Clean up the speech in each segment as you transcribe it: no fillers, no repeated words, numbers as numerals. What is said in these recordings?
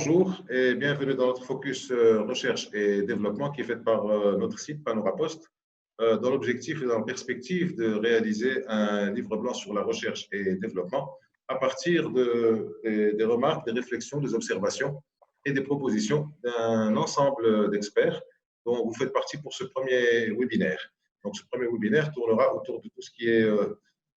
bonjour et bienvenue dans notre focus recherche et développement qui est fait par notre site Panorapost dans l'objectif et dans la perspective de réaliser un livre blanc sur la recherche et développement à partir des remarques, des réflexions, des observations et des propositions d'un ensemble d'experts dont vous faites partie pour ce premier webinaire. Donc, ce premier webinaire tournera autour de tout ce qui est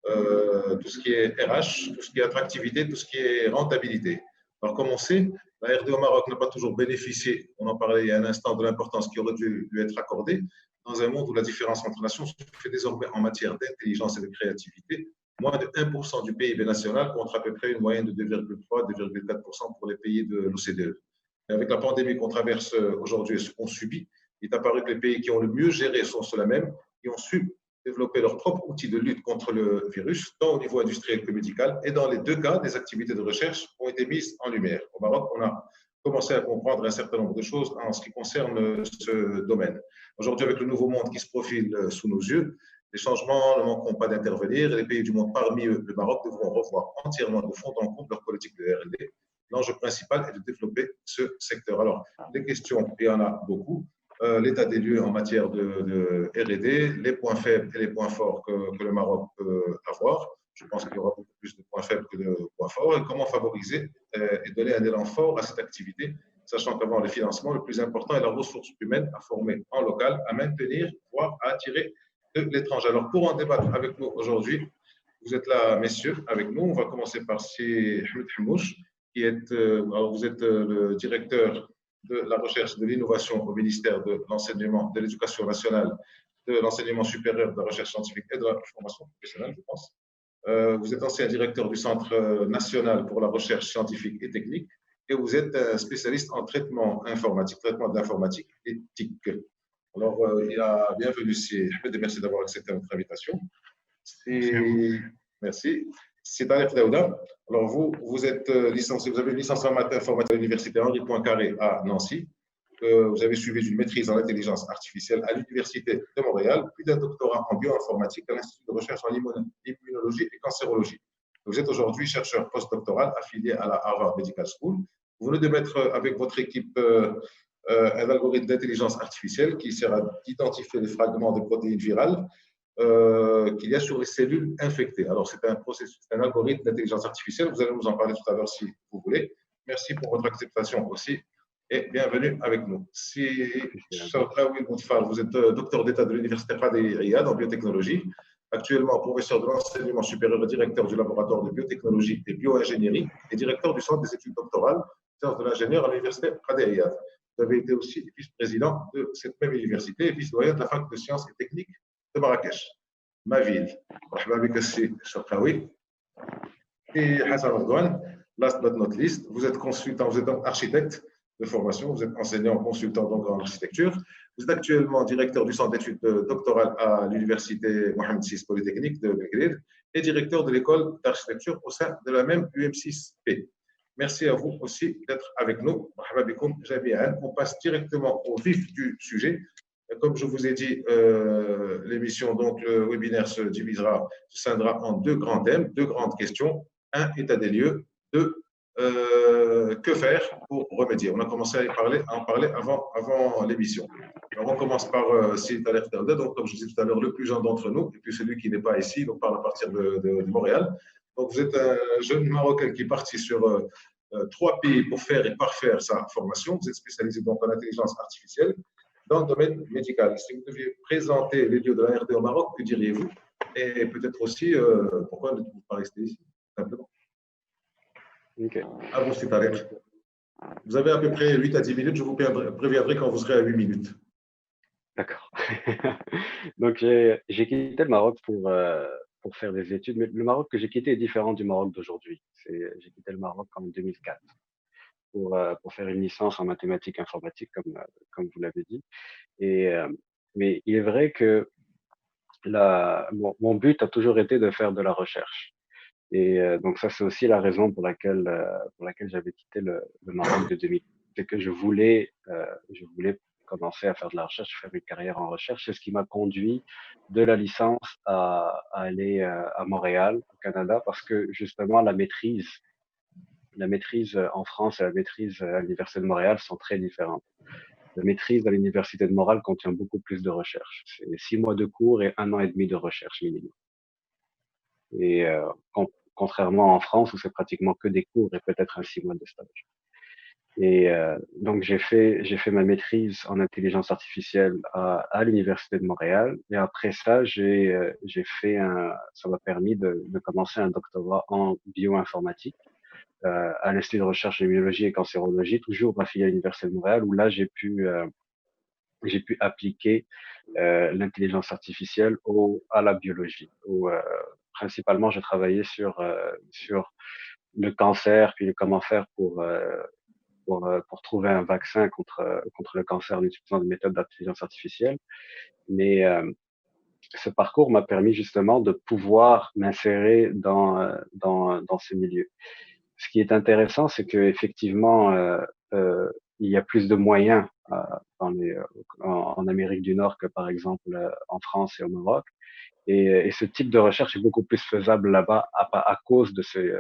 RH, tout ce qui est attractivité, tout ce qui est rentabilité. Alors, comme on sait, la RD au Maroc n'a pas toujours bénéficié, on en parlait il y a un instant, de l'importance qui aurait dû lui être accordée dans un monde où la différence entre nations se fait désormais en matière d'intelligence et de créativité. Moins de 1% du PIB national contre à peu près une moyenne de 2,3-2,4% pour les pays de l'OCDE. Avec la pandémie qu'on traverse aujourd'hui et ce qu'on subit, il est apparu que les pays qui ont le mieux géré sont ceux-là même, qui ont su développer leurs propres outils de lutte contre le virus, tant au niveau industriel que médical. Et dans les deux cas, des activités de recherche ont été mises en lumière. Au Maroc, on a commencé à comprendre un certain nombre de choses en ce qui concerne ce domaine. Aujourd'hui, avec le nouveau monde qui se profile sous nos yeux, les changements ne manqueront pas d'intervenir et les pays du monde, parmi eux le Maroc, devront revoir entièrement de fond en comble leur politique de R&D. L'enjeu principal est de développer ce secteur. Alors, les questions, il y en a beaucoup. L'état des lieux en matière de R&D, les points faibles et les points forts que le Maroc peut avoir. Je pense qu'il y aura beaucoup plus de points faibles que de points forts. Et comment favoriser et donner un élan fort à cette activité, sachant qu'avant le financement, le plus important est la ressource humaine à former en local, à maintenir, voire à attirer de l'étranger. Alors, pour en débattre avec nous aujourd'hui, vous êtes là, messieurs, avec nous. On va commencer par Si Ahmed Hamouche, qui est, alors vous êtes le directeur de la recherche et de l'innovation au ministère de l'enseignement, de l'éducation nationale, de l'enseignement supérieur, de la recherche scientifique et de la formation professionnelle, je pense. Vous êtes ancien directeur du Centre national pour la recherche scientifique et technique et vous êtes un spécialiste en traitement informatique, traitement de l'informatique et TIC. Alors, bienvenue, Ahmed, et merci d'avoir accepté notre invitation. Merci. C'est Tarek Daouda. Alors, vous êtes licencié, vous avez une licence en maths informatique à l'université Henri Poincaré à Nancy. Vous avez suivi une maîtrise en intelligence artificielle à l'université de Montréal, puis d'un doctorat en bioinformatique à l'Institut de recherche en immunologie et cancérologie. Vous êtes aujourd'hui chercheur postdoctoral affilié à la Harvard Medical School. Vous venez de mettre avec votre équipe un algorithme d'intelligence artificielle qui sert à identifier les fragments de protéines virales qu'il y a sur les cellules infectées. Alors, c'est un processus, un algorithme d'intelligence artificielle. Vous allez nous en parler tout à l'heure si vous voulez. Merci pour votre acceptation aussi et bienvenue avec nous. Chaoukaoui Boutfar, vous êtes docteur d'État de l'Université Qadi Iyad en biotechnologie, actuellement professeur de l'enseignement supérieur et directeur du laboratoire de biotechnologie et bioingénierie et directeur du centre des études doctorales, sciences de l'ingénieur à l'Université Qadi Iyad. Vous avez été aussi vice-président de cette même université et vice-doyen de la fac de sciences et techniques de Marrakech, ma ville. Et Hassan Ardouane, last but not least, vous êtes consultant, vous êtes architecte de formation, vous êtes enseignant, consultant donc en architecture. Vous êtes actuellement directeur du centre d'études doctorales à l'université Mohamed VI Polytechnique de Belgrade et directeur de l'école d'architecture au sein de la même UM6P. Merci à vous aussi d'être avec nous. On passe directement au vif du sujet. Comme je vous ai dit, l'émission, donc le webinaire se scindra en deux grands thèmes, deux grandes questions. Un, état des lieux. Deux, que faire pour remédier. On a commencé à en parler avant l'émission. On commence par Sidi Tarek Daouda, donc comme je disais tout à l'heure, le plus jeune d'entre nous, et puis celui qui n'est pas ici, donc parle à partir de Montréal. Donc vous êtes un jeune Marocain qui est parti sur 3 pays pour faire et parfaire sa formation. Vous êtes spécialisé donc en intelligence artificielle dans le domaine médical. Si vous deviez présenter les lieux de la RD au Maroc, que diriez-vous? Et peut-être aussi, pourquoi ne pas rester ici, simplement? Okay. À vous, c'est Tarek. Vous avez à peu près 8 à 10 minutes, je vous préviendrai quand vous serez à 8 minutes. D'accord. Donc, j'ai quitté le Maroc pour faire des études, mais le Maroc que j'ai quitté est différent du Maroc d'aujourd'hui. J'ai quitté le Maroc en 2004 pour faire une licence en mathématiques informatiques, comme vous l'avez dit. Mais il est vrai que mon but a toujours été de faire de la recherche. Et donc ça, c'est aussi la raison pour laquelle j'avais quitté le Maroc de 2000. C'est que je voulais commencer à faire de la recherche, faire une carrière en recherche. C'est ce qui m'a conduit de la licence à aller à Montréal, au Canada, parce que justement la maîtrise la maîtrise en France et la maîtrise à l'Université de Montréal sont très différentes. La maîtrise à l'Université de Montréal contient beaucoup plus de recherche. C'est 6 mois de cours et 1 an et demi de recherche minimum. Et contrairement en France où c'est pratiquement que des cours et peut-être un 6 mois de stage. Et donc j'ai fait ma maîtrise en intelligence artificielle à l'Université de Montréal. Et après ça, ça m'a permis de commencer un doctorat en bioinformatique à l'Institut de recherche en immunologie et cancérologie, toujours affilié à l'Université de Montréal, où là j'ai pu appliquer l'intelligence artificielle à la biologie. Principalement, j'ai travaillé sur le cancer, puis comment faire pour trouver un vaccin contre le cancer en utilisant des méthodes d'intelligence artificielle. Mais ce parcours m'a permis justement de pouvoir m'insérer dans ces milieux. Ce qui est intéressant, c'est que effectivement, il y a plus de moyens en Amérique du Nord que par exemple en France et au Maroc. Et ce type de recherche est beaucoup plus faisable là-bas à cause de ces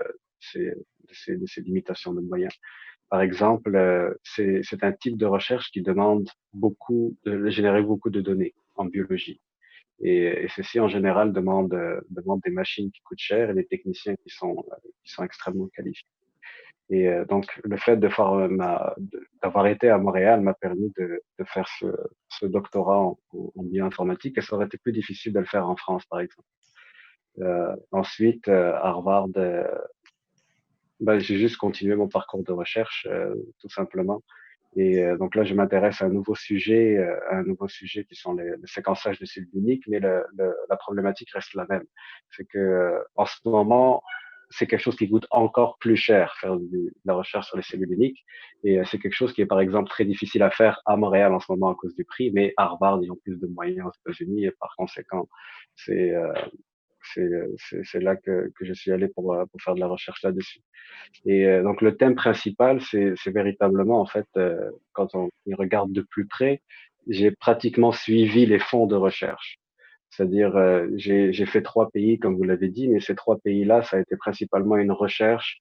limitations de moyens. Par exemple, c'est un type de recherche qui demande de générer beaucoup de données en biologie. Et ceci, en général, demande des machines qui coûtent cher et des techniciens qui sont extrêmement qualifiés. Et donc, le fait d'avoir été à Montréal m'a permis de faire ce doctorat en bioinformatique, et ça aurait été plus difficile de le faire en France, par exemple. Ensuite, à Harvard, j'ai juste continué mon parcours de recherche, tout simplement. Et donc là, je m'intéresse à un nouveau sujet, qui sont le séquençage de cellules uniques, mais la problématique reste la même. C'est que en ce moment, c'est quelque chose qui coûte encore plus cher faire de la recherche sur les cellules uniques, et c'est quelque chose qui est par exemple très difficile à faire à Montréal en ce moment à cause du prix, mais à Harvard, ils ont plus de moyens aux États-Unis, et par conséquent, c'est c'est là que je suis allé pour faire de la recherche là-dessus. Et donc le thème principal, c'est véritablement en fait quand on y regarde de plus près, j'ai pratiquement suivi les fonds de recherche. C'est-à-dire j'ai fait 3 pays comme vous l'avez dit, mais ces 3 pays-là, ça a été principalement une recherche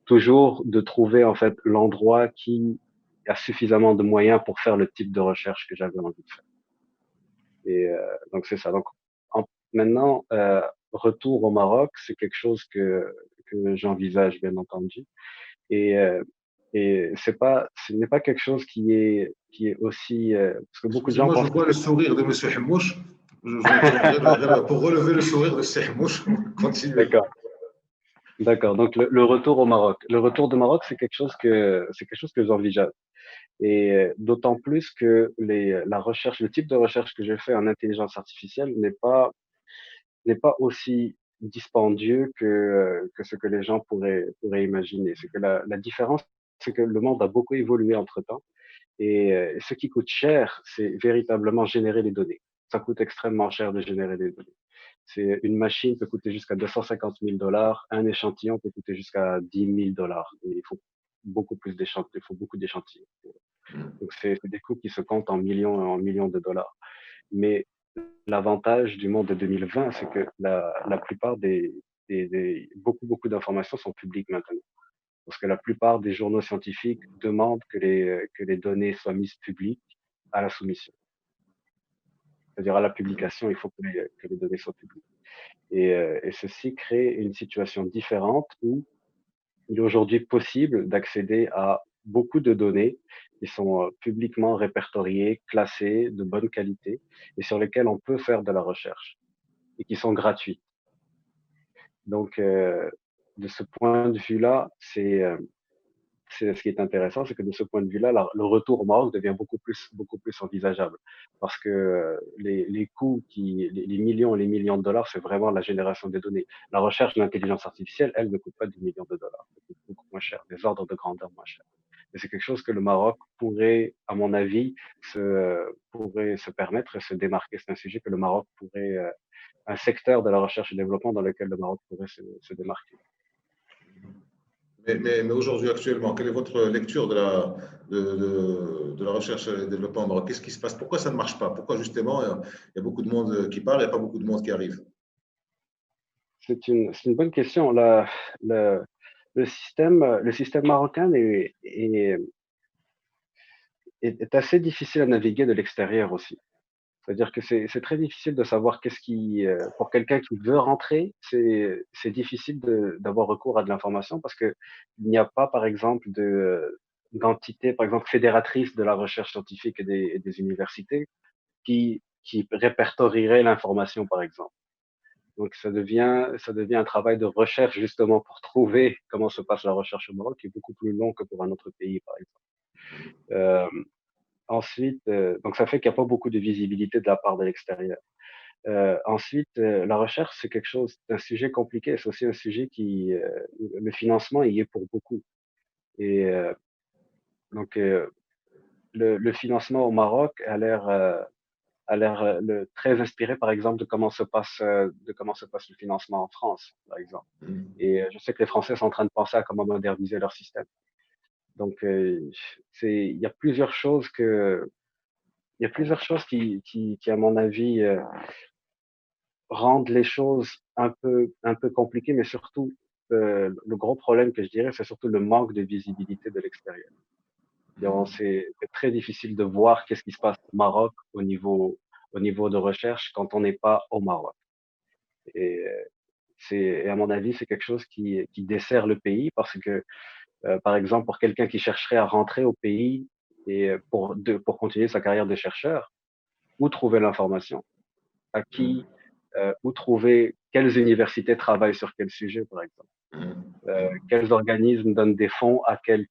toujours de trouver en fait l'endroit qui a suffisamment de moyens pour faire le type de recherche que j'avais envie de faire. Et donc c'est ça. Donc maintenant retour au Maroc, c'est quelque chose que j'envisage bien entendu. Et ce n'est pas quelque chose qui est aussi parce que beaucoup de gens Excusez-moi, je pensent que vois le sourire de M. Hmouch. Pour relever le sourire de M. Hmouch, continuez. d'accord, d'accord. Donc le retour au Maroc, le retour du Maroc, c'est quelque chose que j'envisage. Et d'autant plus que le type de recherche que j'ai fait en intelligence artificielle n'est pas aussi dispendieux que ce que les gens pourraient imaginer. C'est que la différence, c'est que le monde a beaucoup évolué entre-temps. Et ce qui coûte cher, c'est véritablement générer les données. Ça coûte extrêmement cher de générer des données. Une machine peut coûter jusqu'à 250 000 $, un échantillon peut coûter jusqu'à 10 000 $. Et il faut il faut beaucoup d'échantillons. Donc c'est des coûts qui se comptent en millions de dollars. Mais l'avantage du monde de 2020, c'est que la plupart beaucoup d'informations sont publiques maintenant. Parce que la plupart des journaux scientifiques demandent que les données soient mises publiques à la soumission. C'est-à-dire à la publication, il faut que les données soient publiques. Et ceci crée une situation différente où il est aujourd'hui possible d'accéder à beaucoup de données qui sont publiquement répertoriées, classées, de bonne qualité, et sur lesquelles on peut faire de la recherche, et qui sont gratuites. Donc, de ce point de vue-là, c'est ce qui est intéressant, c'est que de ce point de vue-là, le retour au Maroc devient beaucoup plus envisageable, parce que les coûts les millions et les millions de dollars, c'est vraiment la génération des données. La recherche de l'intelligence artificielle, elle ne coûte pas des millions de dollars, elle coûte beaucoup moins cher, des ordres de grandeur moins cher. Et c'est quelque chose que le Maroc pourrait, à mon avis, pourrait se permettre et se démarquer. C'est un sujet que le Maroc pourrait, un secteur de la recherche et développement dans lequel le Maroc pourrait se démarquer. Mais aujourd'hui, actuellement, quelle est votre lecture de la recherche et développement au Maroc? Qu'est-ce qui se passe? Pourquoi ça ne marche pas? Pourquoi justement il y a beaucoup de monde qui part et pas beaucoup de monde qui arrive? C'est une bonne question. le système marocain est assez difficile à naviguer de l'extérieur aussi. C'est-à-dire que c'est très difficile de savoir qu'est-ce qui, pour quelqu'un qui veut rentrer, c'est difficile d'avoir recours à de l'information parce que il n'y a pas, par exemple, d'entité, par exemple, fédératrice de la recherche scientifique et des universités qui répertorierait l'information, par exemple. Donc, ça devient un travail de recherche justement pour trouver comment se passe la recherche au Maroc, qui est beaucoup plus long que pour un autre pays, par exemple. Euh, Ensuite, donc ça fait qu'il n'y a pas beaucoup de visibilité de la part de l'extérieur. Ensuite, la recherche, c'est quelque chose, c'est un sujet compliqué. C'est aussi un sujet le financement y est pour beaucoup. Et donc, le financement au Maroc a l'air très inspiré, par exemple, de comment se passe le financement en France, par exemple. Et je sais que les Français sont en train de penser à comment moderniser leur système. Donc, il y a plusieurs choses qui à mon avis, rendent les choses un peu compliquées, mais surtout, le gros problème que je dirais, c'est surtout le manque de visibilité de l'extérieur. Donc, c'est très difficile de voir qu'est-ce qui se passe au Maroc au niveau de recherche quand on n'est pas au Maroc. Et et à mon avis, c'est quelque chose qui dessert le pays parce que, par exemple, pour quelqu'un qui chercherait à rentrer au pays et pour continuer sa carrière de chercheur, où trouver l'information? À qui, où trouver, quelles universités travaillent sur quel sujet, par exemple. Quels organismes donnent des fonds à quel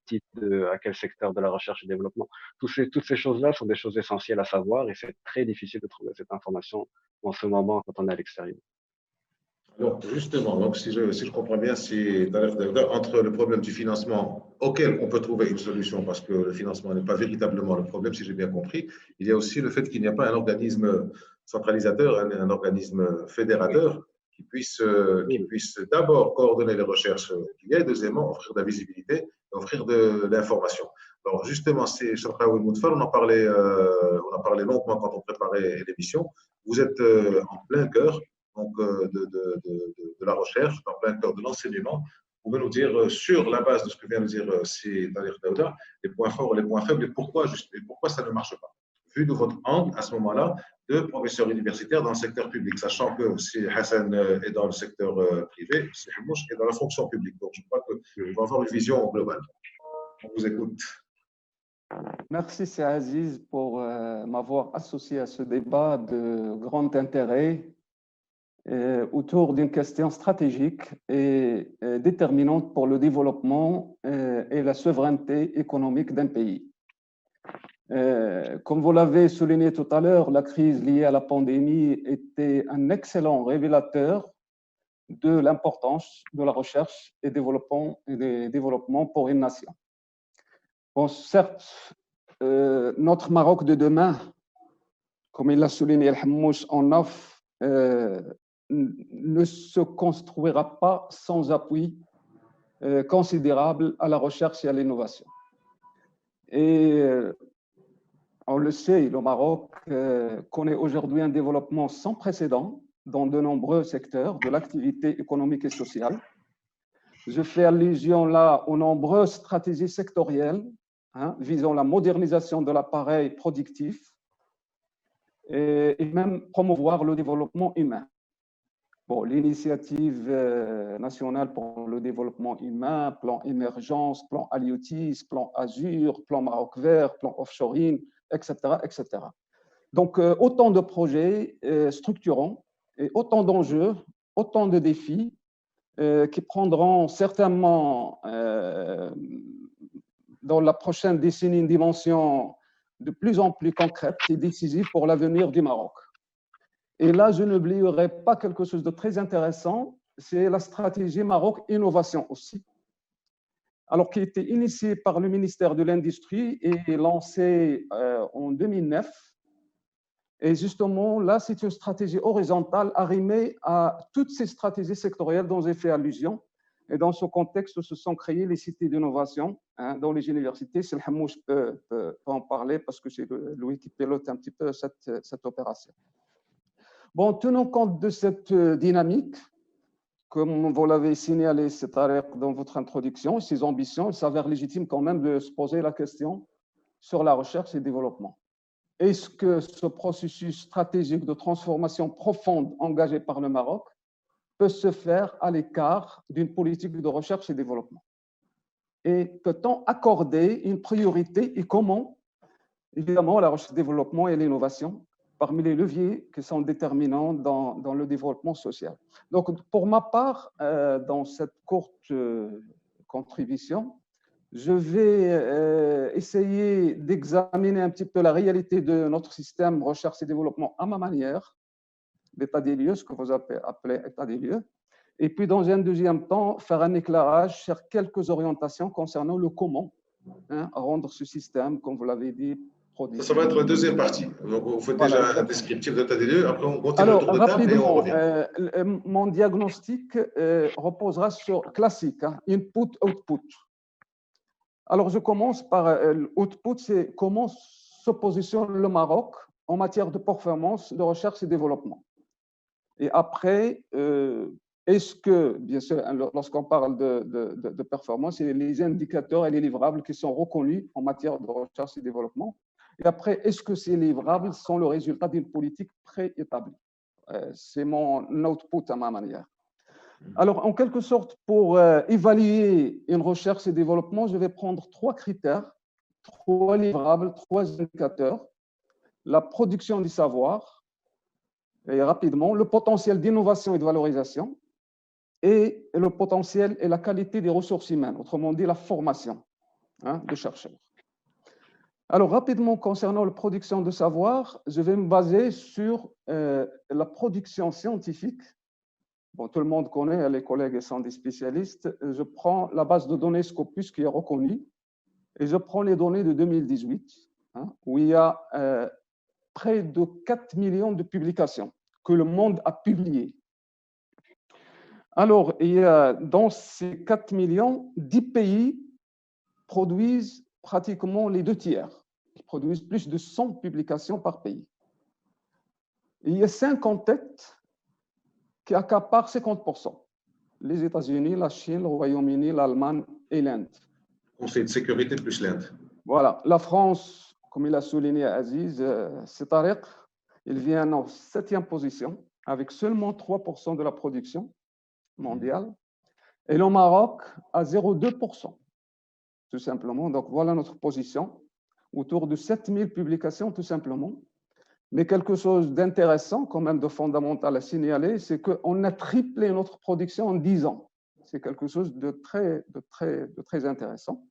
secteur de la recherche et développement. Toutes ces choses-là sont des choses essentielles à savoir et c'est très difficile de trouver cette information en ce moment quand on est à l'extérieur. Alors, justement, donc, si je comprends bien, c'est entre le problème du financement auquel on peut trouver une solution parce que le financement n'est pas véritablement le problème, si j'ai bien compris, il y a aussi le fait qu'il n'y a pas un organisme centralisateur, un organisme fédérateur qui Oui, puisse d'abord coordonner les recherches qu'il y a et deuxièmement offrir de la visibilité et offrir de l'information. Alors, justement, c'est Chakraoui Moutfal, on en parlait longuement quand on préparait l'émission. Vous êtes en plein cœur donc, de la recherche, en plein cœur de l'enseignement. Vous pouvez nous dire, sur la base de ce que vient de dire Dalir Daouda, les points forts et les points faibles et pourquoi ça ne marche pas, vu de votre angle à ce moment-là de professeur universitaire dans le secteur public, sachant que si Hassan est dans le secteur privé, si Hamouch est dans la fonction publique. Donc, je crois qu'on mhm. va avoir une vision globale. On vous écoute. Merci, c'est Aziz, pour m'avoir associé à ce débat de grand intérêt autour d'une question stratégique et déterminante pour le développement et la souveraineté économique d'un pays. Comme vous l'avez souligné tout à l'heure, la crise liée à la pandémie était un excellent révélateur de l'importance de la recherche et des développements pour une nation. Bon, certes, notre Maroc de demain, comme il l'a souligné El Hammouch en off, ne se construira pas sans appui considérable à la recherche et à l'innovation. Et on le sait, le Maroc connaît aujourd'hui un développement sans précédent dans de nombreux secteurs de l'activité économique et sociale. Je fais allusion là aux nombreuses stratégies sectorielles visant la modernisation de l'appareil productif et même promouvoir le développement humain. Bon, l'initiative nationale pour le développement humain, plan émergence, plan Aliotis, plan Azur, plan Maroc vert, plan offshoring, etc., etc. Donc, autant de projets structurants et autant d'enjeux, autant de défis qui prendront certainement dans la prochaine décennie une dimension de plus en plus concrète et décisive pour l'avenir du Maroc. Et là, je n'oublierai pas quelque chose de très intéressant, c'est la stratégie Maroc Innovation aussi. Alors, qui a été initiée par le ministère de l'Industrie et lancée en 2009. Et justement, là, c'est une stratégie horizontale arrimée à toutes ces stratégies sectorielles dont j'ai fait allusion. Et dans ce contexte, se sont créées les cités d'innovation dans les universités. C'est le Hammouch peut en parler parce que c'est lui qui pilote un petit peu cette opération. Bon, tenons compte de cette dynamique, comme vous l'avez signalé, dans votre introduction, ses ambitions, il s'avère légitime quand même de se poser la question sur la recherche et le développement. Est-ce que ce processus stratégique de transformation profonde engagé par le Maroc peut se faire à l'écart d'une politique de recherche et développement? Et peut-on accorder une priorité et comment? Évidemment, la recherche et le développement et l'innovation parmi les leviers qui sont déterminants dans le développement social. Donc, pour ma part, dans cette courte contribution, je vais essayer d'examiner un petit peu la réalité de notre système recherche et développement à ma manière, l'état des lieux, ce que vous appelez état des lieux, et puis dans un deuxième temps, faire un éclairage sur quelques orientations concernant le comment rendre ce système, comme vous l'avez dit, Ça va être la deuxième partie. Donc, vous faites voilà, déjà un descriptif d'état des lieux. Après, on continue le tour de table et on revient. Mon diagnostic reposera sur classique, input-output. Alors, je commence par l'output, c'est comment se positionne le Maroc en matière de performance, de recherche et développement. Et après, est-ce que, bien sûr, lorsqu'on parle de performance, c'est les indicateurs et les livrables qui sont reconnus en matière de recherche et développement. Et après, est-ce que ces livrables sont le résultat d'une politique préétablie? C'est mon output à ma manière. Alors, en quelque sorte, pour évaluer une recherche et développement, je vais prendre 3 critères, 3 livrables, 3 indicateurs. La production du savoir, et rapidement, le potentiel d'innovation et de valorisation, et le potentiel et la qualité des ressources humaines, autrement dit la formation de chercheurs. Alors, rapidement, concernant la production de savoir, je vais me baser sur la production scientifique. Bon, tout le monde connaît, les collègues sont des spécialistes. Je prends la base de données Scopus qui est reconnue et je prends les données de 2018, où il y a près de 4 millions de publications que le monde a publiées. Alors, il y a, dans ces 4 millions, 10 pays produisent pratiquement les 2 tiers. Ils produisent plus de 100 publications par pays. Et il y a 5 en tête qui accaparent 50%. Les États-Unis, la Chine, le Royaume-Uni, l'Allemagne et l'Inde. Conseil de sécurité plus l'Inde. Voilà. La France, comme il a souligné Aziz, c'est Tariq, il vient en 7e position avec seulement 3% de la production mondiale. Et le Maroc à 0,2%, tout simplement. Donc, voilà notre position, autour de 7000 publications, tout simplement. Mais quelque chose d'intéressant, quand même de fondamental à signaler, c'est qu'on a triplé notre production en 10 ans. C'est quelque chose de très intéressant.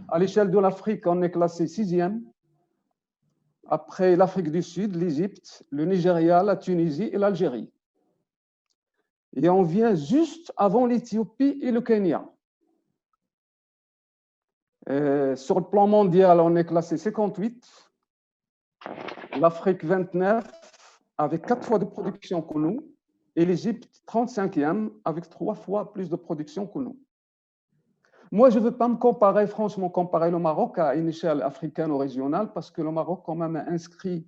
À l'échelle de l'Afrique, on est classé 6e. Après l'Afrique du Sud, l'Égypte, le Nigeria, la Tunisie et l'Algérie. Et on vient juste avant l'Éthiopie et le Kenya. Sur le plan mondial, on est classé 58. L'Afrique 29, avec 4 fois de production que nous. Et l'Égypte 35e, avec 3 fois plus de production que nous. Moi, je ne veux pas me comparer, franchement, comparer le Maroc à une échelle africaine ou régionale, parce que le Maroc, quand même, a inscrit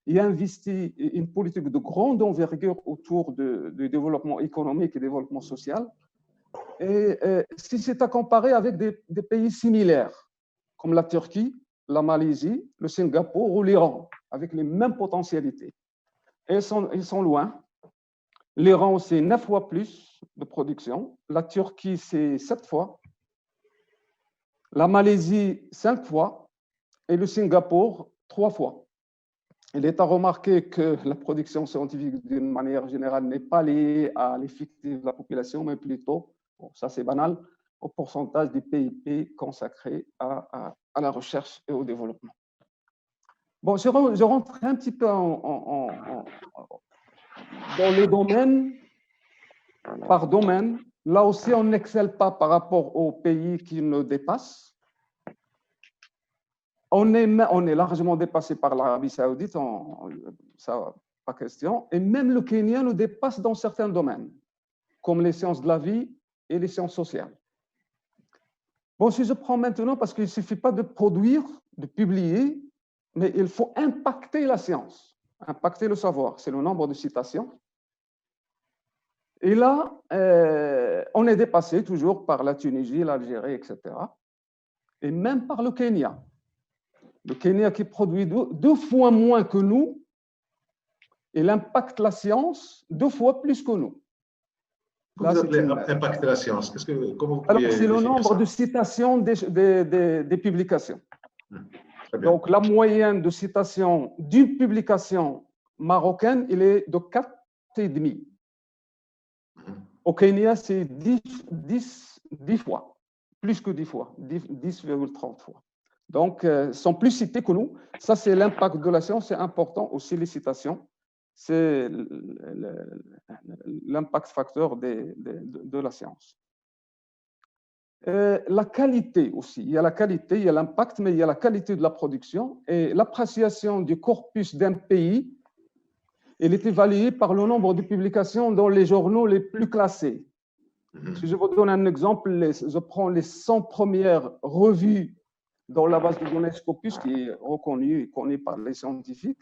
et investi une politique de grande envergure autour du développement économique et développement social. Et si c'est à comparer avec des pays similaires, comme la Turquie, la Malaisie, le Singapour ou l'Iran, avec les mêmes potentialités. Et ils sont loin. L'Iran, c'est 9 fois plus de production. La Turquie, c'est 7 fois. La Malaisie, 5 fois. Et le Singapour, 3 fois. Il est à remarquer que la production scientifique, d'une manière générale, n'est pas liée à l'effectif de la population, mais plutôt, bon, ça c'est banal, au pourcentage du PIB consacré à la recherche et au développement. Bon, je rentre un petit peu dans les domaines, par domaine. Là aussi, on n'excelle pas par rapport aux pays qui nous dépassent. On est largement dépassé par l'Arabie saoudite, ça, pas question. Et même le Kenya nous dépasse dans certains domaines, comme les sciences de la vie et les sciences sociales. Bon, si je prends maintenant, parce qu'il ne suffit pas de produire, de publier, mais il faut impacter la science, impacter le savoir. C'est le nombre de citations. Et là, on est dépassé toujours par la Tunisie, l'Algérie, etc. Et même par le Kenya. Le Kenya qui produit deux fois moins que nous, et l'impact de la science 2 fois plus que nous. Comment vous appelez impact de la science? Comment vous Alors, pourriez c'est le définir nombre ça? de citations des publications. Très bien. Donc, la moyenne de citations d'une publication marocaine, il est de 4,5. Au Kenya, c'est 10 fois, plus que 10 fois, 10,30 fois. Donc, sont plus cités que nous. Ça, c'est l'impact de la science. C'est important aussi, les citations. C'est l'impact facteur de la science. La qualité aussi. Il y a la qualité, il y a l'impact, mais il y a la qualité de la production. Et l'appréciation du corpus d'un pays, elle est évaluée par le nombre de publications dans les journaux les plus classés. Si je vous donne un exemple, je prends les 100 premières revues dans la base de données Scopus, qui est reconnue et connue par les scientifiques.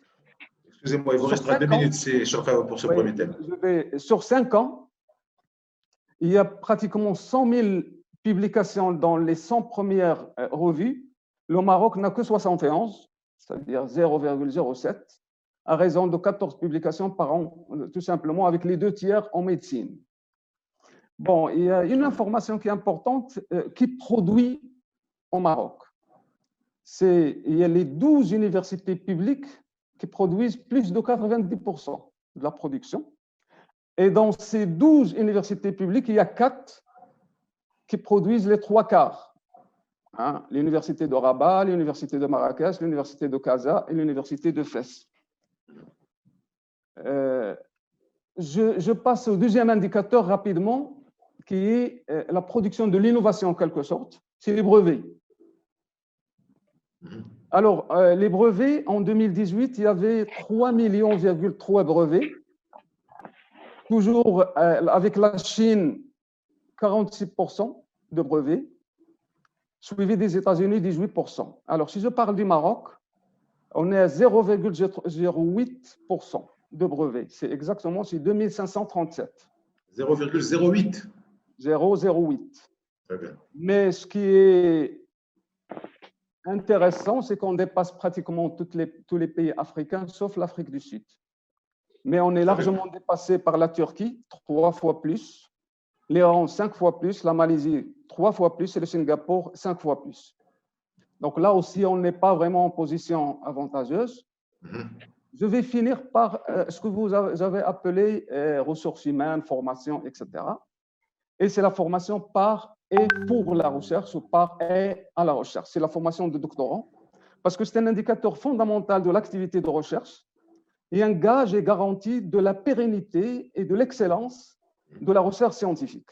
Excusez-moi, il vous restera 2 minutes pour ce premier thème. Sur 5 ans, il y a pratiquement 100 000 publications dans les 100 premières revues. Le Maroc n'a que 71, c'est-à-dire 0,07, à raison de 14 publications par an, tout simplement, avec les 2 tiers en médecine. Bon, il y a une information qui est importante, qui produit au Maroc. Il y a les 12 universités publiques qui produisent plus de 90% de la production. Et dans ces 12 universités publiques, il y a 4 qui produisent les 3 quarts. Hein, l'université de Rabat, l'université de Marrakech, l'université de Casa et l'université de Fès. Je passe au deuxième indicateur rapidement, qui est la production de l'innovation en quelque sorte, c'est les brevets. Alors, les brevets, en 2018, il y avait 3,3 millions brevets, toujours avec la Chine, 46% de brevets, suivi des États-Unis, 18%. Alors, si je parle du Maroc, on est à 0,08% de brevets. C'est exactement 2537. 0,08. 0,08. Très bien. Mais ce qui est intéressant, c'est qu'on dépasse pratiquement tous les pays africains, sauf l'Afrique du Sud. Mais on est largement dépassé par la Turquie, 3 fois plus, l'Iran, 5 fois plus, la Malaisie, 3 fois plus, et le Singapour, 5 fois plus. Donc là aussi, on n'est pas vraiment en position avantageuse. Je vais finir par ce que vous avez appelé ressources humaines, formation, etc. Et c'est la formation par et pour la recherche ou par et à la recherche. C'est la formation de doctorants, parce que c'est un indicateur fondamental de l'activité de recherche et un gage et garantie de la pérennité et de l'excellence de la recherche scientifique.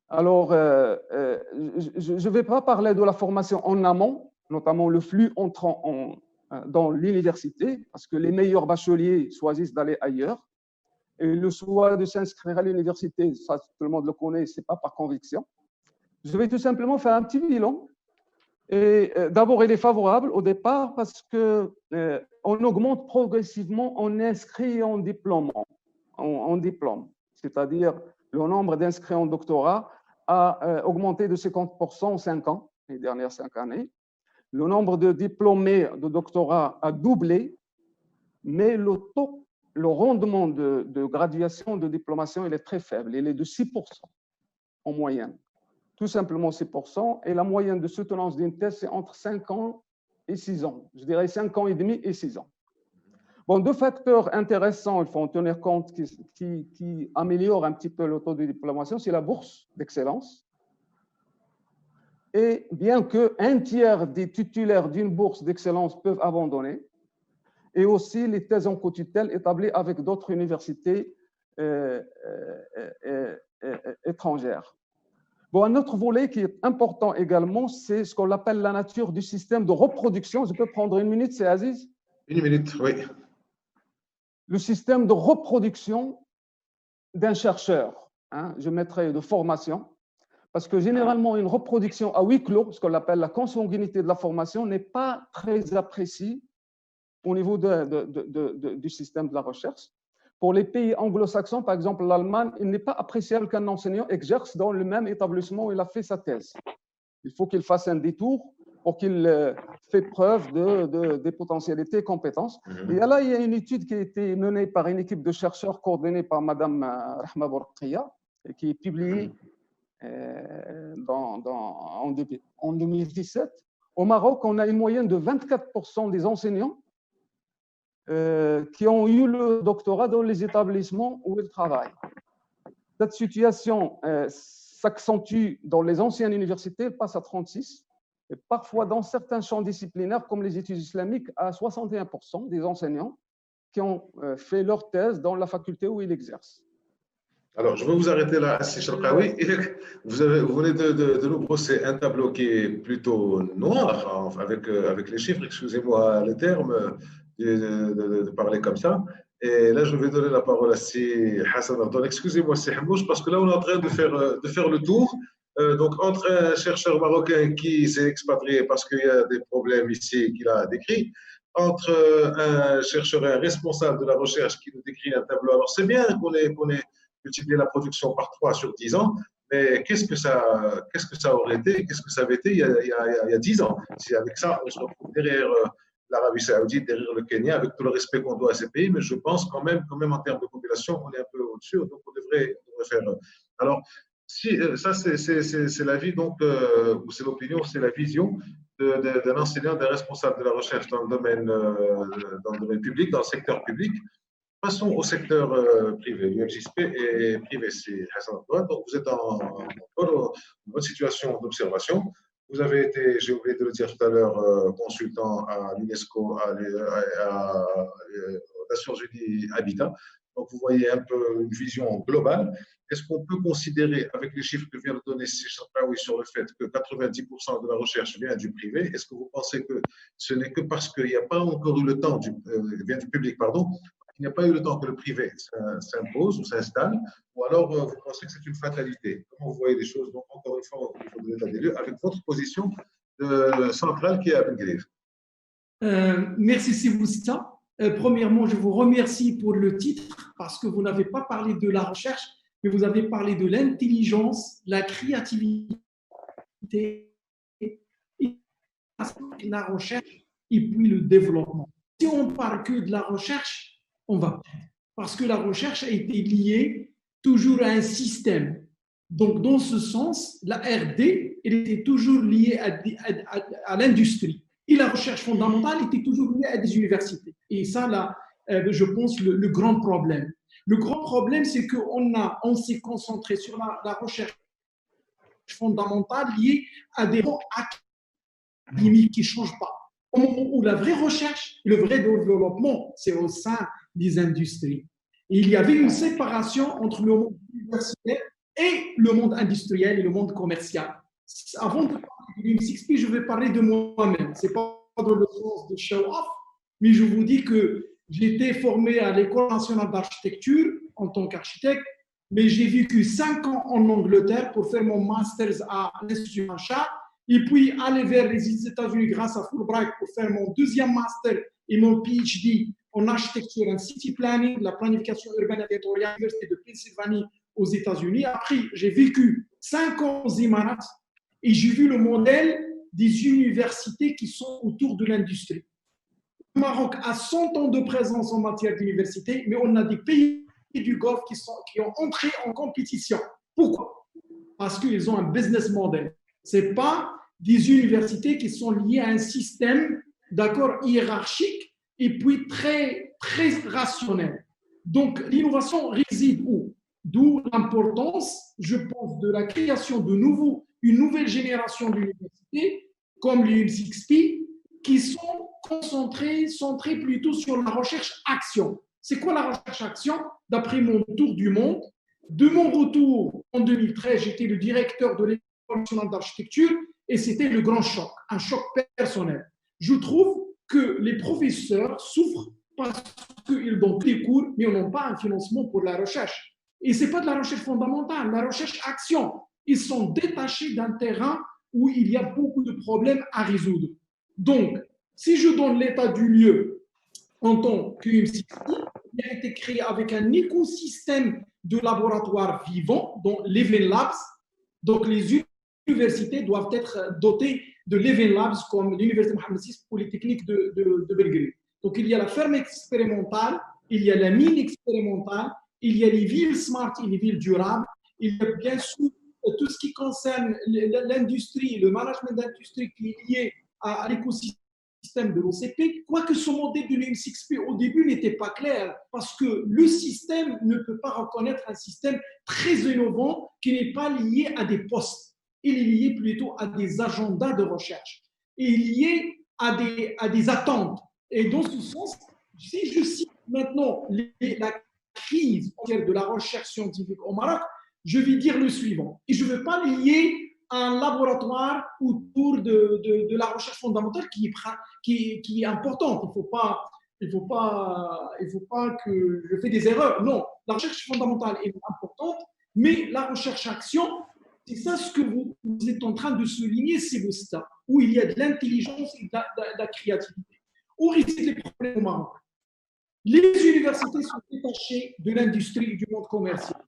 Alors, je ne vais pas parler de la formation en amont, notamment le flux entrant dans l'université, parce que les meilleurs bacheliers choisissent d'aller ailleurs. Et le choix de s'inscrire à l'université, ça, tout le monde le connaît, ce n'est pas par conviction. Je vais tout simplement faire un petit bilan. Et d'abord, il est favorable au départ parce qu'on augmente progressivement en inscrits et en diplôme. C'est-à-dire, le nombre d'inscrits en doctorat a augmenté de 50% en 5 ans, les dernières 5 années. Le nombre de diplômés de doctorat a doublé, mais le rendement de graduation, de diplomation, il est très faible. Il est de 6% en moyenne. Tout simplement 6%. Et la moyenne de soutenance d'une thèse, c'est entre 5 ans et 6 ans. Je dirais 5 ans et demi et 6 ans. Bon, 2 facteurs intéressants, il faut en tenir compte, qui améliorent un petit peu le taux de diplomation, c'est la bourse d'excellence. Et bien qu'un tiers des titulaires d'une bourse d'excellence peuvent abandonner, et aussi les thèses en co-tutelle établies avec d'autres universités étrangères. Bon, un autre volet qui est important également, c'est ce qu'on appelle la nature du système de reproduction. Je peux prendre 1 minute, c'est Aziz? 1 minute, oui. Le système de reproduction d'un chercheur, hein, je mettrai de formation, parce que généralement, une reproduction à huis clos, ce qu'on appelle la consanguinité de la formation, n'est pas très appréciée au niveau du système de la recherche, Pour les pays anglo-saxons, par exemple l'Allemagne, il n'est pas appréciable qu'un enseignant exerce dans le même établissement où il a fait sa thèse. Il faut qu'il fasse un détour pour qu'il fait preuve des potentialités et compétences. Et là, il y a une étude qui a été menée par une équipe de chercheurs coordonnée par Madame Rahma Bourqiya et qui est publiée en 2017. Au Maroc, on a une moyenne de 24% des enseignants qui ont eu le doctorat dans les établissements où ils travaillent. Cette situation s'accentue dans les anciennes universités, elle passe à 36%, et parfois dans certains champs disciplinaires, comme les études islamiques, à 61% des enseignants qui ont fait leur thèse dans la faculté où ils exercent. Alors, je vais vous arrêter là, Assi Charqaoui. Vous venez de nous brosser un tableau qui est plutôt noir, avec les chiffres, excusez-moi le terme, de parler comme ça. Et là, je vais donner la parole à Si Hassan Ardon. Excusez-moi, Si Hamouche, parce que là, on est en train de faire le tour. Donc, entre un chercheur marocain qui s'est expatrié parce qu'il y a des problèmes ici qu'il a décrits, entre un chercheur et un responsable de la recherche qui nous décrit un tableau. Alors, c'est bien qu'on ait multiplié la production par 3 sur 10 ans, mais qu'est-ce que ça aurait été, qu'est-ce que ça avait été il y a 10 ans? Si avec ça, on se retrouve derrière l'Arabie Saoudite, derrière le Kenya, avec tout le respect qu'on doit à ces pays, mais je pense quand même en termes de population, on est un peu au-dessus, donc on devrait faire. Alors, si, ça, c'est l'avis, donc, ou c'est l'opinion, c'est la vision d'un enseignant, d'un responsable de la recherche dans le domaine public, dans le secteur public. Passons au secteur privé. L'UMCXP est privé, c'est Hassan Antoine. Donc, vous êtes en bonne situation d'observation. Vous avez été, j'ai oublié de le dire tout à l'heure, consultant à l'UNESCO, à Nations Unies Habitat. Donc, vous voyez un peu une vision globale. Est-ce qu'on peut considérer, avec les chiffres que vient de donner Charqaoui sur le fait que 90% de la recherche vient du privé, est-ce que vous pensez que ce n'est que parce qu'il n'y a pas encore eu le temps, vient du public, pardon, il n'y a pas eu le temps que le privé s'impose ou s'installe, ou alors vous pensez que c'est une fatalité? Comment vous voyez les choses, donc, encore une fois, au niveau de l'état des lieux, avec votre position centrale qui est à Belgrade? Merci Sébastien. Premièrement, je vous remercie pour le titre parce que vous n'avez pas parlé de la recherche, mais vous avez parlé de l'intelligence, la créativité, la recherche et puis le développement. Si on ne parle que de la recherche, on va perdre. Parce que la recherche a été liée toujours à un système. Donc, dans ce sens, la R&D, elle était toujours liée à l'industrie. Et la recherche fondamentale était toujours liée à des universités. Et ça, là, je pense, le grand problème. Le grand problème, c'est qu'on s'est concentré sur la recherche fondamentale liée à des académiques qui ne changent pas. Au moment où la vraie recherche, le vrai développement, c'est au sein des industries. Et il y avait une séparation entre le monde universitaire et le monde industriel et le monde commercial. Avant de parler de l'UMCXP, je vais parler de moi-même. Ce n'est pas dans le sens de show-off, mais je vous dis que j'ai été formé à l'École nationale d'architecture en tant qu'architecte, mais j'ai vécu 5 ans en Angleterre pour faire mon master's à l'Institut Manchar, et puis aller vers les États-Unis grâce à Fulbright pour faire mon deuxième master et mon PhD en architecture and city planning, la planification urbaine et territoriale à l'Université de Pennsylvanie aux États-Unis. Après, j'ai vécu 5 ans aux Émirats et j'ai vu le modèle des universités qui sont autour de l'industrie. Le Maroc a 100 ans de présence en matière d'université, mais on a des pays du Golfe qui ont entré en compétition. Pourquoi? Parce qu'ils ont un business model. Ce n'est pas des universités qui sont liées à un système d'accord hiérarchique et puis très, très rationnel. Donc, l'innovation réside où? D'où l'importance, je pense, de la création une nouvelle génération d'universités comme l'UMCXP qui sont centrées plutôt sur la recherche-action. C'est quoi la recherche-action? D'après mon tour du monde, de mon retour en 2013, j'étais le directeur de l'École nationale d'architecture et c'était le grand choc, un choc personnel. Je trouve que les professeurs souffrent parce qu'ils donnent des cours, mais ils n'ont pas un financement pour la recherche. Et ce n'est pas de la recherche fondamentale, la recherche-action. Ils sont détachés d'un terrain où il y a beaucoup de problèmes à résoudre. Donc, si je donne l'état du lieu en tant qu'UMCXP, qui a été créé avec un écosystème de laboratoires vivants, dont l'Even Labs. Donc, les universités doivent être dotées de l'Even Labs, comme l'Université Mohamed VI Polytechnique de Belgrade. Donc, il y a la ferme expérimentale, il y a la mine expérimentale, il y a les villes smart et les villes durables, il y a bien sûr tout ce qui concerne l'industrie, le management d'industrie qui est lié à l'écosystème de l'OCP, quoique ce modèle de l'UM6P au début n'était pas clair, parce que le système ne peut pas reconnaître un système très innovant qui n'est pas lié à des postes. Il est lié plutôt à des agendas de recherche. Il est lié à des attentes. Et dans ce sens, si je cite maintenant la crise de la recherche scientifique au Maroc, je vais dire le suivant. Et je ne veux pas lier un laboratoire autour de la recherche fondamentale qui est importante. Il faut pas que je fais des erreurs. Non, la recherche fondamentale est importante, mais la recherche-action, c'est ça ce que vous êtes en train de souligner, c'est le stade où il y a de l'intelligence et de la créativité. Où résident les problèmes au Maroc? Les universités sont détachées de l'industrie et du monde commercial.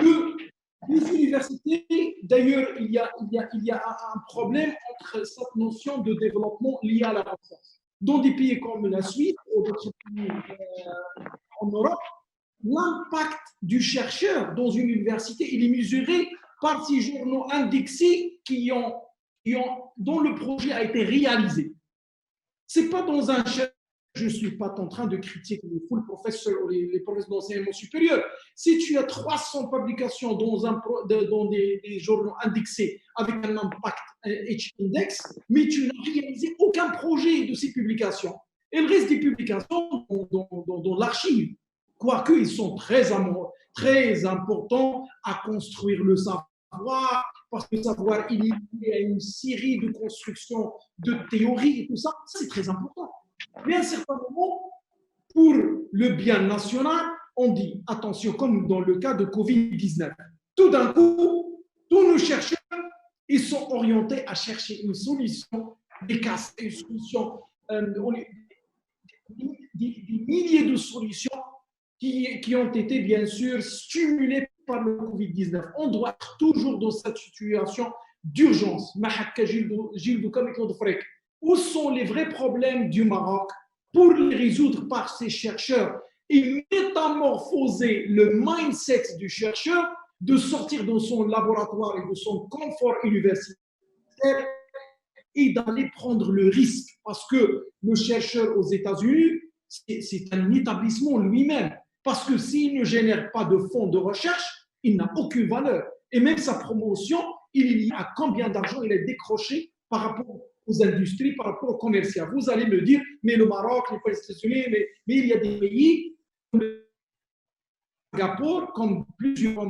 Deux, les universités, d'ailleurs, il y a un problème entre cette notion de développement liée à la recherche. Dans des pays comme la Suisse ou d'autres pays en Europe, l'impact du chercheur dans une université, il est mesuré par ces journaux indexés dont le projet a été réalisé. Ce n'est pas dans un chercheur. Je ne suis pas en train de critiquer les full professeurs ou les professeurs d'enseignement supérieur. Si tu as 300 publications dans des journaux indexés avec un impact H-index, mais tu n'as réalisé aucun projet de ces publications. Et le reste des publications dans l'archive, quoique ils sont très importants à construire le savoir, parce que le savoir, il est lié à une série de constructions, de théories et tout ça, c'est très important. Mais à un certain moment, pour le bien national, on dit, attention, comme dans le cas de Covid-19, tout d'un coup, tous nos chercheurs, ils sont orientés à chercher une solution, une solution, des milliers de solutions qui ont été bien sûr stimulées par le Covid-19. On doit être toujours dans cette situation d'urgence. Où sont les vrais problèmes du Maroc pour les résoudre par ces chercheurs et métamorphoser le mindset du chercheur de sortir de son laboratoire et de son confort universitaire et d'aller prendre le risque. Parce que le chercheur aux États-Unis, c'est un établissement lui-même. Parce que s'il ne génère pas de fonds de recherche, il n'a aucune valeur. Et même sa promotion, il est lié à combien d'argent il a décroché par rapport aux industries, par rapport au commercial. Vous allez me dire, mais le Maroc, les États-Unis, mais il y a des pays comme Singapour, comme plusieurs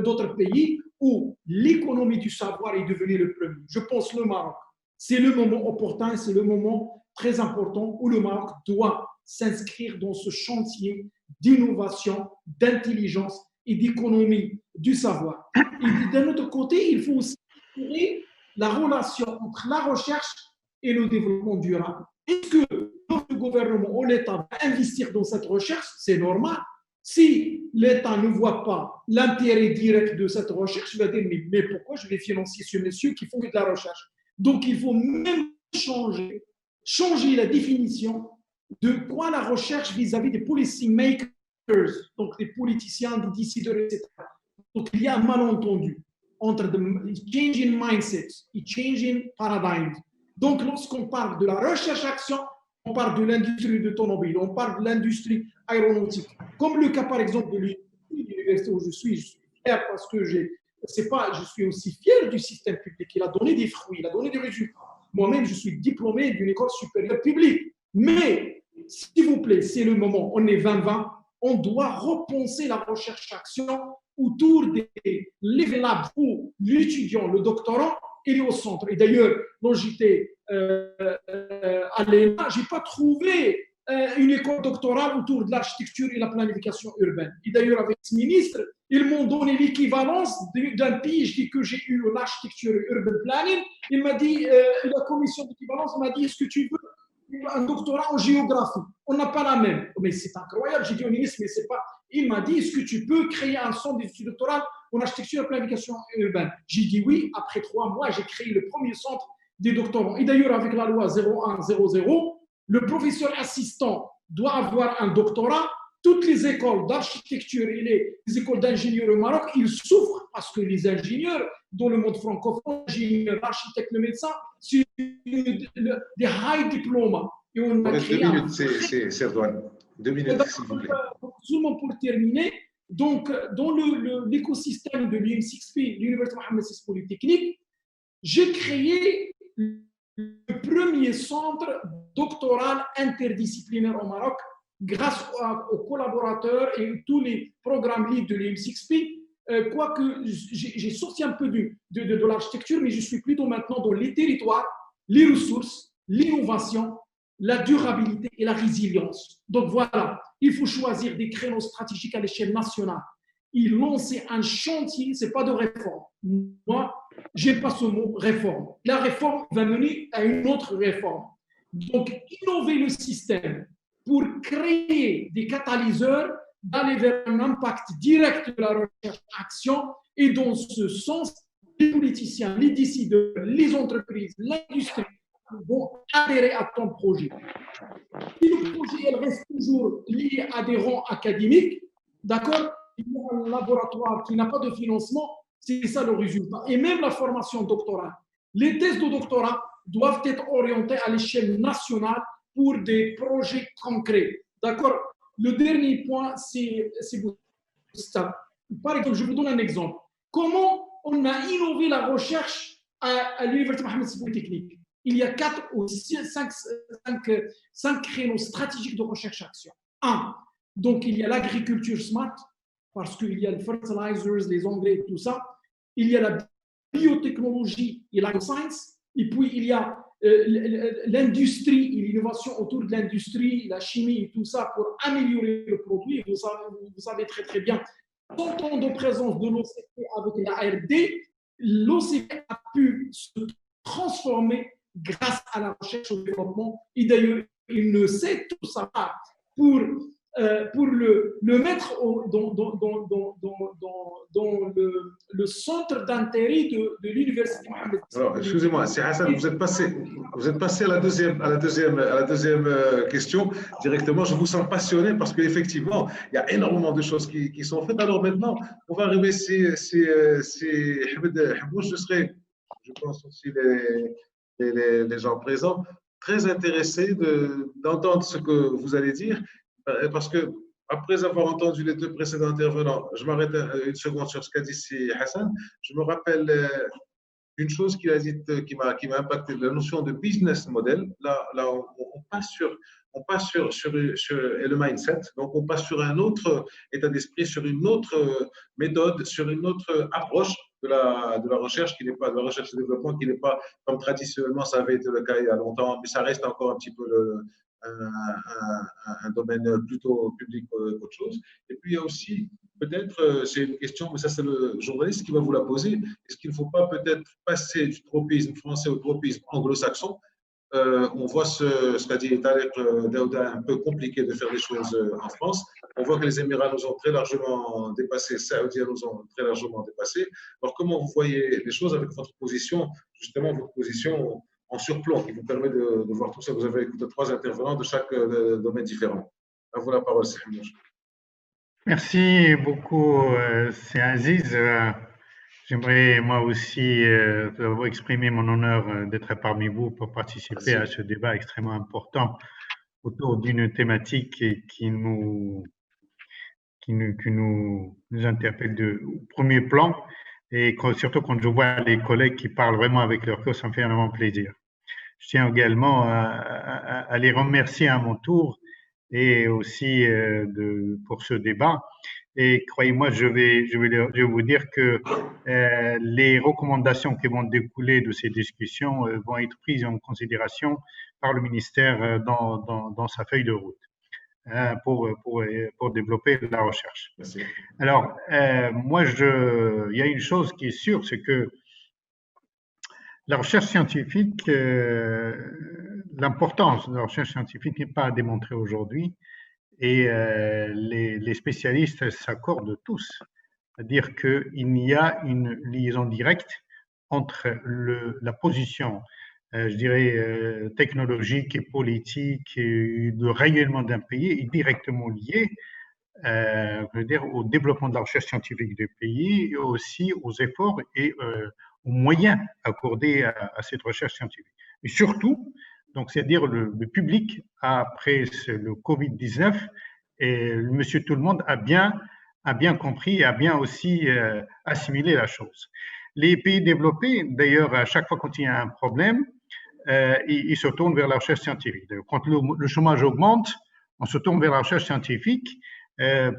d'autres pays où l'économie du savoir est devenue le premier. Je pense le Maroc. C'est le moment opportun, c'est le moment très important où le Maroc doit s'inscrire dans ce chantier d'innovation, d'intelligence et d'économie du savoir. Et d'un autre côté, il faut aussi assurer la relation entre la recherche et le développement durable. Est-ce que notre gouvernement ou l'État va investir dans cette recherche? C'est normal. Si l'État ne voit pas l'intérêt direct de cette recherche, il va dire mais pourquoi je vais financer ce monsieur qui font de la recherche? Donc il faut même changer la définition de quoi la recherche vis-à-vis des policy makers, donc des politiciens, des décideurs, etc. Donc il y a un malentendu entre le changing mindset et changing paradigm. Donc lorsqu'on parle de la recherche-action, on parle de l'industrie automobile, on parle de l'industrie aéronautique. Comme le cas par exemple de l'université où je suis fier parce que je suis aussi fier du système public. Il a donné des fruits, il a donné des résultats. Moi-même, je suis diplômé d'une école supérieure publique. Mais, s'il vous plaît, c'est le moment, on est 2020, on doit repenser la recherche-action autour des level labs où l'étudiant, le doctorant, il est au centre. Et d'ailleurs, quand j'étais à l'ENA, je n'ai pas trouvé une école doctorale autour de l'architecture et la planification urbaine. Et d'ailleurs, avec ce ministre, ils m'ont donné l'équivalence d'un PhD que j'ai eu en architecture et urban planning. Il m'a dit, la commission d'équivalence m'a dit, est-ce que tu veux un doctorat en géographie. On n'a pas la même. Mais c'est incroyable. J'ai dit au ministre, mais c'est pas. Il m'a dit, est-ce que tu peux créer un centre d'études doctorales en architecture et planification urbaine? J'ai dit oui. Après 3 mois, j'ai créé le premier centre des doctorants. Et d'ailleurs, avec la loi 0100, le professeur assistant doit avoir un doctorat. Toutes les écoles d'architecture et les écoles d'ingénieurs au Maroc, ils souffrent parce que les ingénieurs, dans le monde francophone, ingénieurs, architectes, le médecin, c'est des high diplômes. Et on a créé 2 minutes, c'est Erdogan. 2 minutes, s'il vous plaît. Seulement pour terminer, donc, dans l'écosystème de l'UM6P, l'Université Mohammed VI Polytechnique, j'ai créé le premier centre doctoral interdisciplinaire au Maroc grâce aux collaborateurs et tous les programmes libres de l'UM6P. Quoique j'ai sorti un peu de l'architecture, mais je suis plutôt maintenant dans les territoires, les ressources, l'innovation, la durabilité et la résilience. Donc voilà, il faut choisir des créneaux stratégiques à l'échelle nationale. Il lancer un chantier, ce n'est pas de réforme. Moi, je n'aime pas ce mot réforme. La réforme va mener à une autre réforme. Donc, innover le système pour créer des catalyseurs, d'aller vers un impact direct de la recherche-action. Et dans ce sens, les politiciens, les décideurs, les entreprises, l'industrie vont adhérer à ton projet. Si le projet elle reste toujours lié à des rangs académiques, d'accord, il y a un laboratoire qui n'a pas de financement, c'est ça le résultat. Et même la formation doctorale. Les thèses de doctorat doivent être orientées à l'échelle nationale pour des projets concrets. D'accord. Le dernier point, c'est ça. Par exemple, je vous donne un exemple. Comment on a innové la recherche à l'Université Mohammed VI Polytechnique? Il y a 4 ou 5 créneaux stratégiques de recherche-action. 1. Donc, il y a l'agriculture smart, parce qu'il y a les fertilizers, les engrais et tout ça. Il y a la biotechnologie et la science. Et puis, il y a l'industrie et l'innovation autour de l'industrie, la chimie et tout ça pour améliorer le produit. Vous savez très, très bien, 100 ans de présence de l'OCP avec la ARD, l'OCP a pu se transformer grâce à la recherche et au développement. Et d'ailleurs, il ne sait tout ça pour le mettre dans le centre d'intérêt de l'Université Mohammed VI. Alors, excusez-moi, c'est Hassan, vous êtes passé à la deuxième question directement. Je vous sens passionné parce qu'effectivement, il y a énormément de choses qui sont faites. Alors maintenant, on va arriver, c'est Ahmed Habouch, je pense aussi les gens présents, très intéressés d'entendre ce que vous allez dire, parce que après avoir entendu les 2 précédents intervenants, je m'arrête une seconde sur ce qu'a dit Hassan. Je me rappelle une chose qu'il a dit qui m'a impacté, la notion de business model. Là on passe sur et le mindset. Donc, on passe sur un autre état d'esprit, sur une autre méthode, sur une autre approche de la recherche qui n'est pas de la recherche et développement, qui n'est pas comme traditionnellement ça avait été le cas il y a longtemps, mais ça reste encore un petit peu un domaine plutôt public qu'autre chose. Et puis, il y a aussi, peut-être, c'est une question, mais ça, c'est le journaliste qui va vous la poser. Est-ce qu'il ne faut pas peut-être passer du tropisme français au tropisme anglo-saxon? On voit ce qu'a dit Taleb Daouda, un peu compliqué de faire des choses en France. On voit que les Émirats nous ont très largement dépassés, les Saoudiens nous ont très largement dépassés. Alors, comment vous voyez les choses avec votre position, justement, votre position en surplomb, qui vous permet de voir tout ça? Vous avez écouté 3 intervenants de chaque domaine différent. À vous la parole, Sahmouch. Merci beaucoup, c'est Aziz. J'aimerais moi aussi vous exprimer mon honneur d'être parmi vous pour participer à ce débat extrêmement important autour d'une thématique qui nous interpelle de premier plan, et surtout quand je vois les collègues qui parlent vraiment avec leur cœur, ça me fait vraiment plaisir. Je tiens également à les remercier à mon tour et aussi pour ce débat. Et croyez-moi, je vais vous dire que les recommandations qui vont découler de ces discussions vont être prises en considération par le ministère dans sa feuille de route pour développer la recherche. Merci. Alors, moi, il y a une chose qui est sûre, c'est que La recherche scientifique, l'importance de la recherche scientifique n'est pas à démontrer aujourd'hui et les spécialistes s'accordent tous à dire qu'il y a une liaison directe entre la position, je dirais, technologique et politique et de rayonnement d'un pays est directement liée je veux dire, au développement de la recherche scientifique du pays et aussi aux efforts et aux moyens accordés à cette recherche scientifique. Et surtout, donc, c'est-à-dire le public, après le Covid-19, et monsieur tout le monde a bien compris, a bien aussi assimilé la chose. Les pays développés, d'ailleurs, à chaque fois quand il y a un problème, ils se tournent vers la recherche scientifique. Quand le chômage augmente, on se tourne vers la recherche scientifique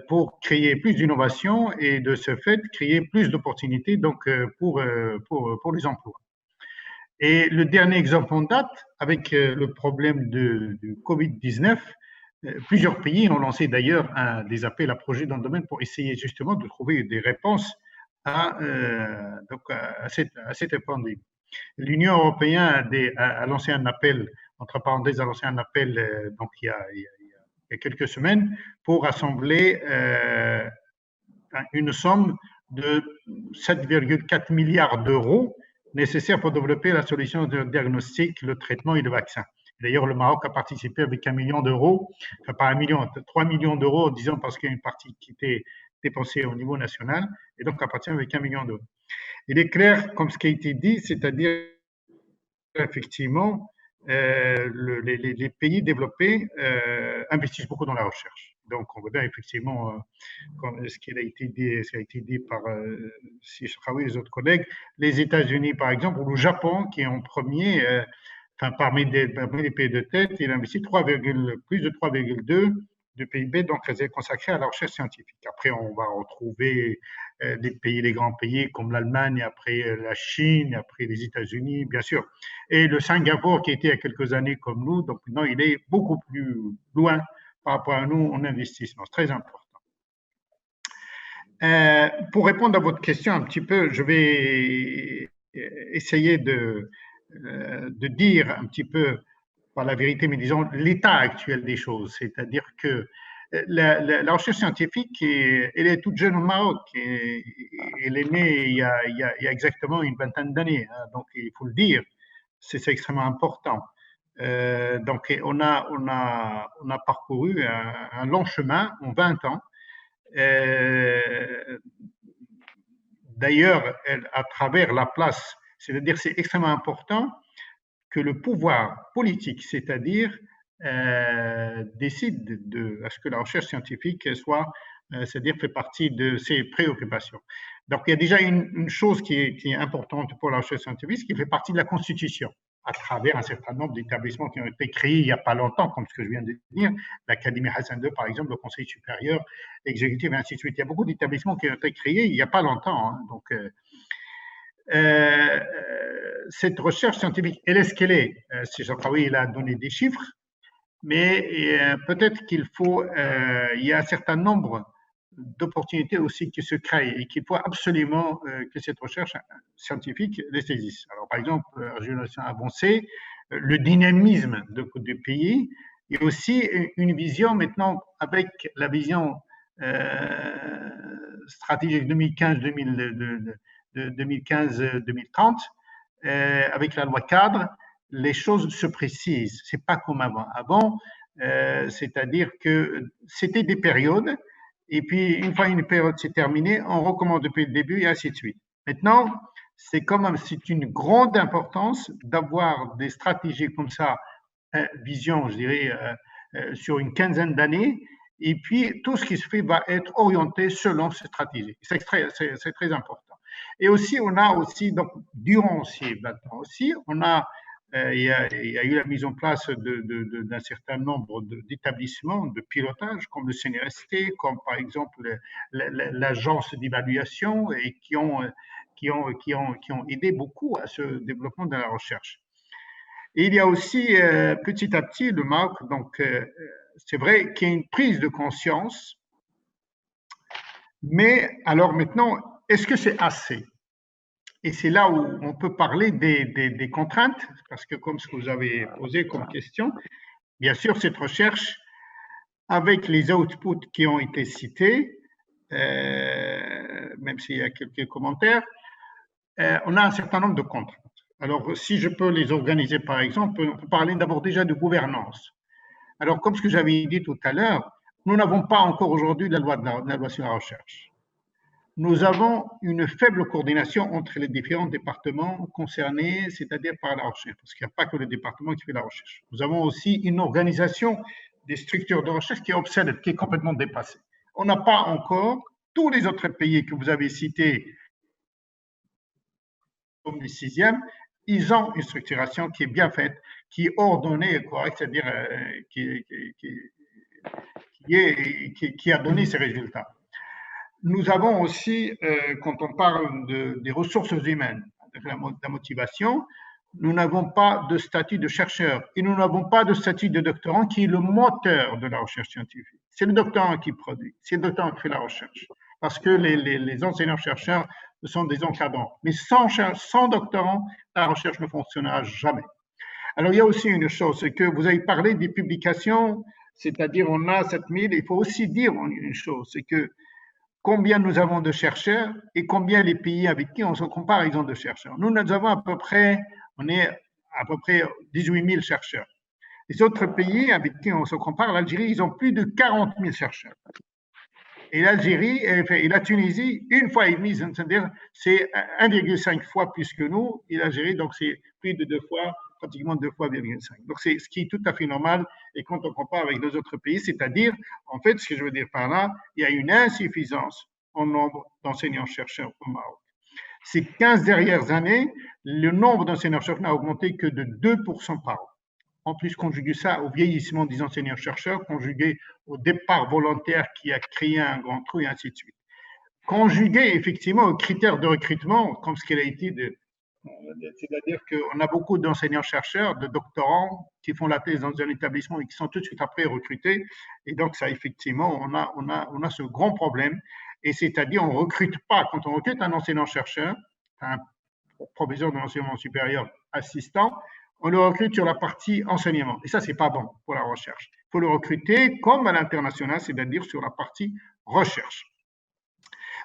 pour créer plus d'innovation et de ce fait créer plus d'opportunités donc pour les emplois. Et le dernier exemple en date, avec le problème du Covid-19, plusieurs pays ont lancé d'ailleurs des appels à projets dans le domaine pour essayer justement de trouver des réponses à cette pandémie. L'Union européenne a lancé un appel, entre parenthèses, a lancé un appel donc il y a quelques semaines pour rassembler une somme de 7,4 milliards d'euros nécessaires pour développer la solution de diagnostic, le traitement et le vaccin. D'ailleurs, le Maroc a participé avec 1 million d'euros, enfin pas 1 million, 3 millions d'euros, disons, parce qu'il y a une partie qui était dépensée au niveau national, et donc appartient avec 1 million d'euros. Il est clair, comme ce qui a été dit, c'est-à-dire effectivement, les pays développés investissent beaucoup dans la recherche. Donc, on voit bien effectivement ce qui a été dit par Si Chakraoui et les autres collègues, les États-Unis, par exemple, ou le Japon, qui est en premier, parmi les pays de tête, il a investi plus de 3,2 de PIB, donc consacré à la recherche scientifique. Après, on va retrouver les grands pays comme l'Allemagne, après la Chine, après les États-Unis, bien sûr. Et le Singapour, qui était il y a quelques années comme nous, donc maintenant il est beaucoup plus loin par rapport à nous en investissement. C'est très important. Pour répondre à votre question un petit peu, je vais essayer de dire un petit peu par la vérité, mais disons l'état actuel des choses. C'est-à-dire que la recherche scientifique, elle est toute jeune au Maroc. Elle est née il y a exactement une vingtaine d'années. Hein, donc, il faut le dire, c'est extrêmement important. Donc, on a parcouru un long chemin en 20 ans. D'ailleurs, à travers la place, c'est-à-dire c'est extrêmement important que le pouvoir politique, c'est-à-dire décide à ce que la recherche scientifique soit, c'est-à-dire fait partie de ses préoccupations. Donc, il y a déjà une chose qui est importante pour la recherche scientifique, qui fait partie de la Constitution, à travers un certain nombre d'établissements qui ont été créés il n'y a pas longtemps, comme ce que je viens de dire, l'Académie Hassan II, par exemple, le Conseil supérieur exécutif, et ainsi de suite. Il y a beaucoup d'établissements qui ont été créés il n'y a pas longtemps. Hein, donc, cette recherche scientifique, elle est ce qu'elle est. Si Chakraoui il a donné des chiffres, mais peut-être qu'il faut, il y a un certain nombre d'opportunités aussi qui se créent et qu'il faut absolument que cette recherche scientifique les saisisse. Alors, par exemple, génération avancée, le dynamisme du pays et aussi une vision maintenant avec la vision stratégique 2015-2030, avec la loi cadre, les choses se précisent. C'est pas comme avant. Avant, c'est-à-dire que c'était des périodes, et puis une fois une période s'est terminée, on recommence depuis le début et ainsi de suite. Maintenant, c'est une grande importance d'avoir des stratégies comme ça, vision, je dirais, sur une quinzaine d'années, et puis tout ce qui se fait va être orienté selon ces stratégies. C'est très important. Et aussi, on a aussi, donc, durant ces 20 ans aussi, on a, il y a eu la mise en place d'un certain nombre d'établissements de pilotage, comme le CNRST, comme par exemple l'agence d'évaluation, et qui ont aidé beaucoup à ce développement de la recherche. Et il y a aussi, petit à petit, le Maroc, donc, c'est vrai qu'il y a une prise de conscience, mais alors maintenant, est-ce que c'est assez? et c'est là où on peut parler des contraintes, parce que comme ce que vous avez posé comme question, bien sûr, cette recherche, avec les outputs qui ont été cités, même s'il y a quelques commentaires, on a un certain nombre de contraintes. Alors, si je peux les organiser, par exemple, on peut parler d'abord déjà de gouvernance. Alors, comme ce que j'avais dit tout à l'heure, nous n'avons pas encore aujourd'hui la loi sur la recherche. Nous avons une faible coordination entre les différents départements concernés, c'est-à-dire par la recherche, parce qu'il n'y a pas que le département qui fait la recherche. Nous avons aussi une organisation des structures de recherche qui est obsolète, qui est complètement dépassée. On n'a pas encore tous les autres pays que vous avez cités, comme le 6e, ils ont une structuration qui est bien faite, qui est ordonnée et correcte, c'est-à-dire qui a donné ses résultats. Nous avons aussi, quand on parle des ressources humaines, de la motivation, nous n'avons pas de statut de chercheur et nous n'avons pas de statut de doctorant qui est le moteur de la recherche scientifique. C'est le doctorant qui produit, c'est le doctorant qui fait la recherche. Parce que les enseignants-chercheurs sont des encadrants. Mais sans doctorant, la recherche ne fonctionnera jamais. Alors, il y a aussi une chose, c'est que vous avez parlé des publications, c'est-à-dire on a 7000, il faut aussi dire une chose, c'est que combien nous avons de chercheurs et combien les pays avec qui on se compare, ils ont de chercheurs. Nous avons on est à peu près 18 000 chercheurs. Les autres pays avec qui on se compare, l'Algérie, ils ont plus de 40 000 chercheurs. Et l'Algérie et la Tunisie, une fois et demie, c'est-à-dire c'est 1,5 fois plus que nous, et l'Algérie, donc c'est plus de 2 fois, pratiquement 2 fois 1,5. Donc c'est ce qui est tout à fait normal, et quand on compare avec les autres pays, c'est-à-dire, en fait, ce que je veux dire par là, il y a une insuffisance en nombre d'enseignants-chercheurs au Maroc. Ces 15 dernières années, le nombre d'enseignants-chercheurs n'a augmenté que de 2% par an. En plus, conjuguer ça au vieillissement des enseignants-chercheurs, conjugué au départ volontaire qui a créé un grand trou et ainsi de suite. Conjugué effectivement aux critères de recrutement, comme ce qu'il a été c'est-à-dire qu'on a beaucoup d'enseignants-chercheurs, de doctorants qui font la thèse dans un établissement et qui sont tout de suite après recrutés. Et donc, ça, effectivement, on a ce grand problème. Et c'est-à-dire, on ne recrute pas, quand on recrute un enseignant-chercheur, un professeur de l'enseignement supérieur assistant, on le recrute sur la partie enseignement. Et ça, ce n'est pas bon pour la recherche. Il faut le recruter comme à l'international, c'est-à-dire sur la partie recherche.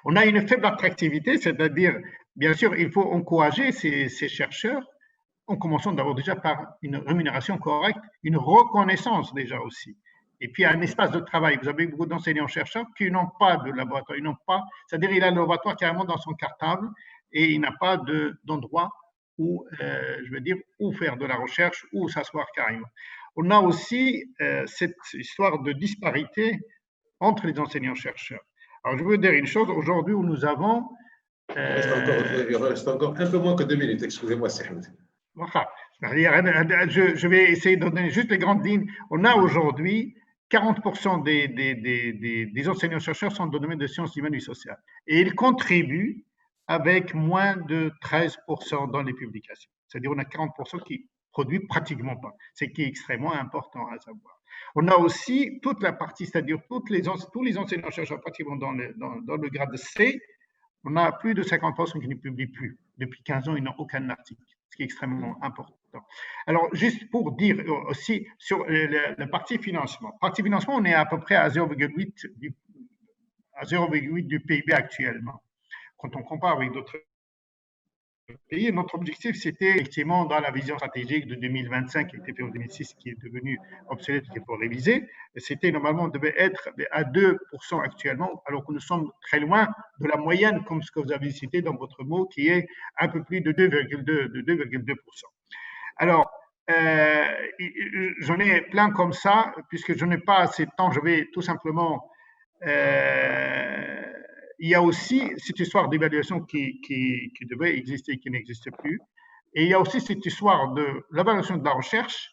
On a une faible attractivité, c'est-à-dire, bien sûr, il faut encourager ces chercheurs, en commençant d'abord déjà par une rémunération correcte, une reconnaissance déjà aussi. Et puis, un espace de travail. Vous avez beaucoup d'enseignants-chercheurs qui n'ont pas de laboratoire, c'est-à-dire, il a le laboratoire carrément dans son cartable et il n'a pas d'endroit où, où faire de la recherche, où s'asseoir carrément. On a aussi cette histoire de disparité entre les enseignants-chercheurs. Alors, je veux dire une chose, aujourd'hui où nous avons… il reste encore un peu moins que 2 minutes, excusez-moi, Saïd. Je vais essayer de donner juste les grandes lignes. On a aujourd'hui 40% des enseignants-chercheurs sont dans le domaine des sciences humaines et sociales. Et ils contribuent avec moins de 13% dans les publications. C'est-à-dire qu'on a 40% qui produisent pratiquement pas, ce qui est extrêmement important à savoir. On a aussi toute la partie, c'est-à-dire tous les enseignants-chercheurs pratiquement dans le grade C, on a plus de 50% qui ne publient plus. Depuis 15 ans, ils n'ont aucun article, ce qui est extrêmement important. Alors, juste pour dire aussi sur la partie financement. Partie financement, on est à peu près à 0,8 du PIB actuellement. Quand on compare avec d'autres pays, notre objectif, c'était effectivement dans la vision stratégique de 2025 qui a été faite en 2006, qui est devenue obsolète, qu'il faut réviser. C'était normalement, on devait être à 2% actuellement, alors que nous sommes très loin de la moyenne, comme ce que vous avez cité dans votre mot, qui est un peu plus de 2,2%. Alors, j'en ai plein comme ça, puisque je n'ai pas assez de temps, je vais tout simplement… il y a aussi cette histoire d'évaluation qui devait exister et qui n'existe plus. Et il y a aussi cette histoire de l'évaluation de la recherche.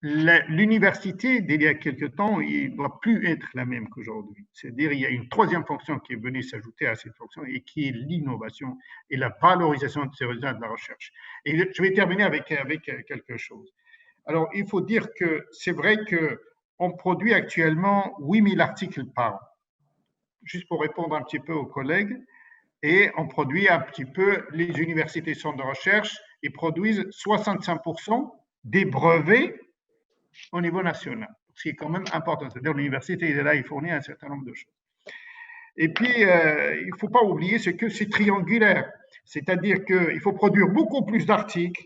L'université, d'il y a quelque temps, il ne doit plus être la même qu'aujourd'hui. C'est-à-dire il y a une troisième fonction qui est venue s'ajouter à cette fonction et qui est l'innovation et la valorisation de ces résultats de la recherche. Et je vais terminer avec quelque chose. Alors, il faut dire que c'est vrai qu'on produit actuellement 8 000 articles par an. Juste pour répondre un petit peu aux collègues, et on produit un petit peu, les universités centres de recherche, ils produisent 65% des brevets au niveau national, ce qui est quand même important. C'est-à-dire l'université est là, il fournit un certain nombre de choses. Et puis, il ne faut pas oublier, c'est que c'est triangulaire. C'est-à-dire qu'il faut produire beaucoup plus d'articles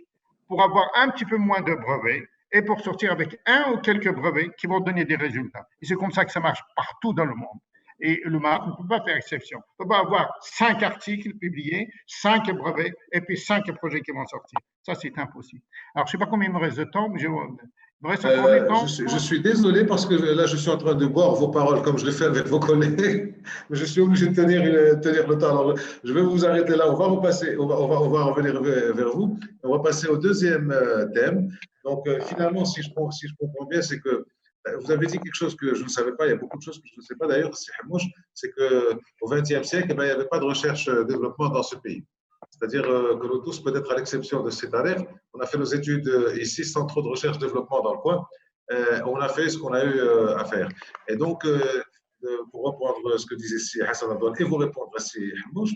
pour avoir un petit peu moins de brevets et pour sortir avec un ou quelques brevets qui vont donner des résultats. Et c'est comme ça que ça marche partout dans le monde. Et le Maroc ne peut pas faire exception. On ne peut pas avoir 5 articles publiés, 5 brevets et puis 5 projets qui vont sortir. Ça, c'est impossible. Alors, je ne sais pas combien il me reste de temps, mais il me reste encore du temps. Je suis désolé parce que là, je suis en train de boire vos paroles comme je l'ai fait avec vos collègues, mais je suis obligé de tenir le temps. Alors, je vais vous arrêter là. On va repasser, on va revenir vers vous. On va passer au deuxième thème. Donc, finalement, si je comprends bien, c'est que vous avez dit quelque chose que je ne savais pas. Il y a beaucoup de choses que je ne sais pas d'ailleurs. C'est qu'au XXe siècle, il n'y avait pas de recherche-développement dans ce pays. C'est-à-dire que nous tous, peut-être à l'exception de cette année, on a fait nos études ici sans trop de recherche-développement dans le coin. On a fait ce qu'on a eu à faire. Et donc, pour reprendre ce que disait si Hassan Abdel et vous répondre à si Hamouche,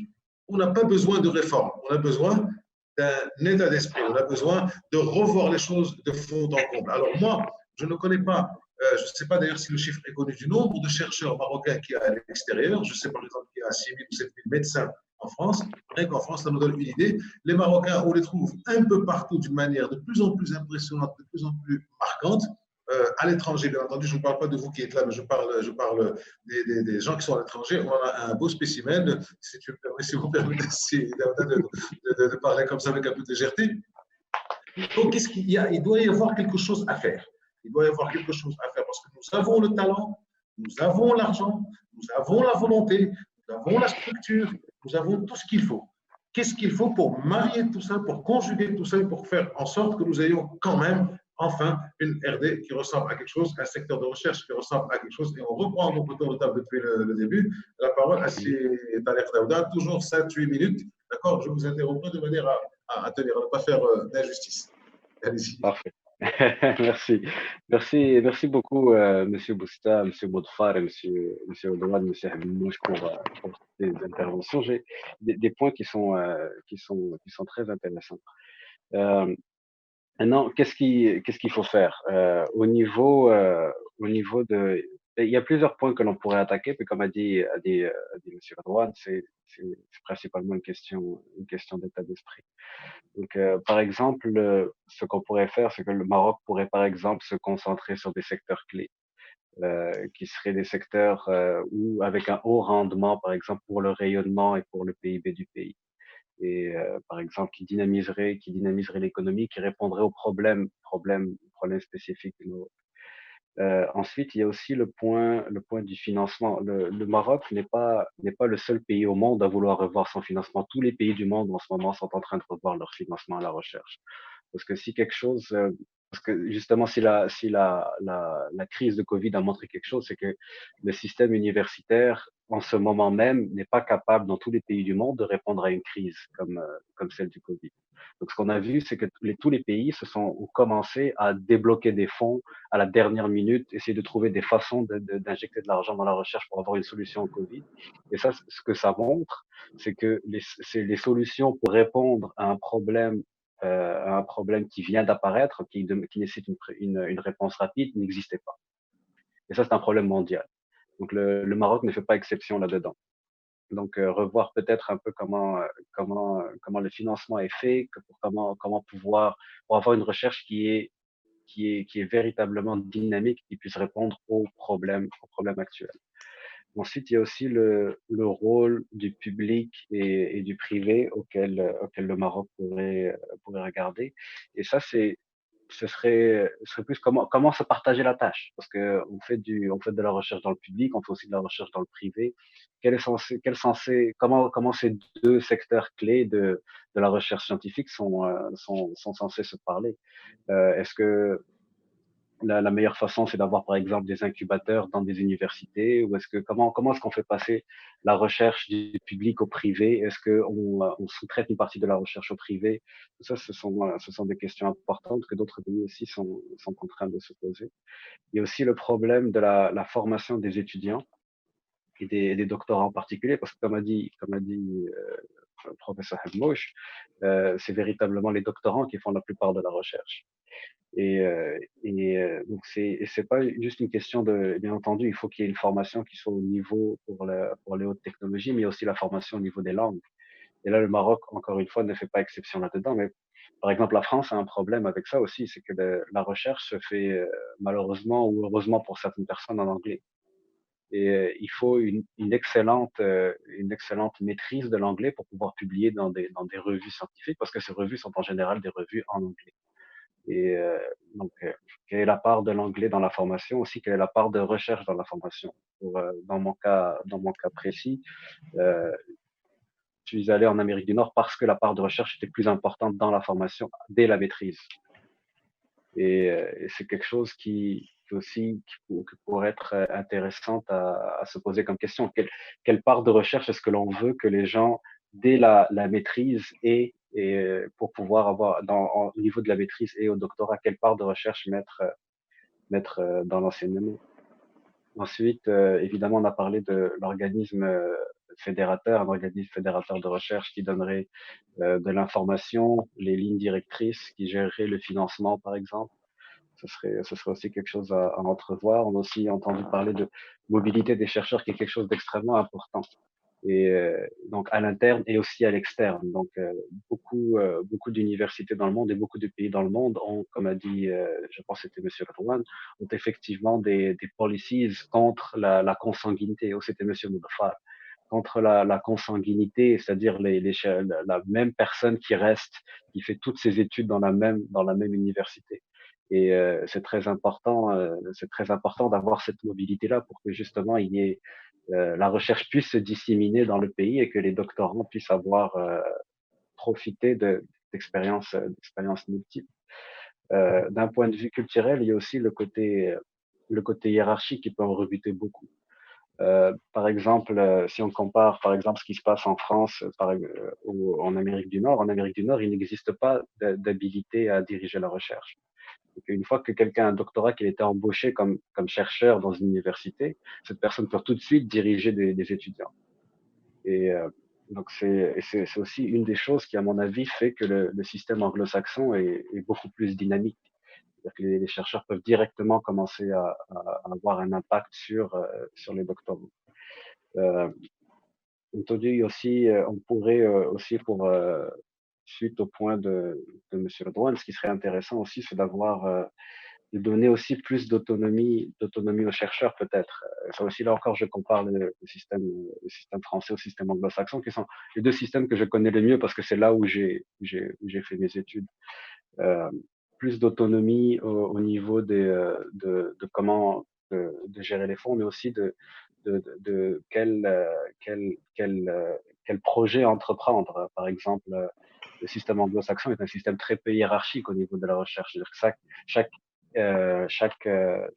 on n'a pas besoin de réforme. On a besoin d'un état d'esprit. On a besoin de revoir les choses de fond en comble. Alors moi, je ne connais pas, je ne sais pas d'ailleurs si le chiffre est connu du nombre de chercheurs marocains qu'il y a à l'extérieur. Je sais par exemple qu'il y a 6 000 ou 7 000 médecins en France. Rien qu'en France, ça nous donne une idée. Les Marocains, on les trouve un peu partout d'une manière de plus en plus impressionnante, de plus en plus marquante. À l'étranger, bien entendu, je ne parle pas de vous qui êtes là, mais je parle des gens qui sont à l'étranger. On a un beau spécimen, si vous permettez de parler comme ça avec un peu de légèreté. Donc, qu'est-ce qu'il y a? Il doit y avoir quelque chose à faire. Il doit y avoir quelque chose à faire parce que nous avons le talent, nous avons l'argent, nous avons la volonté, nous avons la structure, nous avons tout ce qu'il faut. Qu'est-ce qu'il faut pour marier tout ça, pour conjuguer tout ça et pour faire en sorte que nous ayons quand même enfin une RD qui ressemble à quelque chose, un secteur de recherche qui ressemble à quelque chose. Et on reprend mon tour de table depuis le début. La parole à Taleb Daouda, toujours 7-8 minutes. D'accord? Je vous interromps de manière à tenir, à ne pas faire d'injustice. Allez-y. Parfait. Merci. Merci beaucoup, Monsieur Bousta, Monsieur Bodfar et Monsieur Odouad, Monsieur Habibouche pour ces interventions. J'ai des points qui sont très intéressants. Maintenant, qu'est-ce qu'il faut faire au niveau de il y a plusieurs points que l'on pourrait attaquer, puis comme a dit Monsieur Redouane, c'est principalement une question d'état d'esprit. Donc, par exemple, ce qu'on pourrait faire, c'est que le Maroc pourrait, par exemple, se concentrer sur des secteurs clés, qui seraient des secteurs où avec un haut rendement, par exemple, pour le rayonnement et pour le PIB du pays. Et par exemple, qui dynamiserait l'économie, qui répondrait aux problèmes spécifiques de nos. Ensuite, il y a aussi le point du financement. Le Maroc n'est pas le seul pays au monde à vouloir revoir son financement. Tous les pays du monde en ce moment sont en train de revoir leur financement à la recherche. Parce que si quelque chose, parce que justement, si la crise de Covid a montré quelque chose, c'est que le système universitaire, en ce moment même, n'est pas capable dans tous les pays du monde de répondre à une crise comme celle du Covid. Donc, ce qu'on a vu, c'est que tous les pays ont commencé à débloquer des fonds à la dernière minute, essayer de trouver des façons d'injecter de l'argent dans la recherche pour avoir une solution au Covid. Et ça, ce que ça montre, c'est que les solutions pour répondre à un problème qui vient d'apparaître, qui nécessite une réponse rapide, n'existait pas. Et ça, c'est un problème mondial. Donc, le Maroc ne fait pas exception là-dedans. Donc, revoir peut-être un peu comment le financement est fait, pour avoir une recherche qui est véritablement dynamique, qui puisse répondre aux problèmes actuels. Ensuite, il y a aussi le rôle du public et du privé auquel le Maroc pourrait regarder. Et ça, ce serait plus comment se partager la tâche, parce que on fait de la recherche dans le public, on fait aussi de la recherche dans le privé. Comment ces deux secteurs clés de la recherche scientifique sont censés se parler? Est-ce que la meilleure façon, c'est d'avoir, par exemple, des incubateurs dans des universités, ou comment est-ce qu'on fait passer la recherche du public au privé? Est-ce qu'on sous-traite une partie de la recherche au privé? Tout ça, ce sont des questions importantes que d'autres pays aussi sont contraints de se poser. Il y a aussi le problème de la formation des étudiants. des doctorats en particulier, parce que comme a dit le professeur Hemouche, c'est véritablement les doctorants qui font la plupart de la recherche. Donc c'est pas juste une question de, bien entendu, il faut qu'il y ait une formation qui soit au niveau pour les hautes technologies, mais aussi la formation au niveau des langues. Et là, le Maroc, encore une fois, ne fait pas exception là-dedans. Mais par exemple, la France a un problème avec ça aussi, c'est que la recherche se fait malheureusement ou heureusement pour certaines personnes en anglais. Et il faut une excellente maîtrise de l'anglais pour pouvoir publier dans des revues scientifiques, parce que ces revues sont en général des revues en anglais. Et donc, quelle est la part de l'anglais dans la formation aussi, quelle est la part de recherche dans la formation. Dans mon cas précis, je suis allé en Amérique du Nord parce que la part de recherche était plus importante dans la formation dès la maîtrise. Et c'est quelque chose qui pourrait être intéressante à se poser comme question. Quelle part de recherche est-ce que l'on veut que les gens, dès la maîtrise et pour pouvoir avoir, au niveau de la maîtrise et au doctorat, quelle part de recherche mettre dans l'enseignement? Ensuite, évidemment, on a parlé de l'organisme fédérateur, un organisme fédérateur de recherche qui donnerait de l'information, les lignes directrices, qui gérerait le financement, par exemple. Ce serait aussi quelque chose à entrevoir. On a aussi entendu parler de mobilité des chercheurs, qui est quelque chose d'extrêmement important. Et donc à l'interne et aussi à l'externe. Donc beaucoup d'universités dans le monde et beaucoup de pays dans le monde ont, comme a dit, je pense que c'était Monsieur Radouane, ont effectivement des policies contre la consanguinité. Ou c'était Monsieur Moudafar, contre la consanguinité, c'est-à-dire la même personne qui reste, qui fait toutes ses études dans la même université. Et c'est très important d'avoir cette mobilité-là pour que justement il y ait la recherche puisse se disséminer dans le pays et que les doctorants puissent avoir profité d'expériences multiples. D'un point de vue culturel, il y a aussi le côté hiérarchique qui peut en rebuter beaucoup. Par exemple, si on compare par exemple ce qui se passe en France ou en Amérique du Nord, il n'existe pas d'habilité à diriger la recherche. Donc, une fois que quelqu'un a un doctorat, qu'il était embauché comme chercheur dans une université, cette personne peut tout de suite diriger des étudiants. Et donc c'est aussi une des choses qui, à mon avis, fait que le système anglo-saxon est beaucoup plus dynamique. C'est-à-dire que les chercheurs peuvent directement commencer à avoir un impact sur les doctorants. Entendu aussi, on pourrait aussi suite au point de Monsieur Redouane, ce qui serait intéressant aussi, c'est de donner aussi plus d'autonomie aux chercheurs peut-être. Ça aussi, là encore, je compare le système français au système anglo-saxon, qui sont les deux systèmes que je connais le mieux parce que c'est là où j'ai fait mes études. Euh, Plus d'autonomie au niveau de comment de gérer les fonds, mais aussi de quel projet entreprendre. Par exemple, le système anglo-saxon est un système très peu hiérarchique au niveau de la recherche. C'est-à-dire que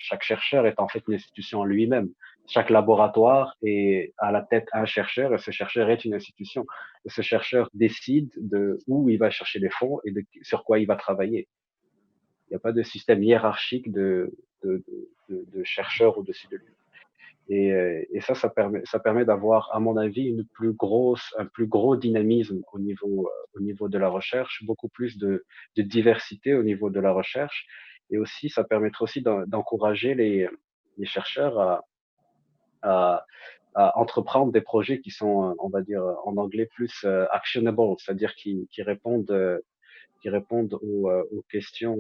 chaque chercheur est en fait une institution en lui-même. Chaque laboratoire est à la tête un chercheur et ce chercheur est une institution. Et ce chercheur décide de où il va chercher les fonds et sur quoi il va travailler. Il n'y a pas de système hiérarchique de chercheurs au-dessus de lui. Et ça permet d'avoir, à mon avis, un plus gros dynamisme au niveau de la recherche, beaucoup plus de diversité au niveau de la recherche. Et aussi, ça permettra aussi d'encourager les chercheurs à, à entreprendre des projets qui sont, on va dire en anglais, plus actionable, c'est-à-dire qui répondent aux questions,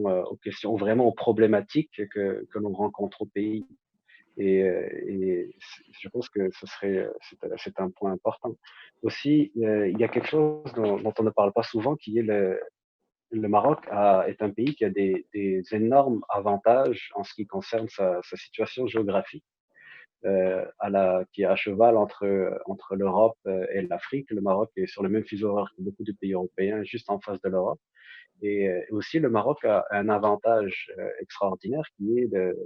vraiment aux problématiques que l'on rencontre au pays. Et je pense que c'est un point important. Aussi, il y a quelque chose dont on ne parle pas souvent, qui est le Maroc est un pays qui a des énormes avantages en ce qui concerne sa situation géographique, qui est à cheval entre l'Europe et l'Afrique. Le Maroc est sur le même fuseau horaire que beaucoup de pays européens, juste en face de l'Europe. Et aussi, le Maroc a un avantage extraordinaire qui est de,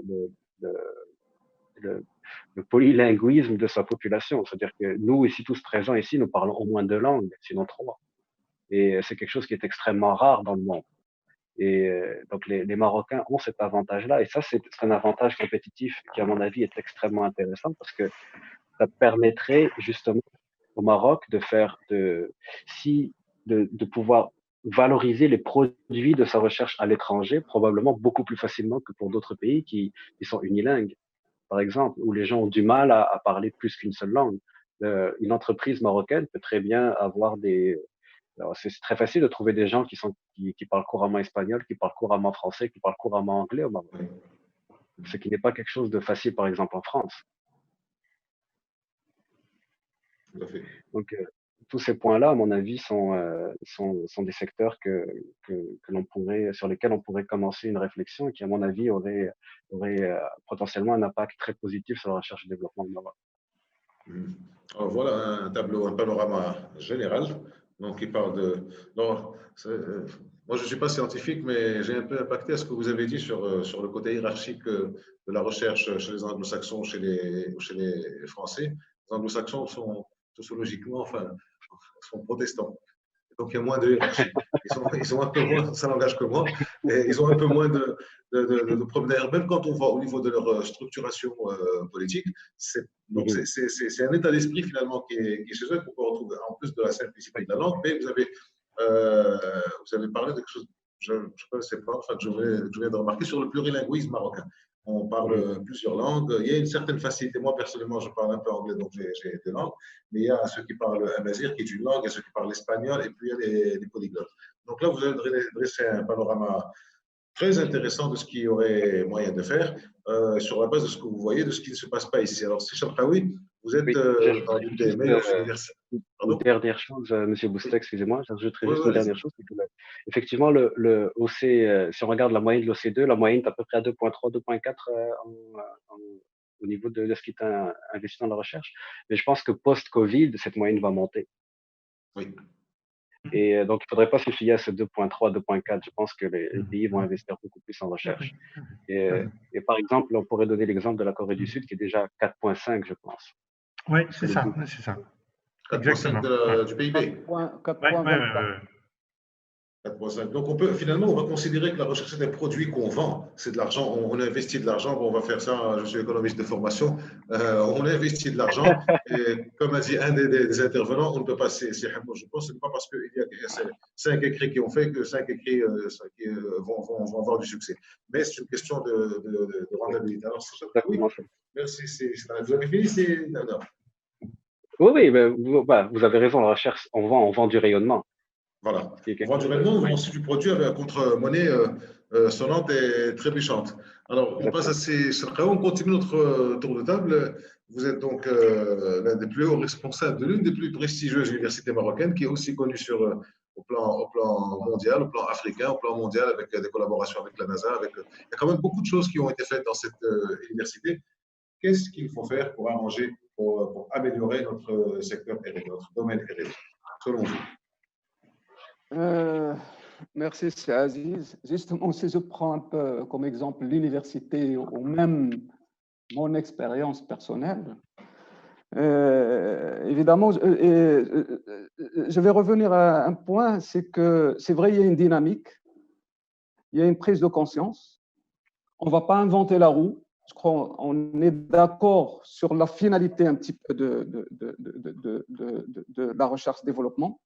le polylinguisme de sa population. C'est-à-dire que nous, ici, tous présents ici, nous parlons au moins deux langues, sinon trois. Et c'est quelque chose qui est extrêmement rare dans le monde. Et donc, les Marocains ont cet avantage-là. Et ça, c'est un avantage compétitif qui, à mon avis, est extrêmement intéressant parce que ça permettrait justement au Maroc de pouvoir valoriser les produits de sa recherche à l'étranger, probablement beaucoup plus facilement que pour d'autres pays qui sont unilingues, par exemple, où les gens ont du mal à parler plus qu'une seule langue. Une entreprise marocaine peut très bien avoir alors, c'est très facile de trouver des gens qui parlent couramment espagnol, qui parlent couramment français, qui parlent couramment anglais au Maroc. Oui, Ce qui n'est pas quelque chose de facile, par exemple, en France. tout à fait. Donc, tous ces points-là, à mon avis, sont des secteurs sur lesquels on pourrait commencer une réflexion et qui, à mon avis, auraient potentiellement un impact très positif sur la recherche et le développement du Maroc. Alors, voilà un panorama général. Donc, il parle de. Non, moi, je ne suis pas scientifique, mais j'ai un peu impacté à ce que vous avez dit sur le côté hiérarchique de la recherche chez les anglo-saxons, chez les Français. Les anglo-saxons sont sociologiquement, enfin, sont protestants. Donc, il y a moins de hiérarchie. Ils ont un peu moins, ça n'engage que moi, et ils ont un peu moins de problèmes. D'ailleurs, même quand on va au niveau de leur structuration politique, c'est un état d'esprit finalement qui est chez eux, qu'on peut retrouver en plus de la simplicité de la langue. Mais vous avez parlé de quelque chose que je ne connaissais pas, enfin, que je viens de remarquer sur le plurilinguisme marocain. On parle plusieurs langues. Il y a une certaine facilité. Moi, personnellement, je parle un peu anglais, donc j'ai deux langues. Mais il y a ceux qui parlent amazigh, qui est une langue, il y a ceux qui parlent espagnol, et puis il y a les polyglottes. Donc là, vous avez dressé un panorama très intéressant de ce qu'il y aurait moyen de faire sur la base de ce que vous voyez, de ce qui ne se passe pas ici. Alors, si Chapraoui, vous êtes dans l'une des meilleures universités. Une dernière chose, Monsieur Boustek, excusez-moi, j'ajouterai juste une dernière chose. Effectivement, si on regarde la moyenne de l'OCDE, la moyenne est à peu près à 2,3, 2,4 au niveau de ce qui est investi dans la recherche. Mais je pense que post-Covid, cette moyenne va monter. Oui. Et donc, il ne faudrait pas se fier à ce 2,3, 2,4. Je pense que les pays vont investir beaucoup plus en recherche. Et par exemple, on pourrait donner l'exemple de la Corée du Sud qui est déjà à 4,5, je pense. Oui, c'est ça. 4,5 du PIB. 4,24. 4,5. Donc, on va considérer que la recherche est un produit qu'on vend. C'est de l'argent. On investit de l'argent. Bon, on va faire ça. Je suis économiste de formation. On investit de l'argent. Et comme a dit un des intervenants, on ne peut pas. Je pense que ce n'est pas parce qu'il y a 5 écrits qui ont fait que 5 écrits vont avoir du succès. Mais c'est une question de rentabilité. Alors, oui, merci. Vous avez fini? Non. Oui, mais vous avez raison. La recherche, on vend du rayonnement. Voilà. On vend du rayonnement, on vend aussi du produit avec contre-monnaie sonnante et trébuchante. Alors, on passe à on continue notre tour de table. Vous êtes donc l'un des plus hauts responsables de l'une des plus prestigieuses universités marocaines, qui est aussi connue au plan mondial, au plan africain, au plan mondial, avec des collaborations avec la NASA. Il y a quand même beaucoup de choses qui ont été faites dans cette université. Qu'est-ce qu'il faut faire pour arranger, pour améliorer notre secteur R&D, notre domaine R&D, selon vous? Merci, c'est Aziz. Justement, si je prends un peu comme exemple l'université ou même mon expérience personnelle, évidemment, je vais revenir à un point, c'est que c'est vrai, il y a une dynamique, il y a une prise de conscience. On ne va pas inventer la roue. Je crois qu'on est d'accord sur la finalité un petit peu de la recherche-développement.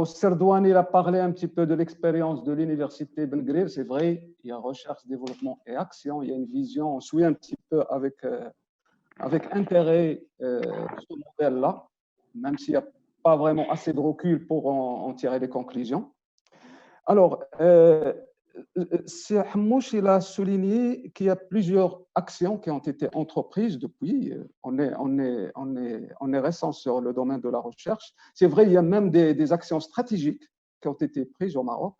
Serdouane a parlé un petit peu de l'expérience de l'université Ben Guerir. C'est vrai, il y a recherche, développement et action. Il y a une vision, on suit un petit peu avec intérêt ce modèle-là, même s'il n'y a pas vraiment assez de recul pour en tirer des conclusions. Alors, Hamouche, il a souligné qu'il y a plusieurs actions qui ont été entreprises depuis. On est récent sur le domaine de la recherche. C'est vrai, il y a même des actions stratégiques qui ont été prises au Maroc.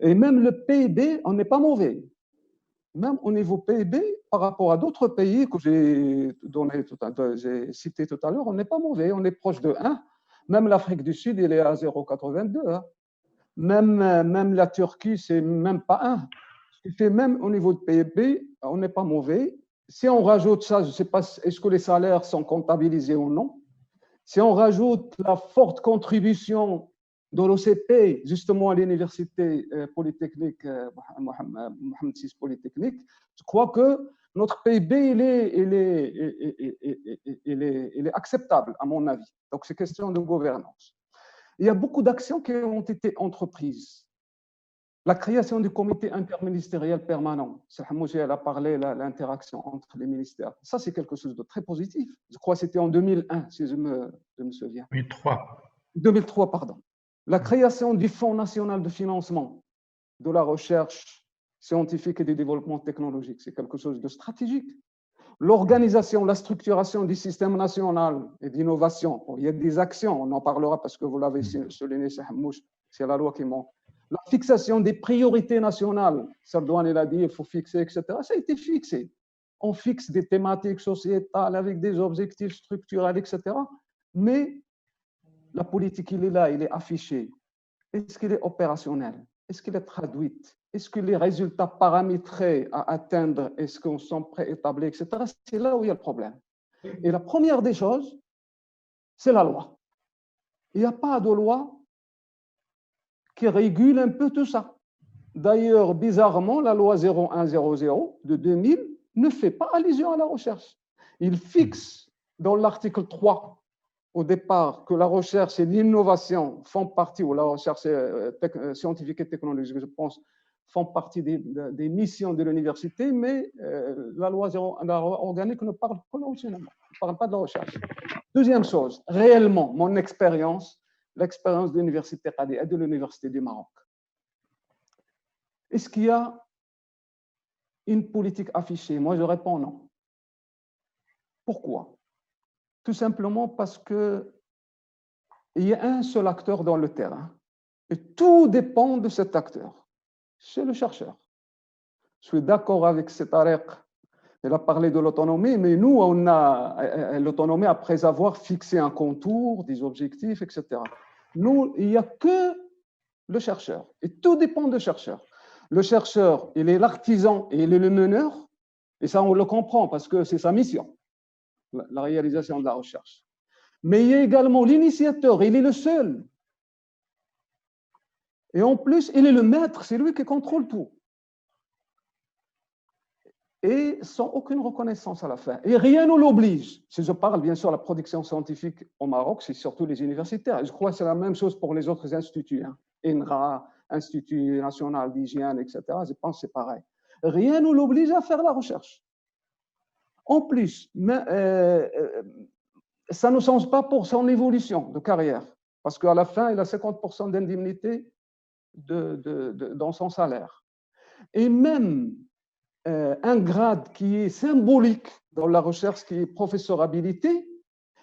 Et même le PIB, on n'est pas mauvais. Même au niveau PIB, par rapport à d'autres pays que j'ai cités tout à l'heure, on n'est pas mauvais. On est proche de 1. Même l'Afrique du Sud, il est à 0,82. Hein. Même la Turquie, c'est même pas 1. Ce qui fait même au niveau de PIB, on n'est pas mauvais. Si on rajoute ça, je ne sais pas, est-ce que les salaires sont comptabilisés ou non? Si on rajoute la forte contribution dans l'OCP, justement à l'université polytechnique, Mohamed VI Polytechnique, je crois que notre PIB, il est acceptable, à mon avis. Donc, c'est question de gouvernance. Il y a beaucoup d'actions qui ont été entreprises. La création du comité interministériel permanent, Hamouchi a parlé de l'interaction entre les ministères. Ça, c'est quelque chose de très positif. Je crois que c'était en 2001, si je me souviens. 2003. 2003, pardon. La création du Fonds national de financement de la recherche scientifique et du développement technologique, c'est quelque chose de stratégique. L'organisation, la structuration du système national et d'innovation, il y a des actions, on en parlera parce que vous l'avez souligné, c'est la loi qui manque. La fixation des priorités nationales, Sardouane il a dit, il faut fixer, etc. Ça a été fixé. On fixe des thématiques sociétales avec des objectifs structurels, etc. Mais la politique, il est là, il est affiché. Est-ce qu'il est opérationnel? Est-ce qu'il est traduit? Est-ce que les résultats paramétrés à atteindre, est-ce qu'on sont préétablis, etc. C'est là où il y a le problème. Et la première des choses, c'est la loi. Il n'y a pas de loi qui régule un peu tout ça. D'ailleurs, bizarrement, la loi 0100 de 2000 ne fait pas allusion à la recherche. Il fixe dans l'article 3 au départ que la recherche et l'innovation font partie, ou la recherche scientifique et technologique, je pense, font partie des missions de l'université, mais la loi organique ne parle pas de la recherche. Deuxième chose, réellement, mon expérience, l'expérience de l'université Qadia et de l'université du Maroc. Est-ce qu'il y a une politique affichée? Moi, je réponds non. Pourquoi? Tout simplement parce qu'il y a un seul acteur dans le terrain et tout dépend de cet acteur. C'est le chercheur. Je suis d'accord avec cet Tariq. Elle a parlé de l'autonomie, mais nous, on a l'autonomie après avoir fixé un contour, des objectifs, etc. Nous, il n'y a que le chercheur. Et tout dépend du chercheur. Le chercheur, il est l'artisan et il est le meneur. Et ça, on le comprend parce que c'est sa mission, la réalisation de la recherche. Mais il y a également l'initiateur, il est le seul. Et en plus, il est le maître, c'est lui qui contrôle tout. Et sans aucune reconnaissance à la fin. Et rien ne l'oblige. Si je parle bien sûr de la production scientifique au Maroc, c'est surtout les universitaires. Je crois que c'est la même chose pour les autres instituts. INRA, Institut national d'hygiène, etc. Je pense que c'est pareil. Rien ne l'oblige à faire la recherche. En plus, ça ne change pas pour son évolution de carrière. Parce qu'à la fin, il a 50% d'indemnité dans son salaire. Et même un grade qui est symbolique dans la recherche, qui est professorabilité,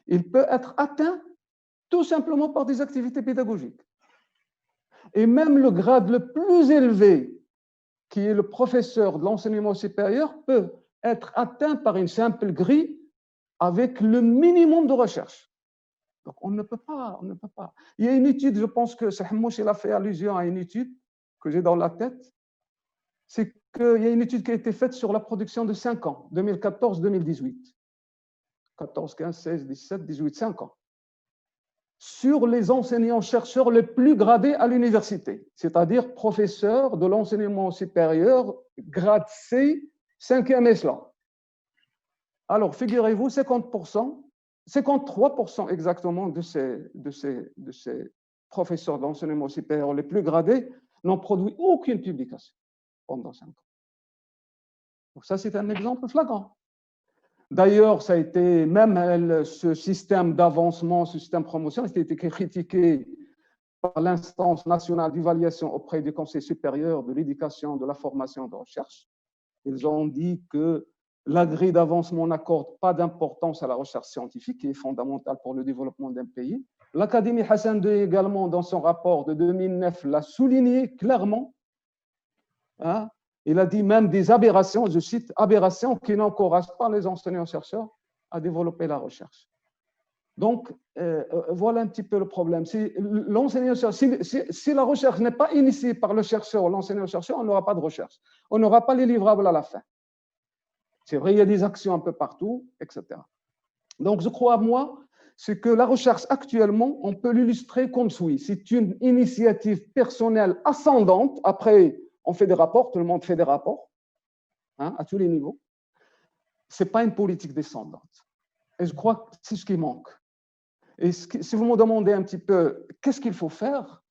il peut être atteint tout simplement par des activités pédagogiques. Et même le grade le plus élevé, qui est le professeur de l'enseignement supérieur, peut être atteint par une simple grille avec le minimum de recherche. Donc on ne peut pas. Il y a une étude, je pense que Hamouchi a fait allusion à une étude que j'ai dans la tête, c'est qu'il y a une étude qui a été faite sur la production de 5 ans, 2014-2018. 14, 15, 16, 17, 18, 5 ans. Sur les enseignants-chercheurs les plus gradés à l'université, c'est-à-dire professeurs de l'enseignement supérieur, grade C, 5e échelon. Alors, figurez-vous, 50%, 53% exactement de ces professeurs d'enseignement supérieur les plus gradés n'ont produit aucune publication pendant 5 ans. Donc ça, c'est un exemple flagrant. D'ailleurs, ça a été, même ce système d'avancement, ce système de promotion, ça a été critiqué par l'instance nationale d'évaluation auprès du Conseil supérieur de l'éducation, de la formation et de la recherche. Ils ont dit que la grille d'avancement n'accorde pas d'importance à la recherche scientifique, qui est fondamentale pour le développement d'un pays. L'Académie Hassan II également, dans son rapport de 2009, l'a souligné clairement. Il a dit même des aberrations, je cite, aberrations qui n'encouragent pas les enseignants-chercheurs à développer la recherche. Donc, voilà un petit peu le problème. Si la recherche n'est pas initiée par le chercheur ou l'enseignant-chercheur, on n'aura pas de recherche. On n'aura pas les livrables à la fin. C'est vrai, il y a des actions un peu partout, etc. Donc, je crois, moi, c'est que la recherche actuellement, on peut l'illustrer comme suit. C'est une initiative personnelle ascendante. Après, on fait des rapports, tout le monde fait des rapports, hein, à tous les niveaux. Ce n'est pas une politique descendante. Et je crois que c'est ce qui manque. Et si vous me demandez un petit peu qu'est-ce qu'il faut faire,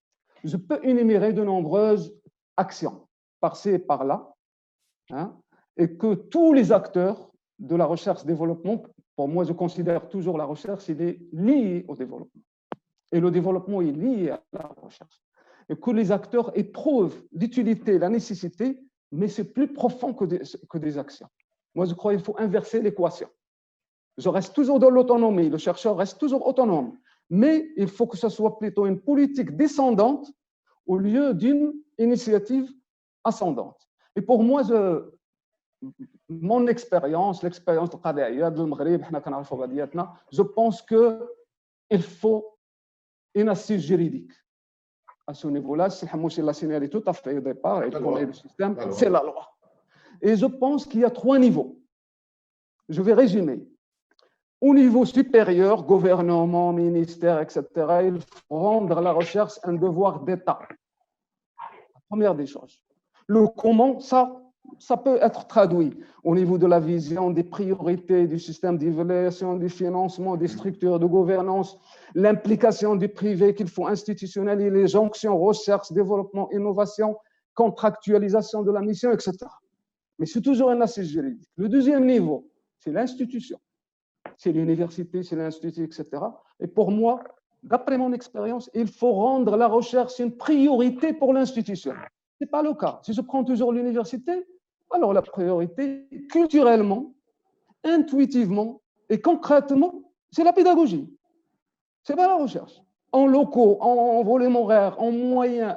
je peux énumérer de nombreuses actions, par-ci et par-là, hein, et que tous les acteurs de la recherche-développement, pour moi, je considère toujours la recherche, il est lié au développement. Et le développement est lié à la recherche. Et que les acteurs éprouvent l'utilité, la nécessité, mais c'est plus profond que des actions. Moi, je crois qu'il faut inverser l'équation. Je reste toujours dans l'autonomie, le chercheur reste toujours autonome, mais il faut que ce soit plutôt une politique descendante au lieu d'une initiative ascendante. Et pour moi, mon expérience, l'expérience de Qadaya, de Maghreb, je pense qu'il faut une assise juridique. À ce niveau-là, si Hamouchi l'a signalé tout à fait au départ, il connaît le système, c'est la loi. Et je pense qu'il y a 3 niveaux. Je vais résumer. Au niveau supérieur, gouvernement, ministère, etc., il faut rendre la recherche un devoir d'État. La première des choses. Le comment, ça peut être traduit au niveau de la vision, des priorités du système d'évaluation, du financement, des structures de gouvernance, l'implication du privé qu'il faut institutionnaliser, les jonctions recherche, développement, innovation, contractualisation de la mission, etc. Mais c'est toujours un assise juridique. Le deuxième niveau, c'est l'institution. C'est l'université, c'est l'institut, etc. Et pour moi, d'après mon expérience, il faut rendre la recherche une priorité pour l'institution. Ce n'est pas le cas. Si je prends toujours l'université, alors la priorité, culturellement, intuitivement et concrètement, c'est la pédagogie. Ce n'est pas la recherche. En locaux, en volume horaire, en moyens,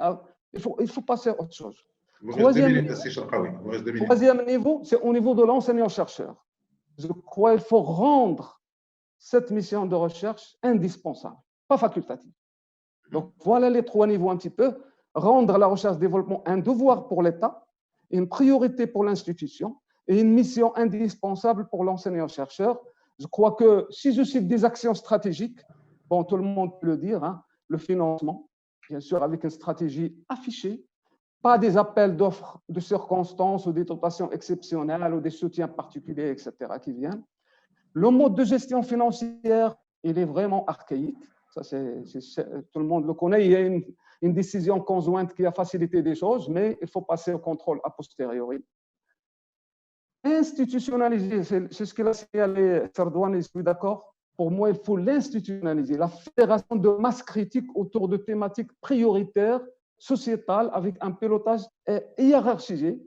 il faut passer à autre chose. Troisième niveau, c'est au niveau de l'enseignant-chercheur. Je crois qu'il faut rendre cette mission de recherche indispensable, pas facultative. Donc, voilà les 3 niveaux un petit peu. Rendre la recherche-développement un devoir pour l'État, une priorité pour l'institution et une mission indispensable pour l'enseignant-chercheur. Je crois que si je cite des actions stratégiques, bon, tout le monde peut le dire, hein, le financement, bien sûr, avec une stratégie affichée, pas des appels d'offres de circonstances ou des dotations exceptionnelles ou des soutiens particuliers, etc., qui viennent. Le mode de gestion financière, il est vraiment archaïque. Ça, tout le monde le connaît. Il y a une décision conjointe qui a facilité des choses, mais il faut passer au contrôle a posteriori. Institutionnaliser, c'est ce qu'il a signalé Serdouane, et je suis d'accord. Pour moi, il faut l'institutionnaliser. La fédération de masse critique autour de thématiques prioritaires sociétale avec un pilotage hiérarchisé.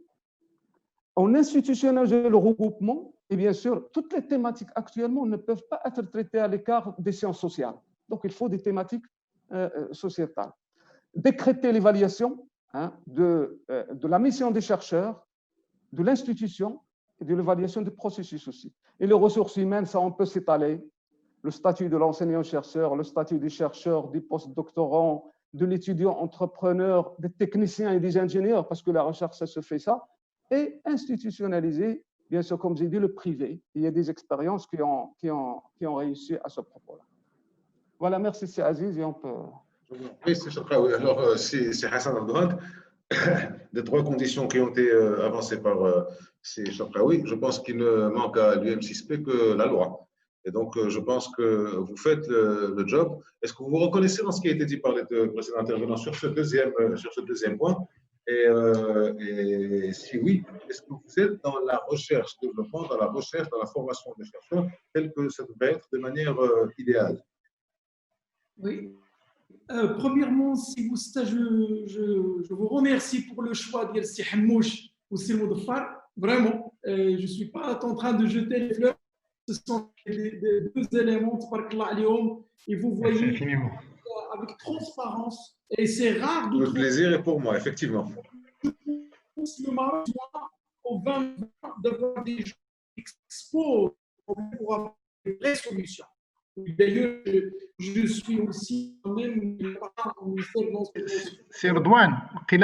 On institutionnalise le regroupement et bien sûr, toutes les thématiques actuellement ne peuvent pas être traitées à l'écart des sciences sociales. Donc, il faut des thématiques sociétales. Décréter l'évaluation de la mission des chercheurs, de l'institution et de l'évaluation du processus aussi. Et les ressources humaines, ça, on peut s'étaler. Le statut de l'enseignant-chercheur, le statut du chercheur, du post-doctorant, de l'étudiant entrepreneur, des techniciens et des ingénieurs, parce que la recherche, ça se fait ça, et institutionnaliser, bien sûr, comme j'ai dit, le privé. Il y a des expériences qui ont réussi à ce propos-là. Voilà, merci, c'est Aziz, et on peut... Oui, c'est Chakraoui. Alors, c'est Hassan Abdouhad. Des 3 conditions qui ont été avancées par c'est Chakraoui, je pense qu'il ne manque à l'UM6P que la loi. Et donc, je pense que vous faites le job. Est-ce que vous vous reconnaissez dans ce qui a été dit par les 2 précédents intervenants sur ce deuxième point? Et si oui, est-ce que vous êtes dans la recherche, développement, dans la recherche, dans la formation des chercheurs, telle que ça devrait être de manière idéale? Oui. Premièrement, si vous, je vous remercie pour le choix de Si Hamouch ou Si Moudfar. Vraiment, je ne suis pas en train de jeter les fleurs. Ce sont des 2 éléments, et vous voyez avec transparence, et c'est rare de le plaisir est pour moi, effectivement. Le Maroc au 20 d'avoir des gens qui exposent pour avoir des vraies solutions. D'ailleurs, je suis aussi quand même au ministère dans ce Serdouane, il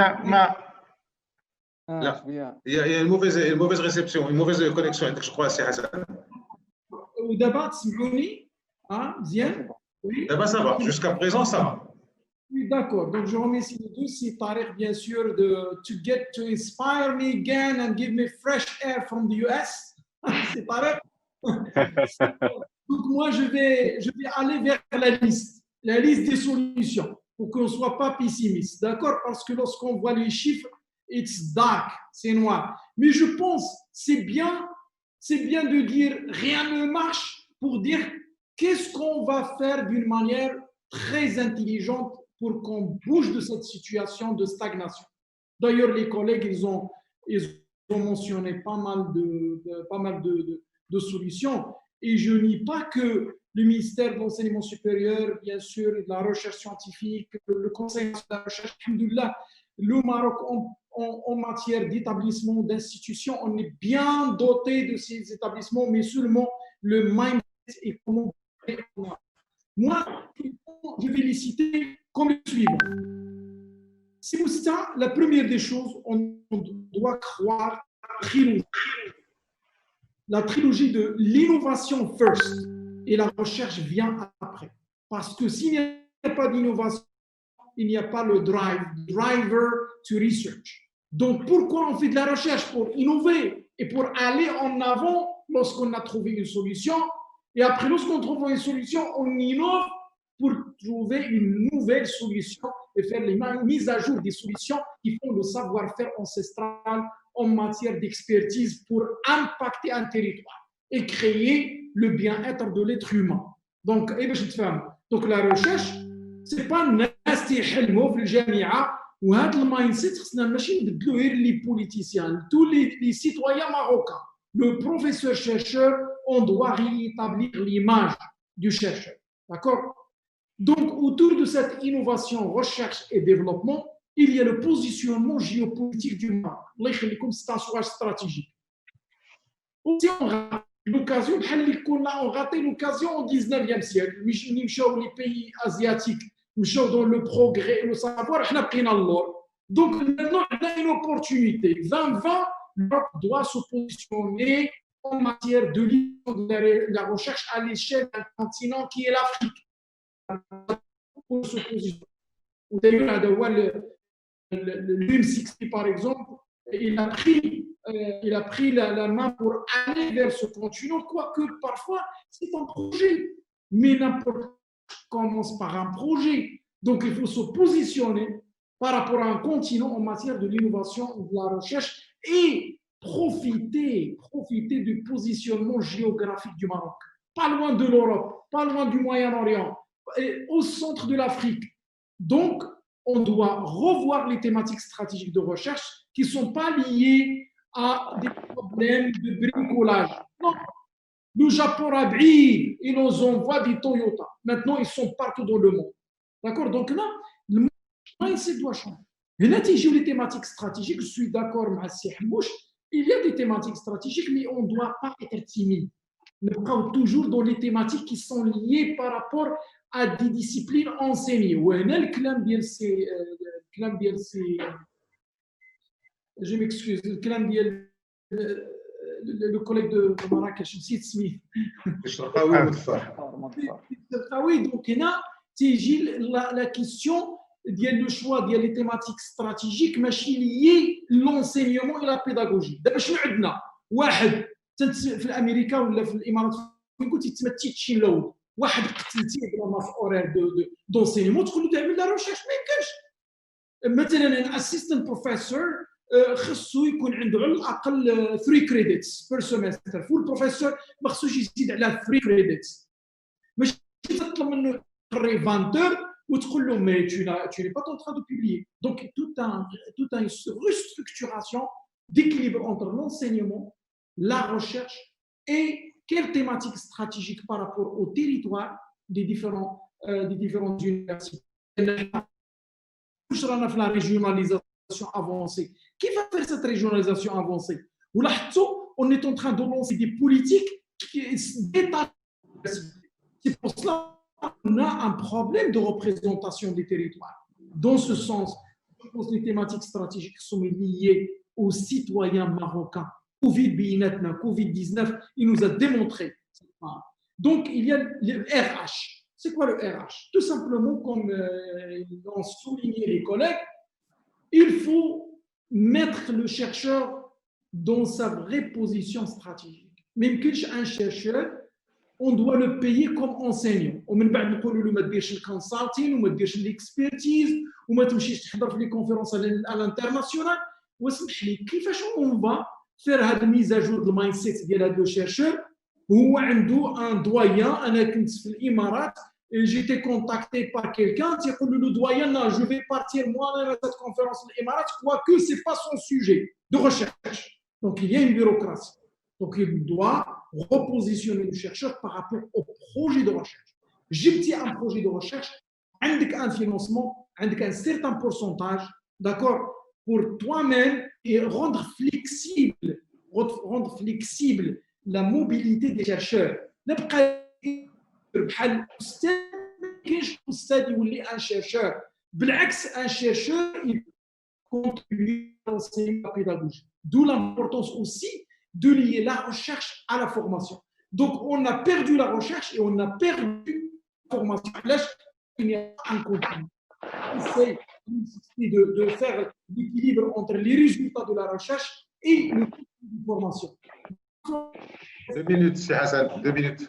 y a une mauvaise réception, une mauvaise connexion, je crois, c'est Hassan. ودابا تسمعوني Ah, bien. Oui. Eh bien, ça va. Jusqu'à présent, ça va. Oui, d'accord. Donc, je remercie les deux. C'est Tariq, bien sûr, to inspire me again and give me fresh air from the US. C'est Tariq. Donc, moi, je vais aller vers la liste des solutions pour qu'on ne soit pas pessimiste. D'accord? Parce que lorsqu'on voit les chiffres, it's dark, c'est noir. Mais je pense c'est bien de dire rien ne marche pour dire qu'est-ce qu'on va faire d'une manière très intelligente pour qu'on bouge de cette situation de stagnation. D'ailleurs, les collègues, ils ont mentionné pas mal de solutions. Et je nie pas que le ministère de l'enseignement supérieur, bien sûr, de la recherche scientifique, le conseil de la recherche, alhamdoulilah, le Maroc en matière d'établissement, d'institutions, on est bien doté de ces établissements, mais seulement le mindset est comment. Moi, je vais les citer comme le suivant. C'est pour ça, la première des choses, on doit croire la trilogie de l'innovation first et la recherche vient après. Parce que s'il n'y a pas d'innovation, il n'y a pas le driver to research. Donc, pourquoi on fait de la recherche? Pour innover et pour aller en avant lorsqu'on a trouvé une solution. Et après, lorsqu'on trouve une solution, on innove pour trouver une nouvelle solution et faire les mises à jour des solutions qui font le savoir-faire ancestral en matière d'expertise pour impacter un territoire et créer le bien-être de l'être humain. Donc, la recherche, ce n'est pas الناس يحلموا في الجامعة وهذا المايند سيت خصنا ماشي نبدلوه غير les politiciens, tous les citoyens marocains. Le professeur chercheur, on doit rétablir l'image du chercheur. D'accord? Donc, autour de cette innovation, recherche et développement, il y a le positionnement géopolitique du Maroc. C'est un choix stratégique. Si on rate l'occasion, on a raté l'occasion au 19e siècle. Les pays asiatiques, dans le progrès et le savoir, on a pris l'or. Donc, maintenant, on a une opportunité. 2020, l'Europe doit se positionner en matière de la recherche à l'échelle d'un continent qui est l'Afrique. Pour se positionner. L'UM60, par exemple, il a pris la main pour aller vers ce continent, quoique parfois c'est un projet, mais n'importe quoi commence par un projet. Donc il faut se positionner par rapport à un continent en matière de l'innovation et de la recherche et profiter du positionnement géographique du Maroc. Pas loin de l'Europe, pas loin du Moyen-Orient, au centre de l'Afrique. Donc, on doit revoir les thématiques stratégiques de recherche qui ne sont pas liées à des problèmes de bricolage. Non. Le Japon a brillé, ils nous envoient des Toyota. Maintenant, ils sont partout dans le monde. D'accord? Donc là, le mindset doit changer. Et là, les thématiques stratégiques, je suis d'accord avec Hamouche, il y a des thématiques stratégiques, mais on ne doit pas être timide. On est toujours dans les thématiques qui sont liées par rapport à des disciplines enseignées. Je m'excuse, le collègue de Marrakech, Smith. Oui, donc la question le choix des thématiques stratégiques, mais liées l'enseignement et la pédagogie. D'abord, شنو عندنا؟ واحد في الامريكا ولا في الامارات فين كنتي تسمى تيتشين لود واحد قتلتيه بلا ماس اورير دونسينيمون تقول له تعمل لا ريشيرش ما يمكنش. مثلا ان اسيستنت بروفيسور خصو يكون عنده على الاقل 3 كريديتس بير سيمستر، فول بروفيسور ما خصوش يزيد على 3 كريديتس. ماشي تطلب منه يقري 20 heures وتقول له mais tu n'es pas en train de publier. Donc toute une restructuration d'équilibre entre l'enseignement, la recherche et quelles thématiques stratégiques par rapport au territoire des différentes universités. La régionalisation avancée. Qui va faire cette régionalisation avancée? On est en train de lancer des politiques qui c'est pour cela qu'on a un problème de représentation des territoires. Dans ce sens, je pense que les thématiques stratégiques sont liées aux citoyens marocains. Covid-19, il nous a démontré Donc, il y a le RH. C'est quoi le RH? Tout simplement, comme l'ont souligné les collègues, il faut mettre le chercheur dans sa vraie position stratégique. Même qu'un chercheur, on doit le payer comme enseignant. ومن بعد نقولوا له ما تديرش الكونسالتين وما تديرش الاكسبيرتيز وما تمشيش تحضر في لي كونفيرونس على الانترناسيونال. واسمح لي كيفاش اون فا فير هاد الميزاجور د المايند سيت ديال هاد لو شيرشور. هو عنده ان دويان. انا كنت في الامارات جيتي كونتاكتي بار كيلكان تيقول له دويان لا جو في بارتير موا انا هاد كونفيرونس في الامارات كواكو سي با سون سوجي دو ريشيرش. دونك il y a une bureaucratie. Donc, il doit repositionner le chercheur par rapport au projet de recherche. J'ai un projet de recherche, avec un financement, avec un certain pourcentage, d'accord, pour toi-même et rendre flexible la mobilité des chercheurs. Un chercheur, un chercheur, il contribue à l'enseignement pédagogique. D'où l'importance aussi de lier la recherche à la formation. Donc, on a perdu la recherche et on a perdu la formation. Là, il y a un continu. C'est de faire l'équilibre entre les résultats de la recherche et le contenu de formation. 2 minutes, c'est Hassan, 2 minutes.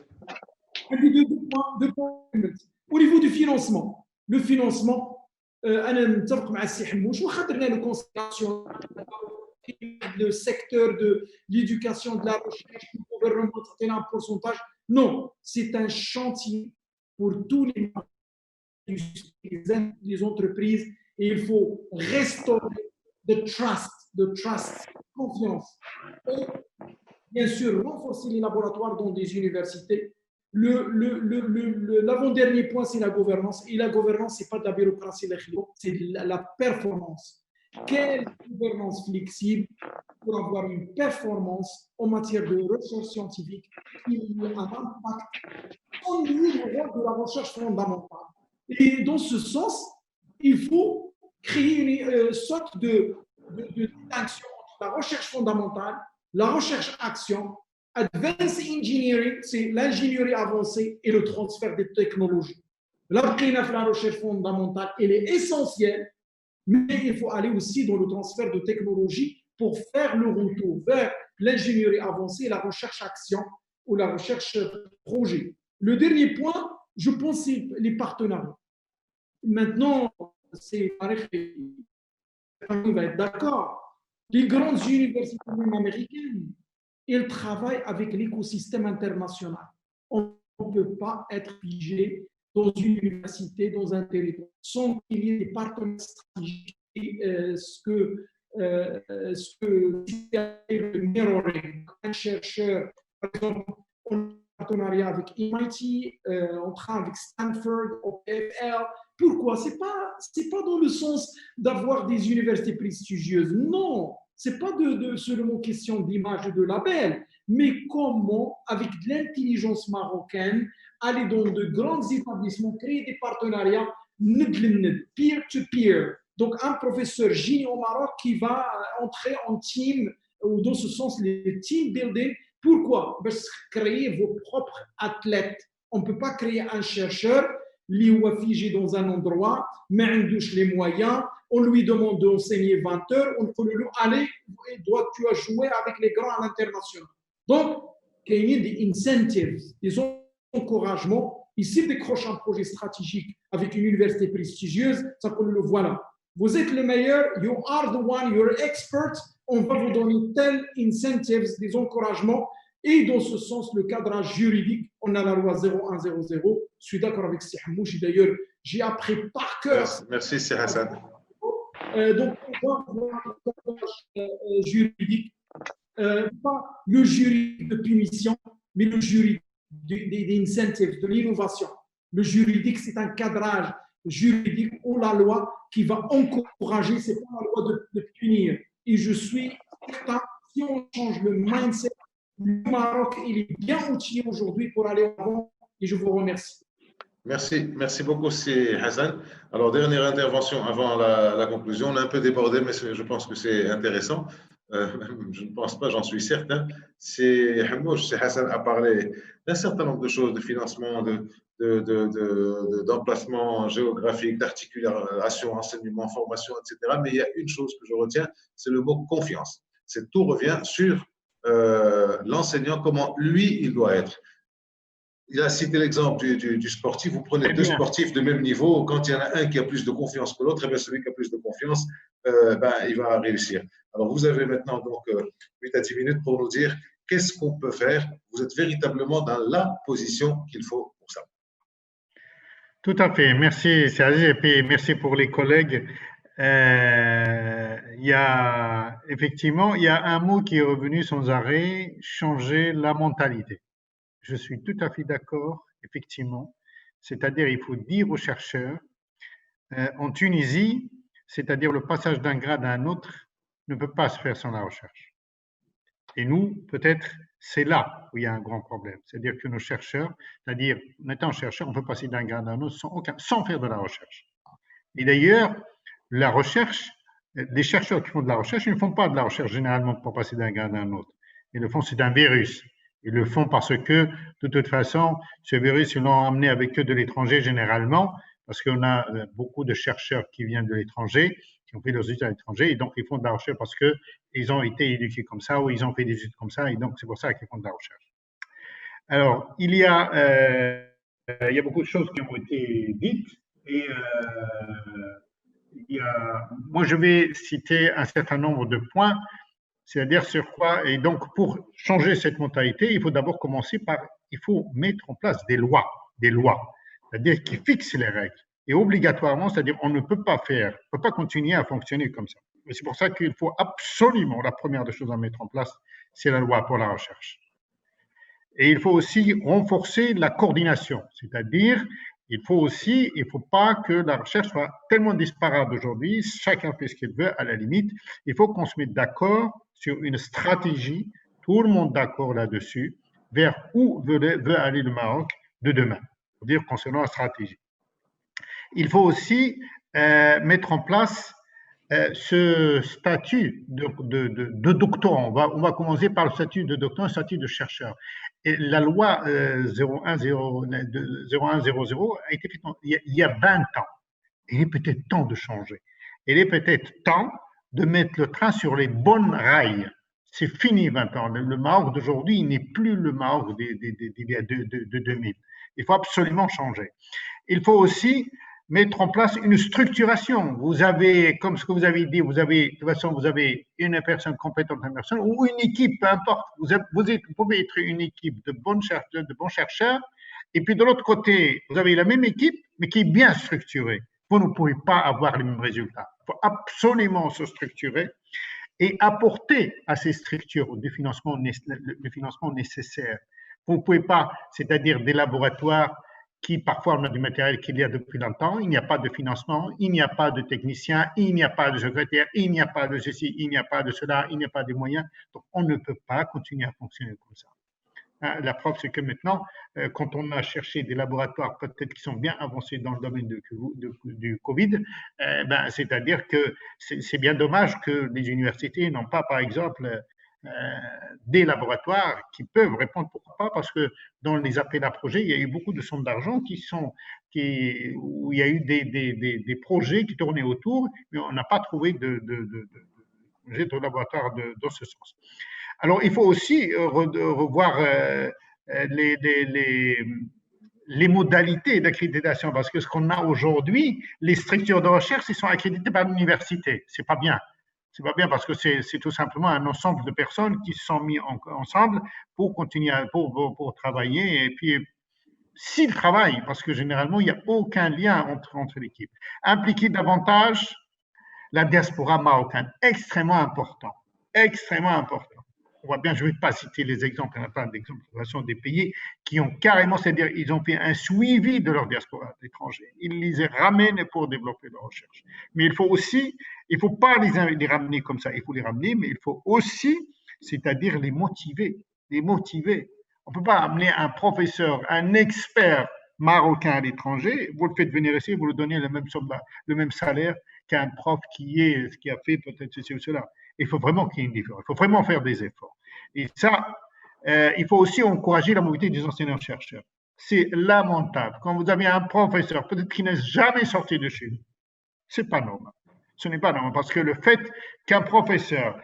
Deux points. Au niveau du financement, le financement, أنا متفق مع السي حموش واخا درنا لو كونسيلاسيون le secteur de l'éducation, de la recherche, du gouvernement, un pourcentage. Non, c'est un chantier pour tous les entreprises et il faut restaurer the trust, confiance. Et bien sûr, renforcer les laboratoires dans des universités. L'avant-dernier point, c'est la gouvernance. Et la gouvernance, ce n'est pas de la bureaucratie, c'est la performance. Quelle gouvernance flexible pour avoir une performance en matière de recherche scientifique qui a un impact en lieu de la recherche fondamentale. Et dans ce sens, il faut créer une sorte de distinction entre la recherche fondamentale, la recherche-action, advanced engineering, c'est l'ingénierie avancée et le transfert des technologies. La recherche fondamentale, elle est essentielle. Mais il faut aller aussi dans le transfert de technologie pour faire le retour vers l'ingénierie avancée, la recherche-action ou la recherche-projet. Le dernier point, je pense, c'est les partenariats. Maintenant, c'est on va être d'accord. Les grandes universités américaines, elles travaillent avec l'écosystème international. On ne peut pas être figé dans une université, dans un territoire, sans qu'il y ait des partenaires stratégiques et ce que le mirroring, un chercheur, par exemple, en partenariat avec MIT, on travaille avec Stanford, OPFL. Pourquoi? C'est pas dans le sens d'avoir des universités prestigieuses. Non, c'est pas seulement question d'image et de label, mais comment, avec de l'intelligence marocaine, aller dans de grands établissements, créer des partenariats peer-to-peer. Donc, un professeur génie au Maroc qui va entrer en team, ou dans ce sens, les team building. Pourquoi? Parce que créer vos propres athlètes. On ne peut pas créer un chercheur, lui ou figé dans un endroit, mais on touche les moyens, on lui demande d'enseigner 20 heures, on peut lui dire, allez, tu as joué avec les grands à l'international. Donc, il y a des incentives, des encouragements. Ici, décroche un projet stratégique avec une université prestigieuse, ça peut le voilà. Vous êtes le meilleur, you are the one, you're expert, on va vous donner tel incentives, des encouragements. Et dans ce sens, le cadrage juridique, on a la loi 0100. Je suis d'accord avec Sih Hamouchi. D'ailleurs, j'ai appris par cœur. Merci, Sih Hassan. Donc, on va voir le cadrage juridique, pas le juridique de punition, mais le juridique des incentives, de l'innovation. Le juridique, c'est un cadrage juridique ou la loi qui va encourager, c'est pas la loi de punir. Et je suis certain, si on change le mindset, le Maroc, il est bien outillé aujourd'hui pour aller avant. Et je vous remercie. Merci beaucoup, c'est Hassan. Alors, dernière intervention avant la conclusion. On a un peu débordé, mais je pense que c'est intéressant. je ne pense pas, j'en suis certain, c'est Hamouche, c'est Hassan a parlé d'un certain nombre de choses, de financement, d'emplacement géographique, d'articulation, enseignement, formation, etc. Mais il y a une chose que je retiens, c'est le mot confiance. C'est tout revient sur l'enseignant, comment lui, il doit être. Il a cité l'exemple du sportif. Vous prenez deux sportifs de même niveau. Quand il y en a un qui a plus de confiance que l'autre, eh bien celui qui a plus de confiance, il va réussir. Alors, vous avez maintenant donc 8 à 10 minutes pour nous dire qu'est-ce qu'on peut faire. Vous êtes véritablement dans la position qu'il faut pour ça. Tout à fait. Merci, Serge, et puis merci pour les collègues. Effectivement, il y a un mot qui est revenu sans arrêt, changer la mentalité. Je suis tout à fait d'accord, effectivement. C'est-à-dire, il faut dire aux chercheurs, en Tunisie, c'est-à-dire le passage d'un grade à un autre ne peut pas se faire sans la recherche. Et nous, peut-être, c'est là où il y a un grand problème. C'est-à-dire que nos chercheurs, c'est-à-dire, en étant chercheur, on peut passer d'un grade à un autre sans faire de la recherche. Et d'ailleurs, la recherche, les chercheurs qui font de la recherche, ils ne font pas de la recherche généralement pour passer d'un grade à un autre. Ils le font, c'est un virus. Ils le font parce que, de toute façon, ce virus, ils l'ont amené avec eux de l'étranger généralement, parce qu'on a beaucoup de chercheurs qui viennent de l'étranger, qui ont fait leurs études à l'étranger, et donc ils font de la recherche parce qu'ils ont été éduqués comme ça, ou ils ont fait des études comme ça, et donc c'est pour ça qu'ils font de la recherche. Alors, il y a beaucoup de choses qui ont été dites, et moi je vais citer un certain nombre de points. C'est-à-dire sur quoi, et donc pour changer cette mentalité, il faut d'abord commencer par, il faut mettre en place des lois, c'est-à-dire qui fixent les règles. Et obligatoirement, c'est-à-dire on ne peut pas continuer à fonctionner comme ça. Et c'est pour ça qu'il faut absolument, la première des choses à mettre en place, c'est la loi pour la recherche. Et il faut aussi renforcer la coordination, c'est-à-dire il faut pas que la recherche soit tellement disparate aujourd'hui, chacun fait ce qu'il veut à la limite, il faut qu'on se mette d'accord sur une stratégie, tout le monde d'accord là-dessus, vers où veut aller le Maroc de demain, c'est-à-dire concernant la stratégie. Il faut aussi mettre en place ce statut de doctorant. On va commencer par le statut de doctorant, le statut de chercheur. Et la loi 0100 a été faite il y a 20 ans. Il est peut-être temps de changer. Il est peut-être temps de mettre le train sur les bonnes rails. C'est fini 20 ans. Le Maroc d'aujourd'hui n'est plus le Maroc de 2000. Il faut absolument changer. Il faut aussi mettre en place une structuration. Vous avez, comme ce que vous avez dit, de toute façon, vous avez une personne compétente, une personne, ou une équipe, peu importe. Vous pouvez être une équipe de bons chercheurs, et puis de l'autre côté, vous avez la même équipe, mais qui est bien structurée. Vous ne pouvez pas avoir les mêmes résultats. Il faut absolument se structurer et apporter à ces structures le financement nécessaire. Vous ne pouvez pas, c'est-à-dire des laboratoires qui parfois on a du matériel qu'il y a depuis longtemps, il n'y a pas de financement, il n'y a pas de technicien, il n'y a pas de secrétaire, il n'y a pas de ceci, il n'y a pas de cela, il n'y a pas de moyens. Donc on ne peut pas continuer à fonctionner comme ça. La preuve, c'est que maintenant, quand on a cherché des laboratoires peut-être qui sont bien avancés dans le domaine du Covid, c'est-à-dire que c'est bien dommage que les universités n'ont pas, par exemple, des laboratoires qui peuvent répondre. Pourquoi pas? Parce que dans les appels à projets, il y a eu beaucoup de sommes d'argent où il y a eu des projets qui tournaient autour, mais on n'a pas trouvé de laboratoire dans ce sens. Alors, il faut aussi revoir les modalités d'accréditation, parce que ce qu'on a aujourd'hui, les structures de recherche, ils sont accréditées par l'université. C'est pas bien. C'est pas bien parce que c'est tout simplement un ensemble de personnes qui se sont mis ensemble pour continuer, pour travailler. Et puis, s'ils travaillent, parce que généralement, il n'y a aucun lien entre l'équipe. Impliquer davantage la diaspora marocaine, extrêmement important. Extrêmement important. On voit bien, je ne vais pas citer les exemples, il y en a plein d'exemples des pays qui ont carrément, c'est-à-dire ils ont fait un suivi de leur diaspora d'étrangers. Ils les ramènent pour développer leur recherche. Mais il faut pas les ramener comme ça, il faut les ramener, mais il faut aussi, c'est-à-dire les motiver. On ne peut pas amener un professeur, un expert marocain à l'étranger, vous le faites venir ici, vous lui donnez le même salaire qu'un prof qui a fait peut-être ceci ou cela. Il faut vraiment qu'il y ait une différence. Il faut vraiment faire des efforts. Et ça, il faut aussi encourager la mobilité des enseignants-chercheurs. C'est lamentable. Quand vous avez un professeur, peut-être qui n'est jamais sorti de chez nous, c'est pas normal. Ce n'est pas normal parce que le fait qu'un professeur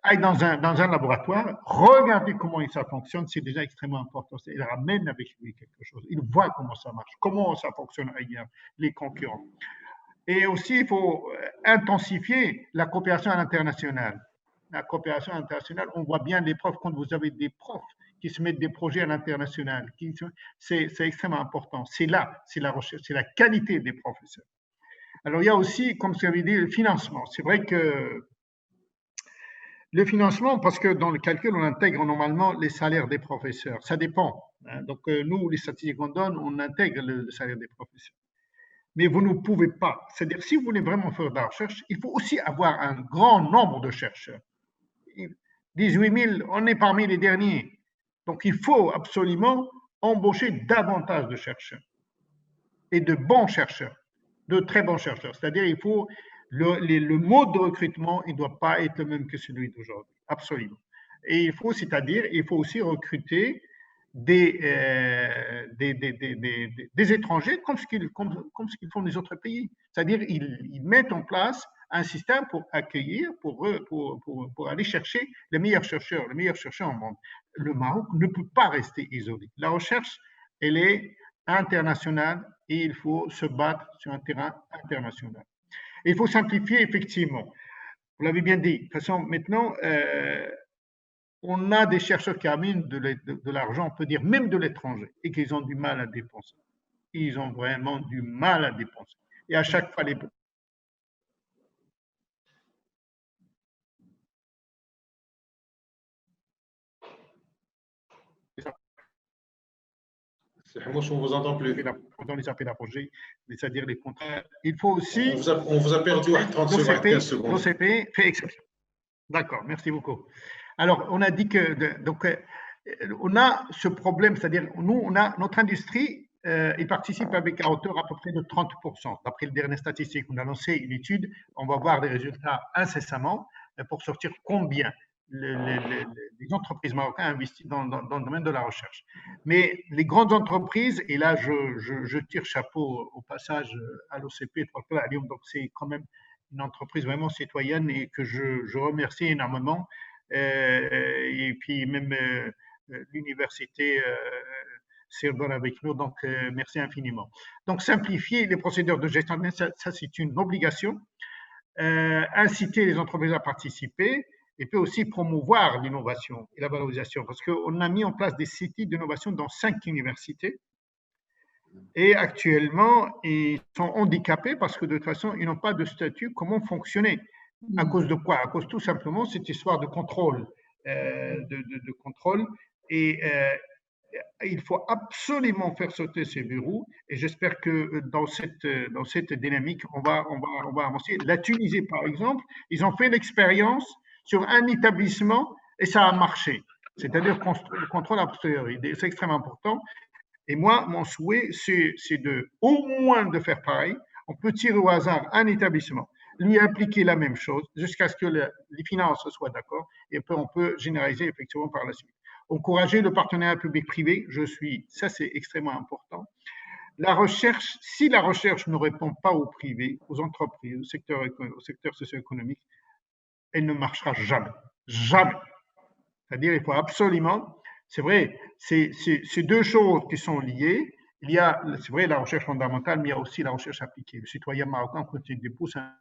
aille dans un laboratoire, regarder comment ça fonctionne, c'est déjà extrêmement important. Il ramène avec lui quelque chose. Il voit comment ça marche, comment ça fonctionne ailleurs, les concurrents. Et aussi, il faut intensifier la coopération à l'international. La coopération internationale, on voit bien les profs, quand vous avez des profs qui se mettent des projets à l'international, c'est extrêmement important. C'est là, c'est la recherche, c'est la qualité des professeurs. Alors, il y a aussi, comme vous avez dit, le financement. C'est vrai que le financement, parce que dans le calcul, on intègre normalement les salaires des professeurs. Ça dépend. Donc, nous, les statistiques qu'on donne, on intègre le salaire des professeurs. Mais vous ne pouvez pas. C'est-à-dire, si vous voulez vraiment faire de la recherche, il faut aussi avoir un grand nombre de chercheurs. 18 000, on est parmi les derniers. Donc, il faut absolument embaucher davantage de chercheurs et de bons chercheurs, de très bons chercheurs. C'est-à-dire, il faut le mode de recrutement, il ne doit pas être le même que celui d'aujourd'hui. Absolument. Et il faut, c'est-à-dire, il faut aussi recruter des étrangers comme ce qu'ils font les autres pays. C'est-à-dire ils mettent en place un système pour accueillir, pour aller chercher les meilleurs chercheurs au monde. Le Maroc ne peut pas rester isolé. La recherche, elle est internationale et il faut se battre sur un terrain international. Et il faut simplifier effectivement. Vous l'avez bien dit. De toute façon, maintenant, on a des chercheurs qui amènent de l'argent, on peut dire même de l'étranger, et qu'ils ont du mal à dépenser. Ils ont vraiment du mal à dépenser. Et à chaque fois, les... Hamouche, on ne vous entend plus. Dans les appels à projet, c'est-à-dire les contrats. Il faut aussi... On vous a perdu à 30 secondes, 15 secondes. L'OCP fait exception. D'accord, merci beaucoup. Alors, on a dit que... Donc, on a ce problème, c'est-à-dire, nous, on a notre industrie, il participe avec à hauteur à peu près de 30%. D'après les dernières statistiques, on a lancé une étude, on va voir les résultats incessamment pour sortir combien les entreprises marocaines investissent dans le domaine de la recherche. Mais les grandes entreprises, et là, je tire chapeau au passage à l'OCP, donc c'est quand même une entreprise vraiment citoyenne et que je remercie énormément. Et puis même l'université Sorbonne avec nous, donc merci infiniment. Donc simplifier les procédures de gestion, ça c'est une obligation. Inciter les entreprises à participer et puis aussi promouvoir l'innovation et la valorisation parce qu'on a mis en place des sites d'innovation dans 5 universités et actuellement ils sont handicapés parce que de toute façon ils n'ont pas de statut. Comment fonctionner? À cause de quoi? À cause tout simplement de cette histoire de contrôle, de contrôle et il faut absolument faire sauter ces verrous et j'espère que dans cette dynamique, on va avancer. La Tunisie, par exemple, ils ont fait l'expérience sur un établissement et ça a marché. C'est-à-dire le contrôle a posteriori. C'est extrêmement important. Et moi, mon souhait, c'est au moins de faire pareil. On peut tirer au hasard un établissement, lui appliquer la même chose jusqu'à ce que les finances soient d'accord et on peut généraliser effectivement par la suite. Encourager le partenariat public-privé, ça c'est extrêmement important. La recherche, si la recherche ne répond pas au privé, aux entreprises, au secteur socio-économique, elle ne marchera jamais. Jamais. C'est-à-dire, il faut absolument, c'est vrai, c'est deux choses qui sont liées. Il y a, c'est vrai, la recherche fondamentale, mais il y a aussi la recherche appliquée. Le citoyen marocain, quand il dépose un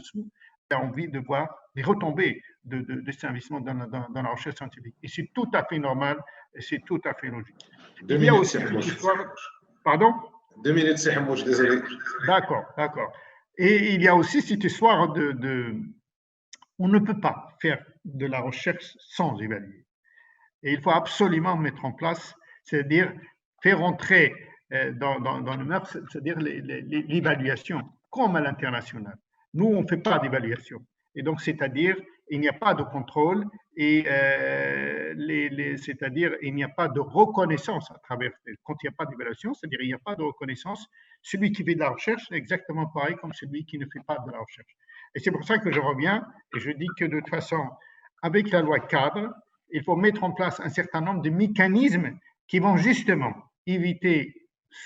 sou, a envie de voir les retombées de cet investissement dans la recherche scientifique. Et c'est tout à fait normal et c'est tout à fait logique. Il y a aussi cette histoire... Pardon? 2 minutes, c'est Hamouche, désolé. D'accord. Et il y a aussi cette histoire on ne peut pas faire de la recherche sans évaluer. Et il faut absolument mettre en place, c'est-à-dire faire entrer dans le mœurs, c'est-à-dire l'évaluation, comme à l'international. Nous, on ne fait pas d'évaluation. Et donc, c'est-à-dire, il n'y a pas de contrôle et c'est-à-dire, il n'y a pas de reconnaissance à travers. Quand il n'y a pas d'évaluation, c'est-à-dire, il n'y a pas de reconnaissance. Celui qui fait de la recherche, c'est exactement pareil comme celui qui ne fait pas de la recherche. Et c'est pour ça que je reviens et je dis que de toute façon, avec la loi cadre, il faut mettre en place un certain nombre de mécanismes qui vont justement éviter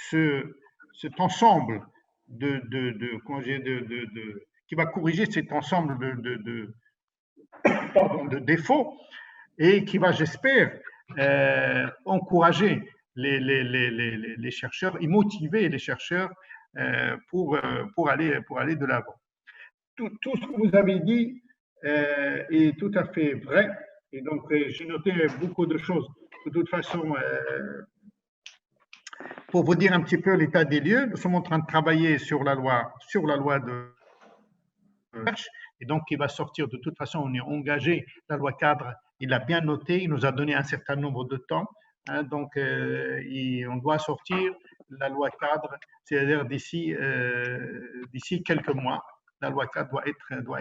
cet ensemble qui va corriger cet ensemble de défauts et qui va, j'espère, encourager les chercheurs et motiver les chercheurs pour aller de l'avant. Tout ce que vous avez dit est tout à fait vrai. Et donc, j'ai noté beaucoup de choses. De toute façon, pour vous dire un petit peu l'état des lieux, nous sommes en train de travailler sur la loi de recherche. Et donc, il va sortir de toute façon, on est engagé. La loi cadre, il l'a bien noté, il nous a donné un certain nombre de temps. Hein, donc, on doit sortir la loi cadre, c'est-à-dire d'ici quelques mois. La loi cadre la loi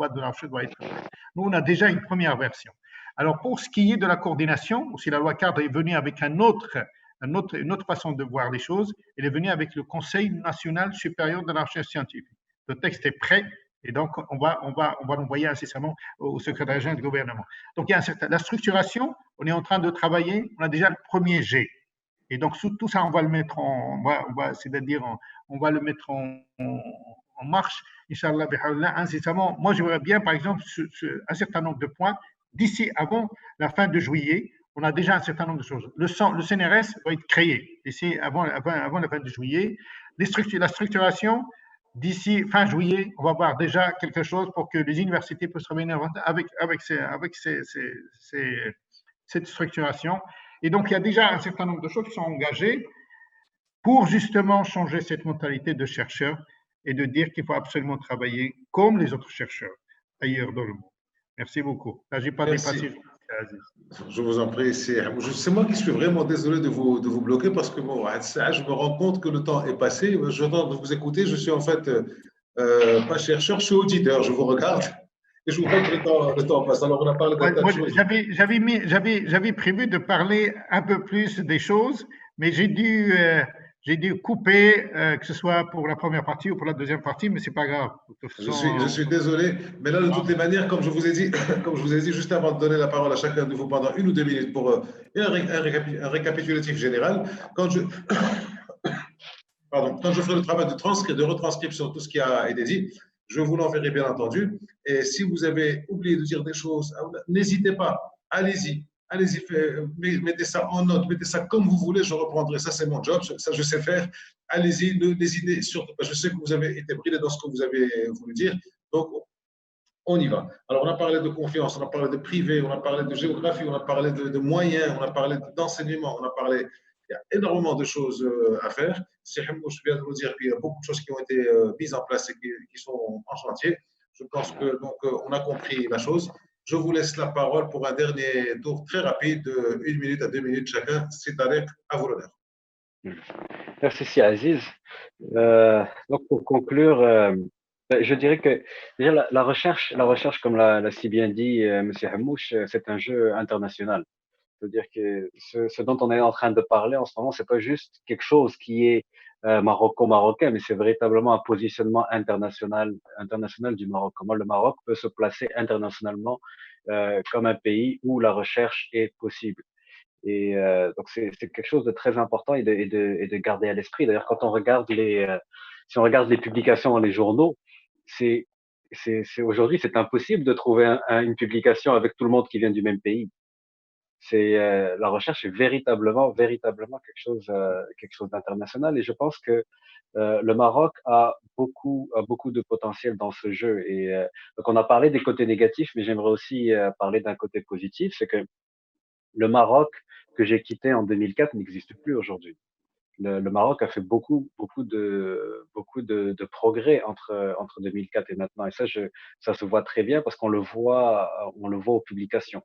de la recherche doit être faite. Nous, on a déjà une première version. Alors, pour ce qui est de la coordination, si la loi cadre est venue avec une autre façon de voir les choses, elle est venue avec le Conseil national supérieur de la recherche scientifique. Le texte est prêt et donc on va l'envoyer incessamment au secrétaire général du gouvernement. Donc, il y a la structuration, on est en train de travailler, on a déjà le premier G. Et donc, tout ça, on va le mettre on va le mettre en marche, Inch'Allah, incessamment. Moi, j'aimerais bien, par exemple, un certain nombre de points d'ici avant la fin de juillet. On a déjà un certain nombre de choses. Le CNRS doit être créé d'ici avant la fin de juillet. La structuration, d'ici fin juillet, on va voir déjà quelque chose pour que les universités puissent revenir avec cette structuration. Et donc, il y a déjà un certain nombre de choses qui sont engagées pour justement changer cette mentalité de chercheur et de dire qu'il faut absolument travailler comme les autres chercheurs ailleurs dans le monde. Merci beaucoup. Là, je n'ai pas dépassé. Je vous en prie. C'est moi qui suis vraiment désolé de vous bloquer parce que bon, je me rends compte que le temps est passé. Je tente de vous écouter. Je suis en fait pas chercheur, je suis auditeur. Je vous regarde et je vous vois que le temps passe. Alors, on a parlé d'un tas de choses. J'avais prévu de parler un peu plus des choses, mais j'ai dû couper, que ce soit pour la première partie ou pour la deuxième partie, mais c'est pas grave. Je suis désolé, mais là, de toutes les manières, comme je vous ai dit, juste avant de donner la parole à chacun de vous pendant 1 ou 2 minutes pour un récapitulatif général, quand je ferai le travail de retranscription, tout ce qui a été dit, je vous l'enverrai bien entendu. Et si vous avez oublié de dire des choses, n'hésitez pas, allez-y, mettez ça en note, mettez ça comme vous voulez, je reprendrai. Ça, c'est mon job, ça, je sais faire. Allez-y, n'hésitez surtout pas. Je sais que vous avez été brillant dans ce que vous avez voulu dire. Donc, on y va. Alors, on a parlé de confiance, on a parlé de privé, on a parlé de géographie, on a parlé de moyens, on a parlé d'enseignement, on a parlé. Il y a énormément de choses à faire. C'est je viens de vous dire qu'il y a beaucoup de choses qui ont été mises en place et qui sont en chantier. Je pense que donc on a compris la chose. Je vous laisse la parole pour un dernier tour très rapide de 1 minute à 2 minutes chacun. C'est Tarek, à vous l'honneur. Merci, Si Aziz. Donc, pour conclure, je dirais que déjà la recherche, comme l'a si bien dit Monsieur Hamouche, c'est un jeu international. C'est-à-dire que ce dont on est en train de parler en ce moment, c'est pas juste quelque chose qui est maroco-marocain, mais c'est véritablement un positionnement international du Maroc. Comment le Maroc peut se placer internationalement comme un pays où la recherche est possible. Et donc c'est quelque chose de très important et de garder à l'esprit. D'ailleurs, quand on regarde si on regarde les publications dans les journaux, aujourd'hui c'est impossible de trouver une publication avec tout le monde qui vient du même pays. La recherche est véritablement quelque chose d'international et je pense que le Maroc a beaucoup de potentiel dans ce jeu et donc on a parlé des côtés négatifs mais j'aimerais aussi parler d'un côté positif, c'est que le Maroc que j'ai quitté en 2004 n'existe plus aujourd'hui. Le Maroc a fait beaucoup de progrès entre 2004 et maintenant et ça se voit très bien parce qu'on le voit aux publications.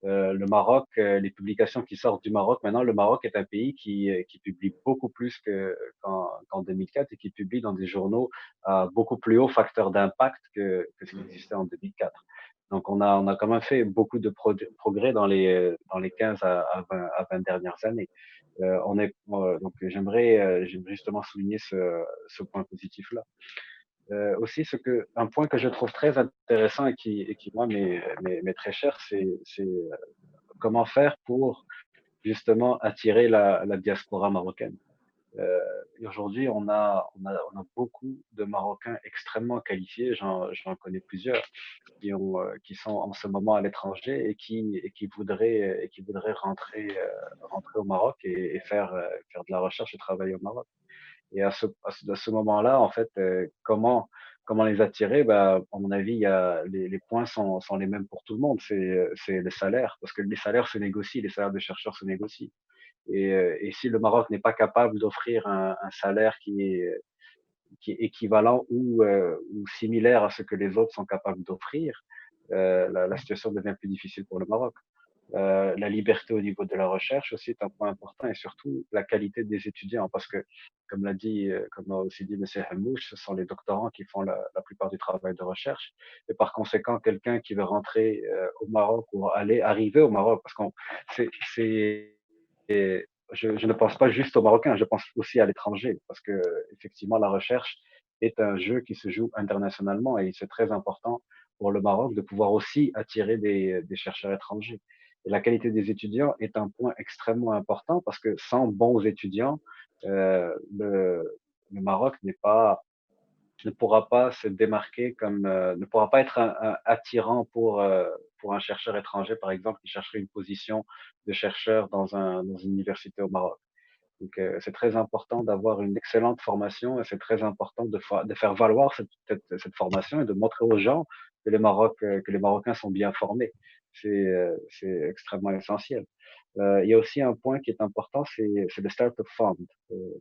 Le Maroc, les publications qui sortent du Maroc, maintenant, le Maroc est un pays qui publie beaucoup plus qu'en 2004 et qui publie dans des journaux à beaucoup plus haut facteur d'impact que ce qui existait en 2004. Donc, on a quand même fait beaucoup de progrès dans les 15 à 20 dernières années. Donc, j'aimerais justement souligner ce point positif-là. Aussi, un point que je trouve très intéressant et qui moi, m'est très cher, c'est comment faire pour justement attirer la diaspora marocaine. Et aujourd'hui, on a beaucoup de Marocains extrêmement qualifiés, j'en connais plusieurs, qui sont en ce moment à l'étranger et qui voudraient rentrer au Maroc et faire de la recherche et travailler au Maroc. Et à ce moment-là, en fait, comment les attirer? Bah, à mon avis, les points sont les mêmes pour tout le monde. C'est les salaires, parce que les salaires se négocient, les salaires de chercheurs se négocient. Et si le Maroc n'est pas capable d'offrir un salaire qui est équivalent ou similaire à ce que les autres sont capables d'offrir, la situation devient plus difficile pour le Maroc. La liberté au niveau de la recherche aussi est un point important et surtout la qualité des étudiants parce que, comme a aussi dit M. Hamouche, ce sont les doctorants qui font la plupart du travail de recherche et par conséquent, quelqu'un qui veut rentrer au Maroc ou arriver au Maroc, parce qu'on, c'est, je ne pense pas juste aux Marocains, je pense aussi à l'étranger parce que effectivement, la recherche est un jeu qui se joue internationalement et c'est très important pour le Maroc de pouvoir aussi attirer des chercheurs étrangers. Et la qualité des étudiants est un point extrêmement important parce que sans bons étudiants, le Maroc ne pourra pas se démarquer ne pourra pas être attirant pour un chercheur étranger, par exemple, qui chercherait une position de chercheur dans une université au Maroc. Donc, c'est très important d'avoir une excellente formation et c'est très important de faire valoir cette formation et de montrer aux gens que les Marocains sont bien formés. C'est extrêmement essentiel. Il y a aussi un point qui est important, c'est le Startup Fund.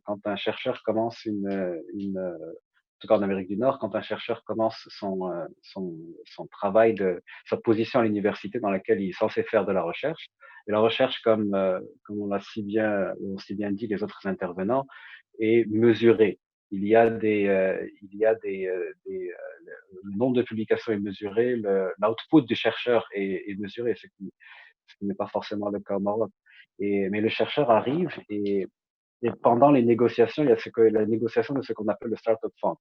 Quand un chercheur commence en tout cas en Amérique du Nord, quand un chercheur commence son travail sa position à l'université dans laquelle il est censé faire de la recherche, et la recherche, comme on l'a si bien dit les autres intervenants, est mesurée. Le nombre de publications est mesuré, l'output du chercheur est mesuré, ce qui n'est pas forcément le cas au Maroc. Mais le chercheur arrive et pendant les négociations, il y a la négociation de ce qu'on appelle le Startup Fund.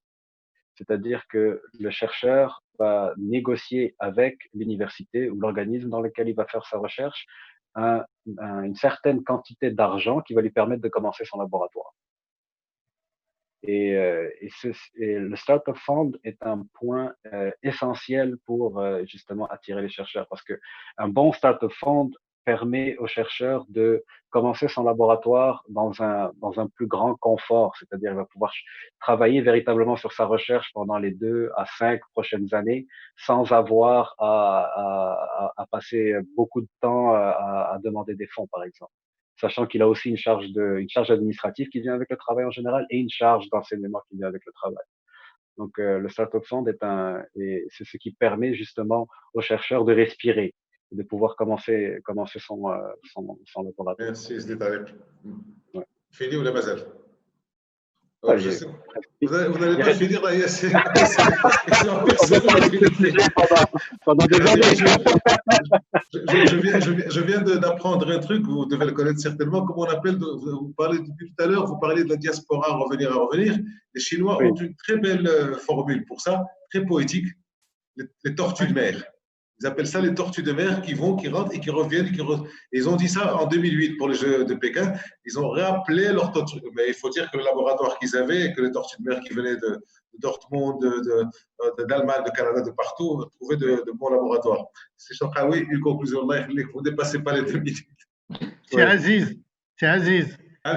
C'est-à-dire que le chercheur va négocier avec l'université ou l'organisme dans lequel il va faire sa recherche une certaine quantité d'argent qui va lui permettre de commencer son laboratoire. Et le Startup Fund est un point essentiel pour justement attirer les chercheurs parce que un bon Startup Fund permet aux chercheurs de commencer son laboratoire dans un plus grand confort, c'est-à-dire il va pouvoir travailler véritablement sur sa recherche pendant les 2 à 5 prochaines années sans avoir à passer beaucoup de temps à demander des fonds, par exemple. Sachant qu'il a aussi une charge administrative qui vient avec le travail en général et une charge d'enseignement qui vient avec le travail. Donc, le Startup Fund c'est ce qui permet justement aux chercheurs de respirer et de pouvoir commencer son laboratoire. Merci, c'est détaillé. Ouais. Fini ou la mazal? Ouais, vous n'allez pas finir là, Yassine. Pendant des années. Je viens d'apprendre un truc, vous devez le connaître certainement, comment on appelle, vous parlez depuis tout à l'heure, vous parlez de la diaspora revenir. Les Chinois ont une très belle formule pour ça, très poétique, les tortues de mer. Ils appellent ça les tortues de mer qui rentrent et qui reviennent. Ils ont dit ça en 2008 pour les Jeux de Pékin. Ils ont réappelé leurs tortues. Mais il faut dire que le laboratoire qu'ils avaient, que les tortues de mer qui venaient de Dortmund, d'Allemagne, de Canada, de partout, trouvaient de bons laboratoires. C'est Chokaoui, une conclusion. Vous ne dépassez pas les 2 minutes. C'est Aziz. Ah,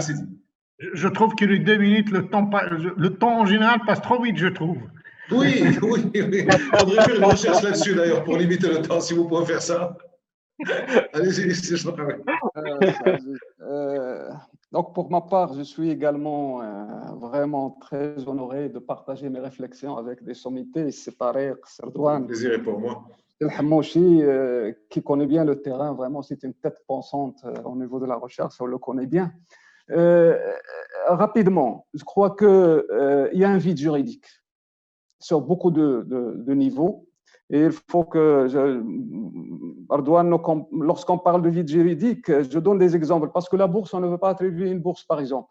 je trouve que les 2 minutes, le temps en général passe trop vite, je trouve. Oui. Il faudrait faire une recherche là-dessus d'ailleurs pour limiter le temps, si vous pouvez faire ça. Allez-y, c'est Chokaoui. Donc, pour ma part, je suis également vraiment très honoré de partager mes réflexions avec des sommités séparés. Le plaisir est pour moi. El Hamouchi, qui connaît bien le terrain, vraiment, c'est une tête pensante au niveau de la recherche, on le connaît bien. Rapidement, je crois qu'il y a un vide juridique sur beaucoup de niveaux. Et il faut que, lorsqu'on parle de vide juridique, je donne des exemples, parce que la bourse, on ne veut pas attribuer une bourse, par exemple.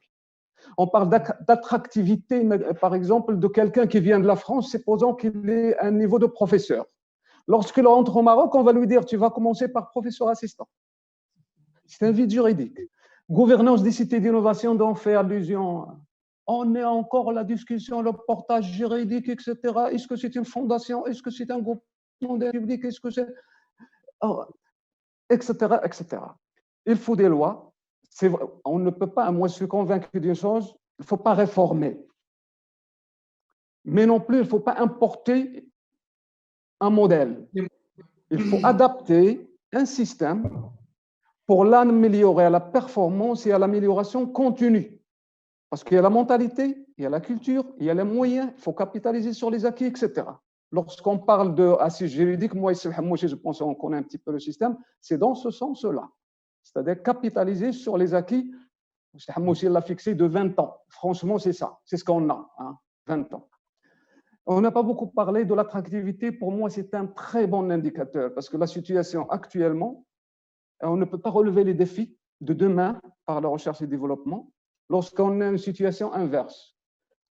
On parle d'attractivité, par exemple, de quelqu'un qui vient de la France, supposons qu'il ait un niveau de professeur. Lorsqu'il rentre au Maroc, on va lui dire, tu vas commencer par professeur assistant. C'est un vide juridique. Gouvernance des cités d'innovation dont on fait allusion. On est encore à la discussion, le portage juridique, etc. Est-ce que c'est une fondation? Est-ce que c'est un groupement d'un public? Est-ce que c'est... etc., etc. Il faut des lois. On ne peut pas, moi je suis convaincu d'une chose, il ne faut pas réformer. Mais non plus, il ne faut pas importer un modèle. Il faut adapter un système pour l'améliorer à la performance et à l'amélioration continue. Parce qu'il y a la mentalité, il y a la culture, il y a les moyens, il faut capitaliser sur les acquis, etc. Lorsqu'on parle d'assises juridiques, moi, je pense qu'on connaît un petit peu le système, c'est dans ce sens-là. C'est-à-dire capitaliser sur les acquis. Il l'a fixé de 20 ans. Franchement, c'est ça. C'est ce qu'on a, 20 ans. On n'a pas beaucoup parlé de l'attractivité. Pour moi, c'est un très bon indicateur parce que la situation actuellement, on ne peut pas relever les défis de demain par la recherche et le développement lorsqu'on a une situation inverse.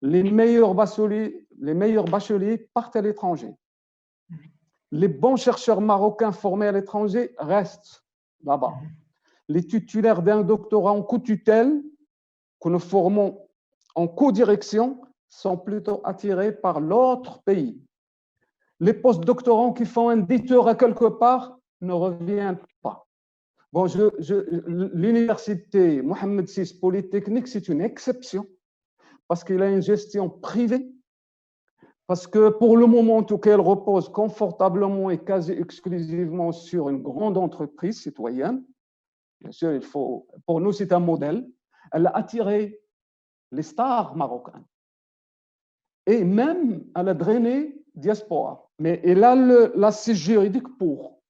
Les meilleurs bacheliers partent à l'étranger. Les bons chercheurs marocains formés à l'étranger restent là-bas. Les titulaires d'un doctorat en co-tutelle que nous formons en co-direction sont plutôt attirés par l'autre pays. Les post-doctorants qui font un détour à quelque part ne reviennent pas. Bon, l'université Mohamed VI Polytechnique, c'est une exception parce qu'il a une gestion privée, parce que pour le moment, en tout cas, elle repose confortablement et quasi exclusivement sur une grande entreprise citoyenne. Bien sûr, pour nous, c'est un modèle. Elle a attiré les stars marocaines. Et même, elle a drainé diaspora. Mais elle a l'assise juridique pour.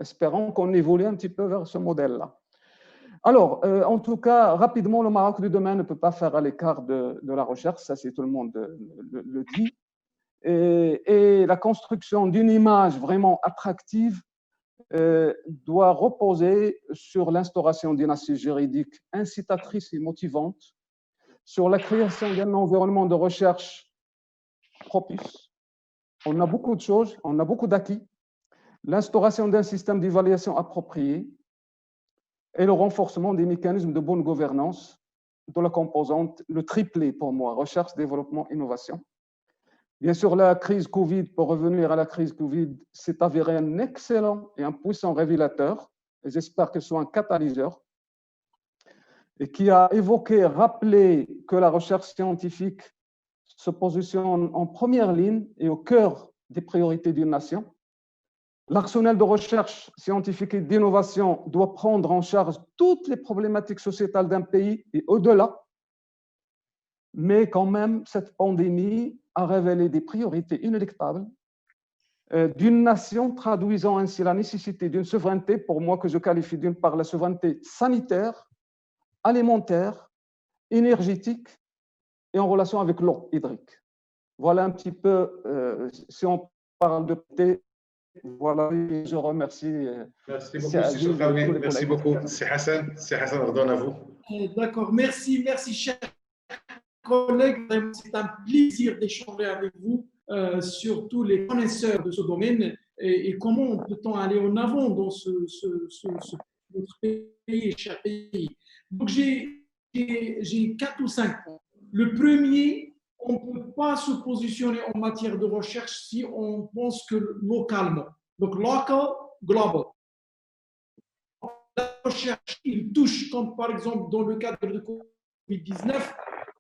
Espérons qu'on évolue un petit peu vers ce modèle-là. Alors, en tout cas, rapidement, le Maroc de demain ne peut pas faire à l'écart de la recherche, ça, c'est tout le monde le dit. Et la construction d'une image vraiment attractive doit reposer sur l'instauration d'une assise juridique incitatrice et motivante, sur la création d'un environnement de recherche propice. On a beaucoup de choses, on a beaucoup d'acquis. L'instauration d'un système d'évaluation approprié et le renforcement des mécanismes de bonne gouvernance de la composante, le triplé pour moi, recherche, développement, innovation. Bien sûr, la crise Covid, pour revenir à la crise Covid, s'est avéré un excellent et un puissant révélateur, et j'espère que ce soit un catalyseur, et qui a évoqué, rappelé que la recherche scientifique se positionne en première ligne et au cœur des priorités d'une nation. L'arsenal de recherche scientifique et d'innovation doit prendre en charge toutes les problématiques sociétales d'un pays et au-delà. Mais quand même, cette pandémie a révélé des priorités inéluctables d'une nation, traduisant ainsi la nécessité d'une souveraineté, pour moi que je qualifie d'une part la souveraineté sanitaire, alimentaire, énergétique et en relation avec l'eau hydrique. Voilà un petit peu, si on parle de thé, voilà, je remercie. Merci beaucoup, merci beaucoup. C'est Hassan Ardon à vous. D'accord, merci, cher collègue. C'est un plaisir d'échanger avec vous sur tous les connaisseurs de ce domaine et comment peut-on aller en avant dans notre pays, cher pays. Donc, j'ai 4 ou 5 points. Le premier, on ne peut pas se positionner en matière de recherche si on pense que localement. Donc, local, global. La recherche, il touche, comme par exemple dans le cadre de Covid-19,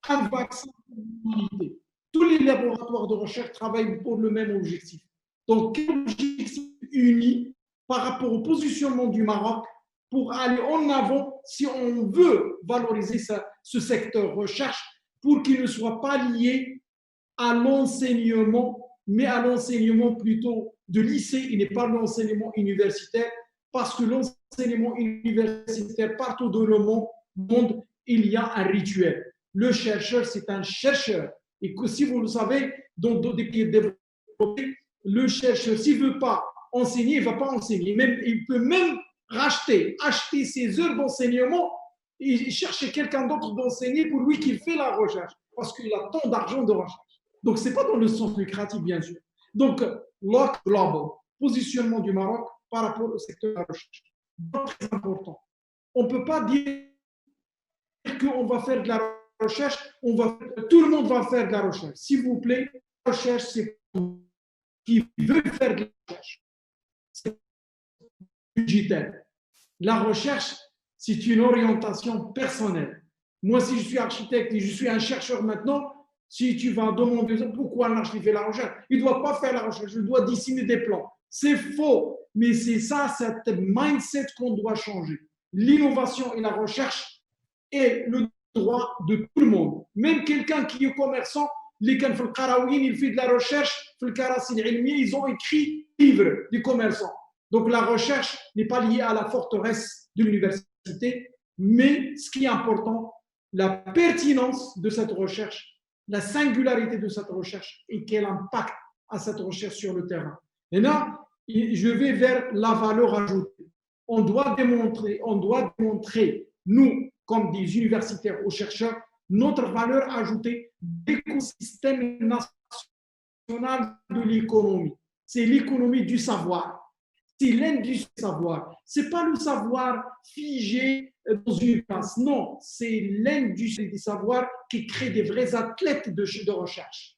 un vaccin pour l'humanité. Tous les laboratoires de recherche travaillent pour le même objectif. Donc, quel objectif uni par rapport au positionnement du Maroc pour aller en avant si on veut valoriser ce secteur recherche pour qu'il ne soit pas lié à l'enseignement, mais à l'enseignement plutôt de lycée, il n'est pas l'enseignement universitaire, parce que l'enseignement universitaire, partout dans le monde, il y a un rituel. Le chercheur, c'est un chercheur. Et que si vous le savez, dans des pays développés, le chercheur, s'il ne veut pas enseigner, il ne va pas enseigner. Il peut même acheter ses heures d'enseignement il cherche quelqu'un d'autre d'enseigner pour lui qu'il fait la recherche, parce qu'il a tant d'argent de recherche. Donc, ce n'est pas dans le sens lucratif, bien sûr. Donc, lock global, positionnement du Maroc par rapport au secteur de la recherche. Très important. On ne peut pas dire qu'on va faire de la recherche, tout le monde va faire de la recherche. S'il vous plaît, la recherche, c'est qui veut faire de la recherche. C'est digital. La recherche, c'est une orientation personnelle. Moi, si je suis architecte et je suis un chercheur maintenant, si tu vas demander pourquoi un architecte fait la recherche, il ne doit pas faire la recherche, il doit dessiner des plans. C'est faux, mais c'est ça, cette mindset qu'on doit changer. L'innovation et la recherche est le droit de tout le monde. Même quelqu'un qui est commerçant, les gens في القرويين, il fait de la recherche, في الكراسي العلمية, ils ont écrit livres des commerçants. Donc la recherche n'est pas liée à la forteresse de l'université, mais ce qui est important, la pertinence de cette recherche, la singularité de cette recherche et quel impact a cette recherche sur le terrain. Et là, je vais vers la valeur ajoutée. On doit démontrer, nous, comme des universitaires ou chercheurs, notre valeur ajoutée d'écosystème national de l'économie. C'est l'économie du savoir. C'est l'industrie du savoir. Ce n'est pas le savoir figé dans une classe. Non, c'est l'industrie du savoir qui crée des vrais athlètes de recherche,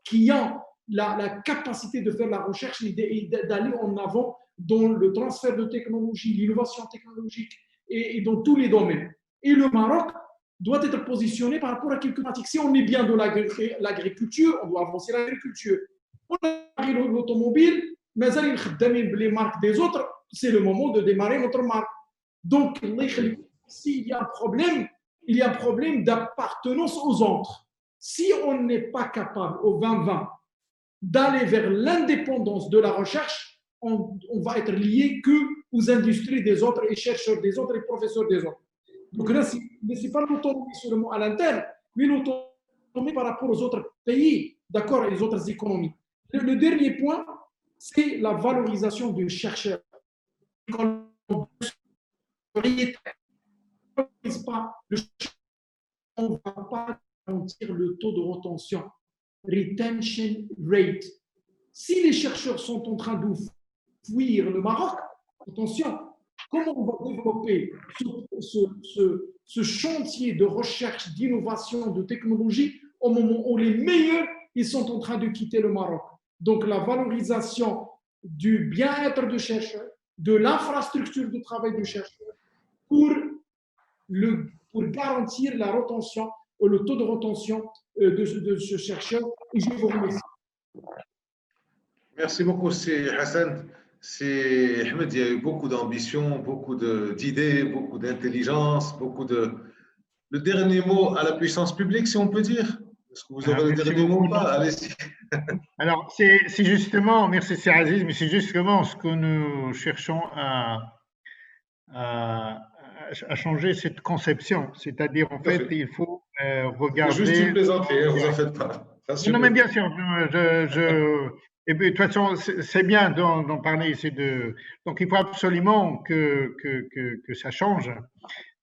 qui ont la capacité de faire la recherche et d'aller en avant dans le transfert de technologie, l'innovation technologique et dans tous les domaines. Et le Maroc doit être positionné par rapport à quelques pratiques. Si on est bien dans l'agriculture, on doit avancer l'agriculture. On a l'automobile, mais les marques des autres, c'est le moment de démarrer notre marque. Donc, s'il y a un problème d'appartenance aux autres. Si on n'est pas capable au 2020 d'aller vers l'indépendance de la recherche, on va être lié que aux industries des autres et chercheurs des autres et professeurs des autres. Donc là, ce n'est pas l'autonomie seulement à l'interne, mais l'autonomie par rapport aux autres pays, d'accord, et les autres économies. Le dernier point, c'est la valorisation du chercheur. On ne va pas garantir le taux de retention, retention rate. Si les chercheurs sont en train de fuir le Maroc, attention, comment on va développer ce chantier de recherche, d'innovation, de technologie au moment où les meilleurs ils sont en train de quitter le Maroc? Donc la valorisation du bien-être du chercheur, de l'infrastructure de travail du chercheur pour garantir la retention ou le taux de retention de ce chercheur. Et je vous remercie. Merci beaucoup, c'est Hassan. C'est Ahmed, il y a eu beaucoup d'ambition, beaucoup d'idées, beaucoup d'intelligence, beaucoup de. Le dernier mot à la puissance publique, si on peut dire. Est-ce que vous aurez le dernier mot ou pas? Allez-y. Alors, c'est justement, merci c'est Aziz, mais c'est justement ce que nous cherchons à changer cette conception. C'est-à-dire, en fait, il faut regarder. Juste une plaisanterie, vous en faites pas. Non, mais bien sûr, et puis, de toute façon, c'est bien d'en parler. Donc, il faut absolument que ça change.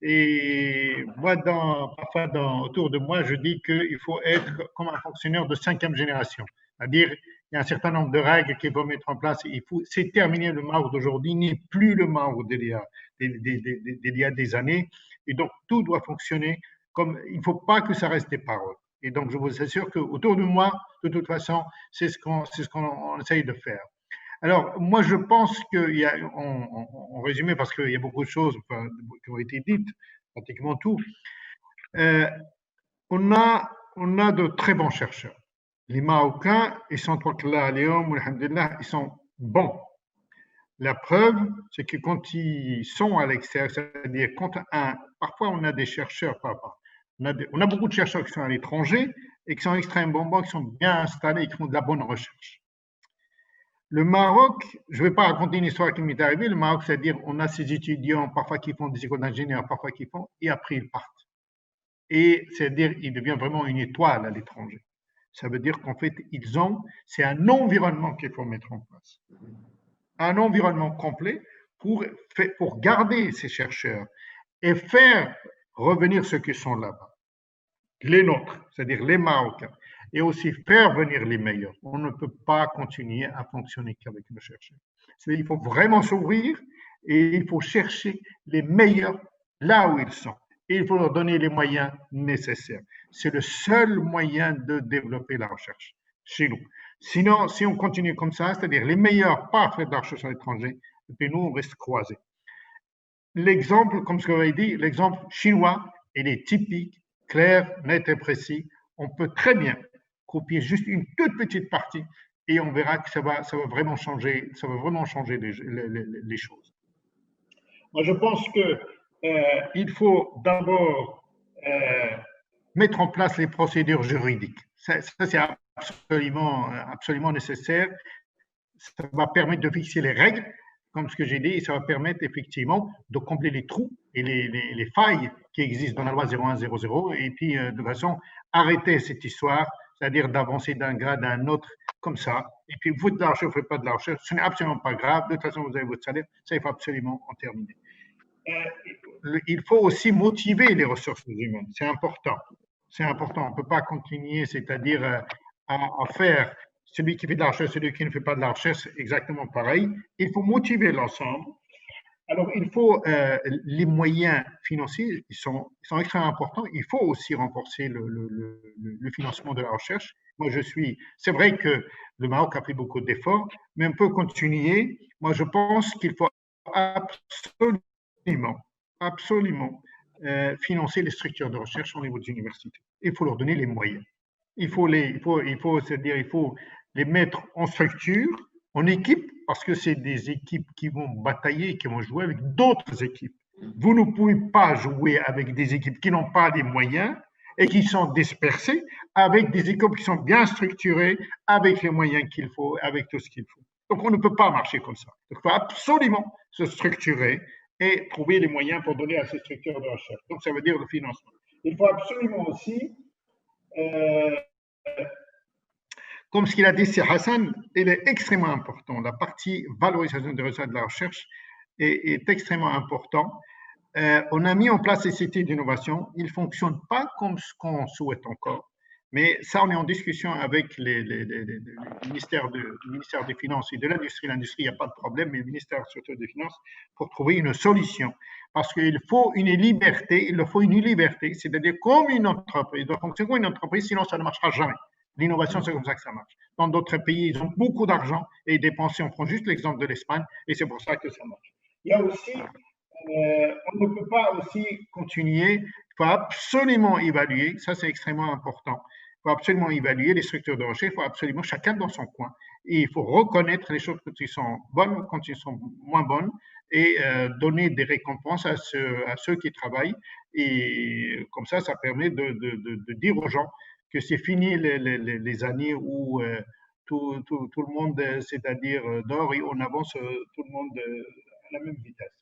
Et moi, parfois, autour de moi, je dis qu'il faut être comme un fonctionnaire de 5e génération. C'est-à-dire, il y a un certain nombre de règles qu'il faut mettre en place. C'est terminé le Maroc d'aujourd'hui, n'est plus le Maroc d'il y a des années. Et donc, tout doit fonctionner comme. Il ne faut pas que ça reste des paroles. Et donc, je vous assure qu'autour de moi, de toute façon, c'est ce qu'on essaye de faire. Alors, moi, je pense qu'il y a, en résumé, parce qu'il y a beaucoup de choses qui ont été dites, pratiquement tout, on a de très bons chercheurs. Les Marocains, ils sont ils sont bons. La preuve, c'est que quand ils sont à l'extérieur, c'est-à-dire parfois on a des chercheurs, on a beaucoup de chercheurs qui sont à l'étranger et qui sont extrêmement bons, qui sont bien installés et qui font de la bonne recherche. Le Maroc, je ne vais pas raconter une histoire qui m'est arrivée, le Maroc, c'est-à-dire on a ces étudiants, parfois qui font des écoles d'ingénieurs, parfois qui font, et après ils partent. Et c'est-à-dire ils deviennent vraiment une étoile à l'étranger. Ça veut dire qu'en fait, c'est un environnement qu'il faut mettre en place. Un environnement complet pour garder ces chercheurs et faire revenir ceux qui sont là-bas, les nôtres, c'est-à-dire les Marocains, et aussi faire venir les meilleurs. On ne peut pas continuer à fonctionner qu'avec nos chercheurs. Il faut vraiment s'ouvrir et il faut chercher les meilleurs là où ils sont. Et il faut leur donner les moyens nécessaires. C'est le seul moyen de développer la recherche chez nous. Sinon, si on continue comme ça, c'est-à-dire les meilleurs partent faire de la recherche à l'étranger, et puis nous, on reste croisés. L'exemple, comme ce que vous avez dit, l'exemple chinois, il est typique, clair, net et précis. On peut très bien copier juste une toute petite partie et on verra que ça va vraiment changer les choses. Moi, je pense qu'il faut d'abord mettre en place les procédures juridiques. Ça c'est absolument nécessaire. Ça va permettre de fixer les règles, comme ce que j'ai dit, et ça va permettre effectivement de combler les trous et les failles qui existent dans la loi 0100, et puis de façon arrêter cette histoire, c'est-à-dire d'avancer d'un grade à un autre comme ça. Et puis vous faites de la recherche, vous ne faites pas de la recherche, ce n'est absolument pas grave. De toute façon, vous avez votre salaire, ça il faut absolument en terminer. Il faut aussi motiver les ressources humaines, c'est important. C'est important, on ne peut pas continuer, c'est-à-dire à faire celui qui fait de la recherche, celui qui ne fait pas de la recherche, exactement pareil. Il faut motiver l'ensemble. Alors, il faut les moyens financiers, ils sont extrêmement importants. Il faut aussi renforcer le financement de la recherche. Moi, c'est vrai que le Maroc a fait beaucoup d'efforts, mais on peut continuer. Moi, je pense qu'il faut absolument financer les structures de recherche au niveau des universités. Il faut leur donner les moyens. Il faut les mettre en structure, en équipe, parce que c'est des équipes qui vont batailler, qui vont jouer avec d'autres équipes. Vous ne pouvez pas jouer avec des équipes qui n'ont pas les moyens et qui sont dispersées, avec des équipes qui sont bien structurées, avec les moyens qu'il faut, avec tout ce qu'il faut. Donc, on ne peut pas marcher comme ça. Donc, il faut absolument se structurer et trouver les moyens pour donner à ces structures de recherche. Donc, ça veut dire le financement. Il faut absolument aussi, comme ce qu'il a dit, c'est Hassan, il est extrêmement important. La partie valorisation des résultats de la recherche est extrêmement importante. On a mis en place ces cités d'innovation. Ils ne fonctionnent pas comme ce qu'on souhaite encore. Mais ça, on est en discussion avec le ministère des Finances et de l'Industrie. L'industrie, il n'y a pas de problème, mais le ministère surtout des Finances, pour trouver une solution. Parce qu'il faut une liberté, c'est-à-dire comme une entreprise, il doit fonctionner comme une entreprise, sinon ça ne marchera jamais. L'innovation, c'est comme ça que ça marche. Dans d'autres pays, ils ont beaucoup d'argent et ils dépensent. On prend juste l'exemple de l'Espagne et c'est pour ça que ça marche. Il y a aussi, on ne peut pas aussi continuer, il faut absolument évaluer, ça c'est extrêmement important. Il faut absolument évaluer les structures de recherche, il faut absolument chacun dans son coin. Et il faut reconnaître les choses quand elles sont bonnes, quand elles sont moins bonnes, et donner des récompenses à ceux qui travaillent. Et comme ça permet de dire aux gens que c'est fini les années où tout le monde, c'est-à-dire dort et on avance tout le monde à la même vitesse.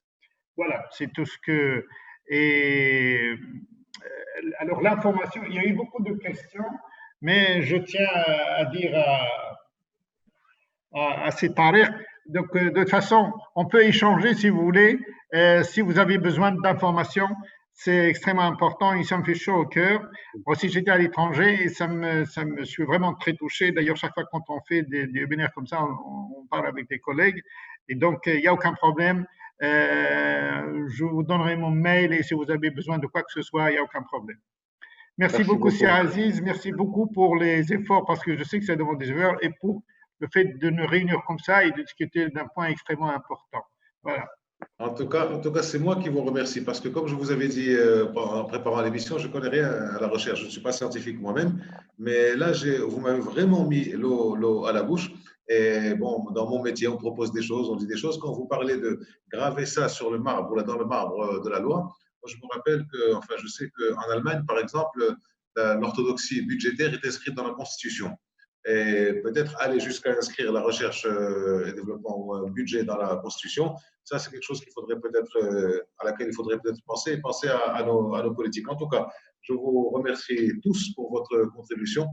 Voilà, c'est tout ce que... Et alors l'information, il y a eu beaucoup de questions, mais je tiens à dire à ces tarifs. Donc, de toute façon, on peut échanger si vous voulez. Si vous avez besoin d'informations, c'est extrêmement important et ça me fait chaud au cœur. Moi aussi, j'étais à l'étranger et je suis vraiment très touché. D'ailleurs, chaque fois quand on fait des webinaires comme ça, on parle avec des collègues. Et donc, il n'y a aucun problème. Je vous donnerai mon mail et si vous avez besoin de quoi que ce soit, il n'y a aucun problème. Merci beaucoup, Sir Aziz. Merci beaucoup pour les efforts parce que je sais que ça demande des efforts et pour le fait de nous réunir comme ça et de discuter d'un point extrêmement important. Voilà. En tout cas, c'est moi qui vous remercie parce que, comme je vous avais dit en préparant l'émission, je ne connais rien à la recherche. Je ne suis pas scientifique moi-même, mais là, vous m'avez vraiment mis l'eau à la bouche. Et bon, dans mon métier, on propose des choses, on dit des choses. Quand vous parlez de graver ça sur le marbre, dans le marbre de la loi, moi, je me rappelle que, enfin, je sais qu'en Allemagne, par exemple, l'orthodoxie budgétaire est inscrite dans la Constitution. Et peut-être aller jusqu'à inscrire la recherche et développement budget dans la Constitution, ça c'est quelque chose qu'il faudrait peut-être, à laquelle il faudrait peut-être penser à nos politiques. En tout cas, je vous remercie tous pour votre contribution.